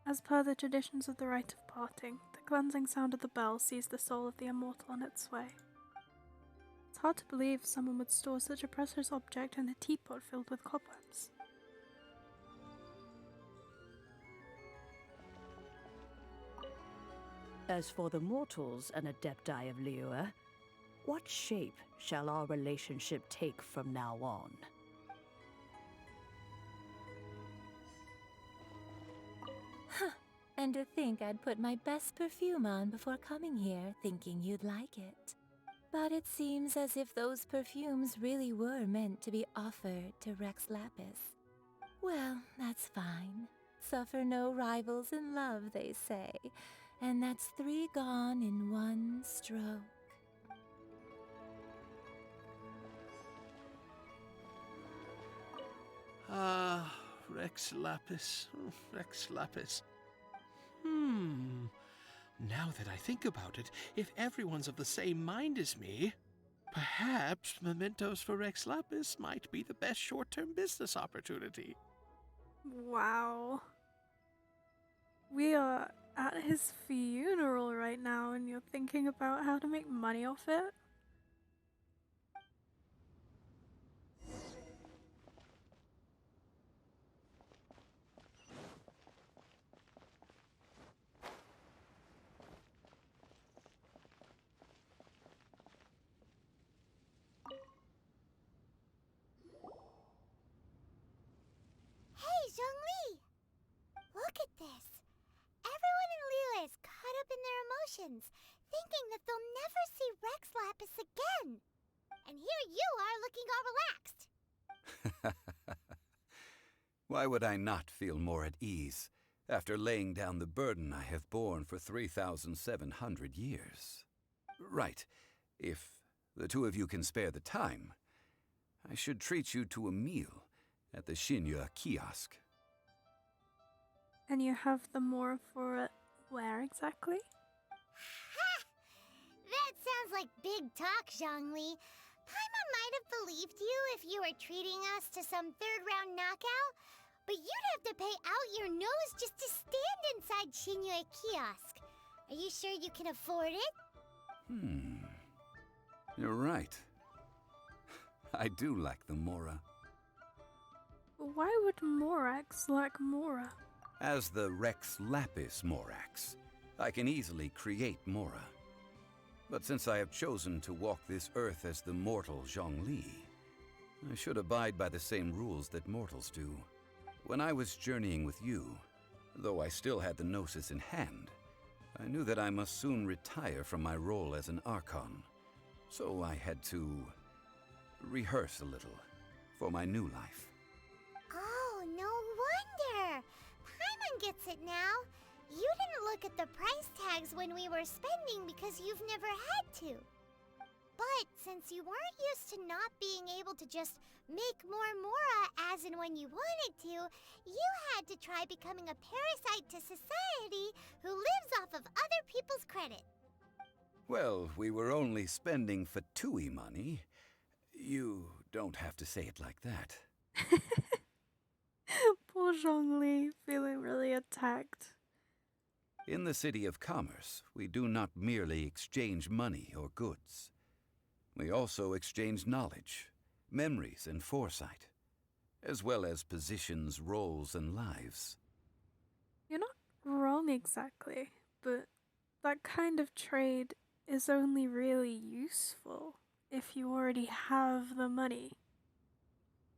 As per the traditions of the rite of parting, the cleansing sound of the bell sees the soul of the immortal on its way. It's hard to believe someone would store such a precious object in a teapot filled with cobwebs. As for the mortals and adepti of liyue, what shape shall our relationship take from now on? And to think I'd put my best perfume on before coming here, thinking you'd like it. But it seems as if those perfumes really were meant to be offered to Rex Lapis. Well, that's fine. Suffer no rivals in love, they say. And that's 3 gone in 1 stroke. Ah, Rex Lapis. Rex Lapis. Now that I think about it, if everyone's of the same mind as me, perhaps mementos for Rex Lapis might be the best short-term business opportunity. Wow. We are at his funeral right now, and you're thinking about how to make money off it? Hey, Zhongli! Look at this. Everyone in Liyue is caught up in their emotions, thinking that they'll never see Rex Lapis again. And here you are looking all relaxed. Why would I not feel more at ease after laying down the burden I have borne for 3,700 years? Right. If the two of you can spare the time, I should treat you to a meal at the Liyue kiosk. And you have the more for it where exactly? Ha! That sounds like big talk, Zhongli. Paimon might have believed you if you were treating us to some third-round knockout, but you'd have to pay out your nose just to stand inside Liyue kiosk. Are you sure you can afford it? You're right. I do like the Mora. Why would Morax like Mora? As the Rex Lapis Morax, I can easily create Mora. But since I have chosen to walk this earth as the mortal Zhongli, I should abide by the same rules that mortals do. When I was journeying with you, though I still had the Gnosis in hand, I knew that I must soon retire from my role as an archon. So I had to rehearse a little for my new life. Oh, no wonder! Paimon gets it now. You didn't look at the price tags when we were spending because you've never had to. But since you weren't used to not being able to just make more Mora as and when you wanted to, you had to try becoming a parasite to society who lives off of other people's credit. Well, we were only spending Fatui money. You don't have to say it like that. Poor Zhongli feeling really attacked. In the City of Commerce, we do not merely exchange money or goods. We also exchange knowledge, memories, and foresight, as well as positions, roles, and lives. You're not wrong exactly, but that kind of trade is only really useful if you already have the money.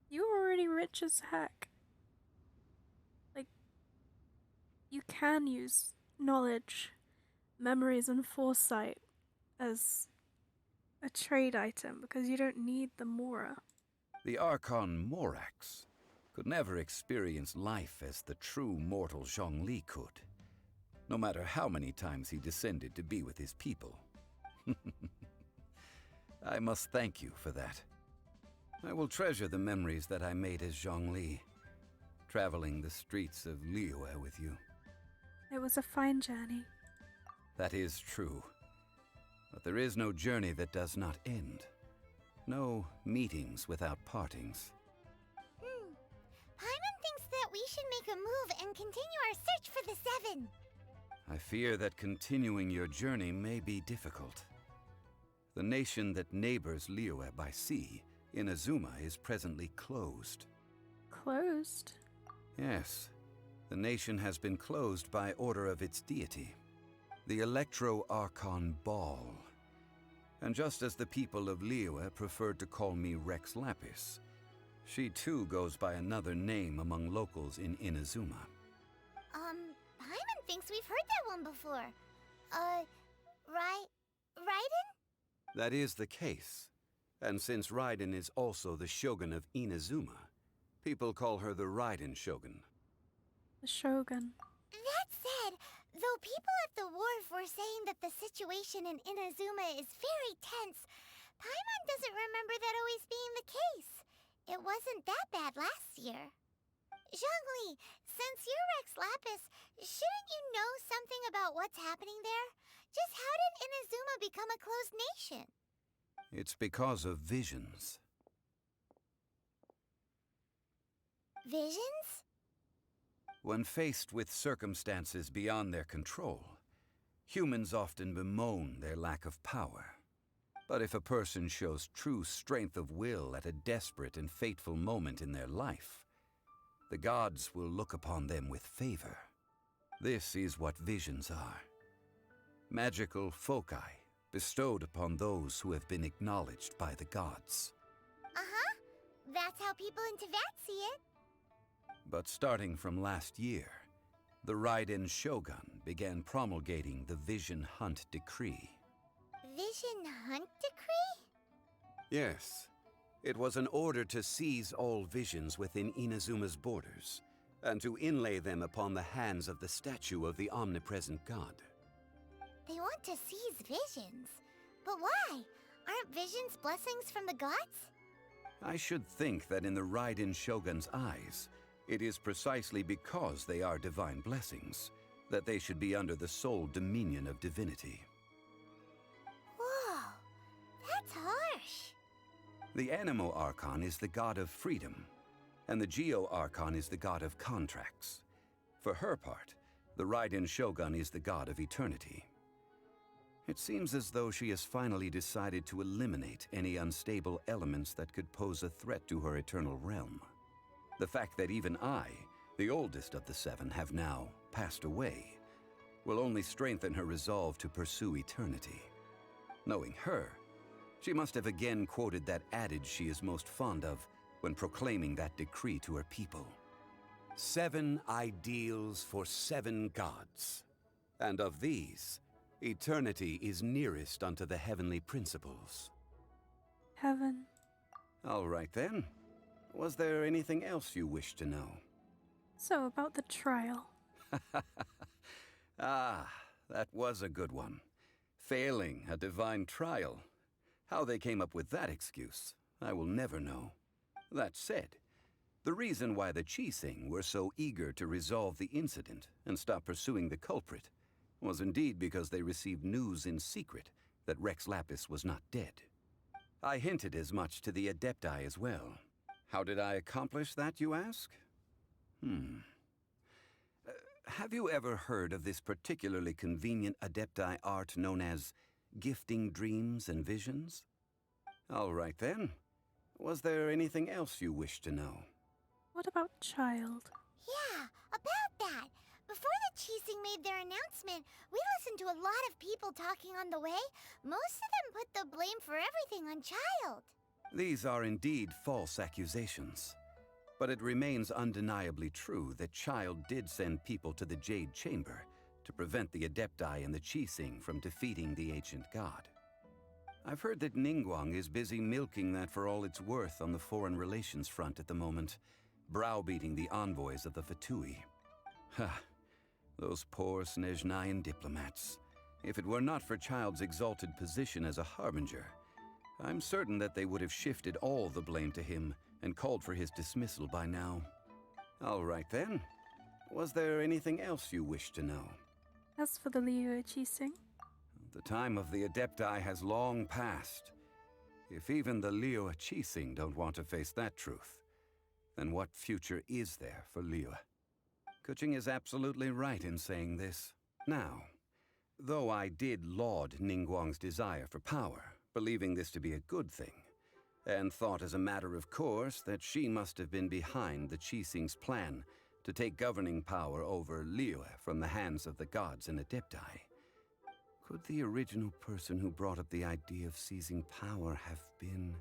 You're already rich as heck. Like, you can use knowledge, memories, and foresight as a trade item because you don't need the Mora. The Archon Morax could never experience life as the true mortal Zhongli could, no matter how many times he descended to be with his people. I must thank you for that. I will treasure the memories that I made as Zhongli, traveling the streets of Liyue with you. It was a fine journey. That is true. But there is no journey that does not end. No meetings without partings. Paimon thinks that we should make a move and continue our search for the Seven. I fear that continuing your journey may be difficult. The nation that neighbors Liyue by sea, Inazuma, is presently closed. Closed? Yes. The nation has been closed by order of its deity, the Electro-Archon Ball. And just as the people of Liyue preferred to call me Rex Lapis, she too goes by another name among locals in Inazuma. Paimon thinks we've heard that one before. Raiden? That is the case. And since Raiden is also the shogun of Inazuma, people call her the Raiden Shogun. The Shogun. That said, though people at the wharf were saying that the situation in Inazuma is very tense, Paimon doesn't remember that always being the case. It wasn't that bad last year. Zhongli, since you're Rex Lapis, shouldn't you know something about what's happening there? Just how did Inazuma become a closed nation? It's because of visions. Visions? When faced with circumstances beyond their control, humans often bemoan their lack of power. But if a person shows true strength of will at a desperate and fateful moment in their life, the gods will look upon them with favor. This is what visions are. Magical foci bestowed upon those who have been acknowledged by the gods. Uh-huh. That's how people in Teyvat see it. But starting from last year, the Raiden Shogun began promulgating the Vision Hunt Decree. Vision Hunt Decree? Yes. It was an order to seize all visions within Inazuma's borders, and to inlay them upon the hands of the statue of the omnipresent god. They want to seize visions. But why? Aren't visions blessings from the gods? I should think that in the Raiden Shogun's eyes, it is precisely because they are divine blessings that they should be under the sole dominion of divinity. Whoa, that's harsh. The Animo Archon is the god of freedom, and the Geo Archon is the god of contracts. For her part, the Raiden Shogun is the god of eternity. It seems as though she has finally decided to eliminate any unstable elements that could pose a threat to her eternal realm. The fact that even I, the oldest of the seven, have now passed away, will only strengthen her resolve to pursue eternity. Knowing her, she must have again quoted that adage she is most fond of when proclaiming that decree to her people. 7 ideals for 7 gods, and of these, eternity is nearest unto the heavenly principles. Heaven. All right then. Was there anything else you wish to know? So, about the trial. Ah, that was a good one. Failing a divine trial. How they came up with that excuse, I will never know. That said, the reason why the Qixing were so eager to resolve the incident and stop pursuing the culprit was indeed because they received news in secret that Rex Lapis was not dead. I hinted as much to the Adepti as well. How did I accomplish that, you ask? Have you ever heard of this particularly convenient Adepti art known as gifting dreams and visions? All right then. Was there anything else you wish to know? What about child? Yeah, about that. Before the Chising made their announcement, we listened to a lot of people talking on the way. Most of them put the blame for everything on Child. These are indeed false accusations. But it remains undeniably true that Child did send people to the Jade Chamber to prevent the Adepti and the Chising from defeating the ancient god. I've heard that Ningguang is busy milking that for all it's worth on the foreign relations front at the moment, browbeating the envoys of the Fatui. Ha! Those poor Snezhnayan diplomats. If it were not for Child's exalted position as a harbinger, I'm certain that they would have shifted all the blame to him and called for his dismissal by now. All right then. Was there anything else you wish to know? As for the liyue Chising? The time of the Adepti has long passed. If even the liyue Chising don't want to face that truth, then what future is there for Liyue? Kuching is absolutely right in saying this. Now, though I did laud Ningguang's desire for power, believing this to be a good thing, and thought as a matter of course that she must have been behind the Chising's plan to take governing power over Liyue from the hands of the gods and Adepti, could the original person who brought up the idea of seizing power have been...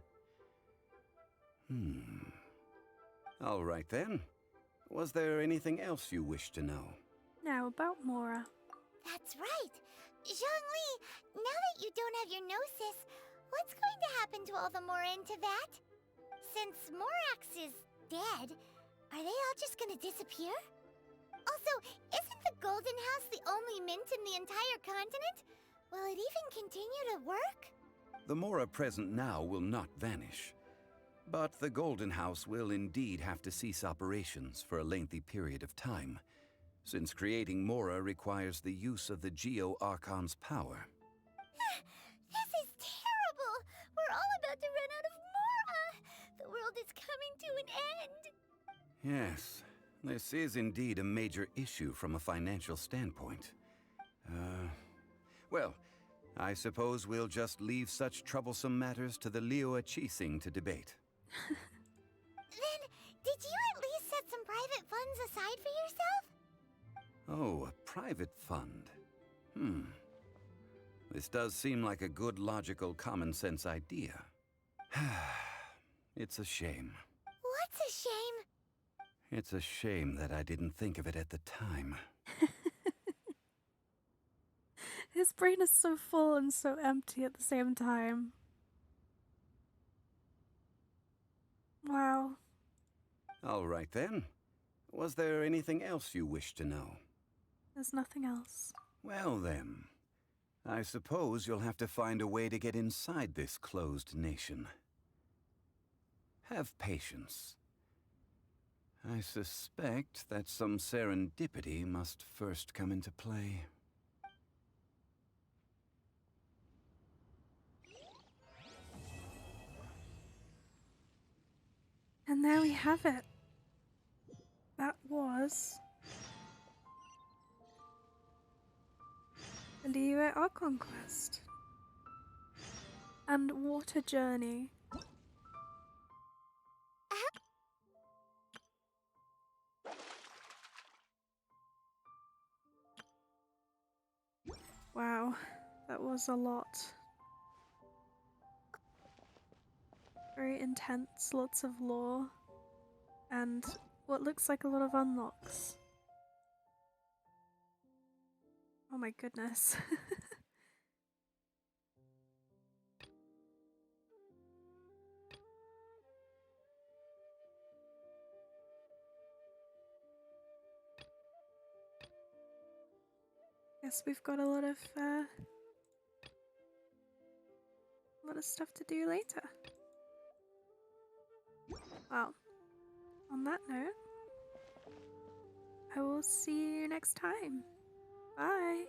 All right then. Was there anything else you wish to know? Now about Mora. That's right. Zhongli, now that you don't have your gnosis, what's going to happen to all the Mora in Teyvat? Since Morax is dead, are they all just gonna disappear? Also, isn't the Golden House the only mint in the entire continent? Will it even continue to work? The Mora present now will not vanish. But the Golden House will indeed have to cease operations for a lengthy period of time, since creating Mora requires the use of the Geo-Archon's power. This is terrible! We're all about to run out of Mora! The world is coming to an end! Yes, this is indeed a major issue from a financial standpoint. Well, I suppose we'll just leave such troublesome matters to the liyue Chising to debate. Then, did you at least set some private funds aside for yourself? Oh, a private fund. This does seem like a good, logical, common-sense idea. It's a shame. What's a shame? It's a shame that I didn't think of it at the time. His brain is so full and so empty at the same time. Wow. All right then. Was there anything else you wish to know? There's nothing else. Well then, I suppose you'll have to find a way to get inside this closed nation. Have patience. I suspect that some serendipity must first come into play. And there we have it. That was the liyue Archon quest. And what a journey. Wow, that was a lot. Very intense, lots of lore, and what looks like a lot of unlocks. Oh my goodness. Guess we've got a lot of stuff to do later. Well, on that note, I will see you next time. Bye!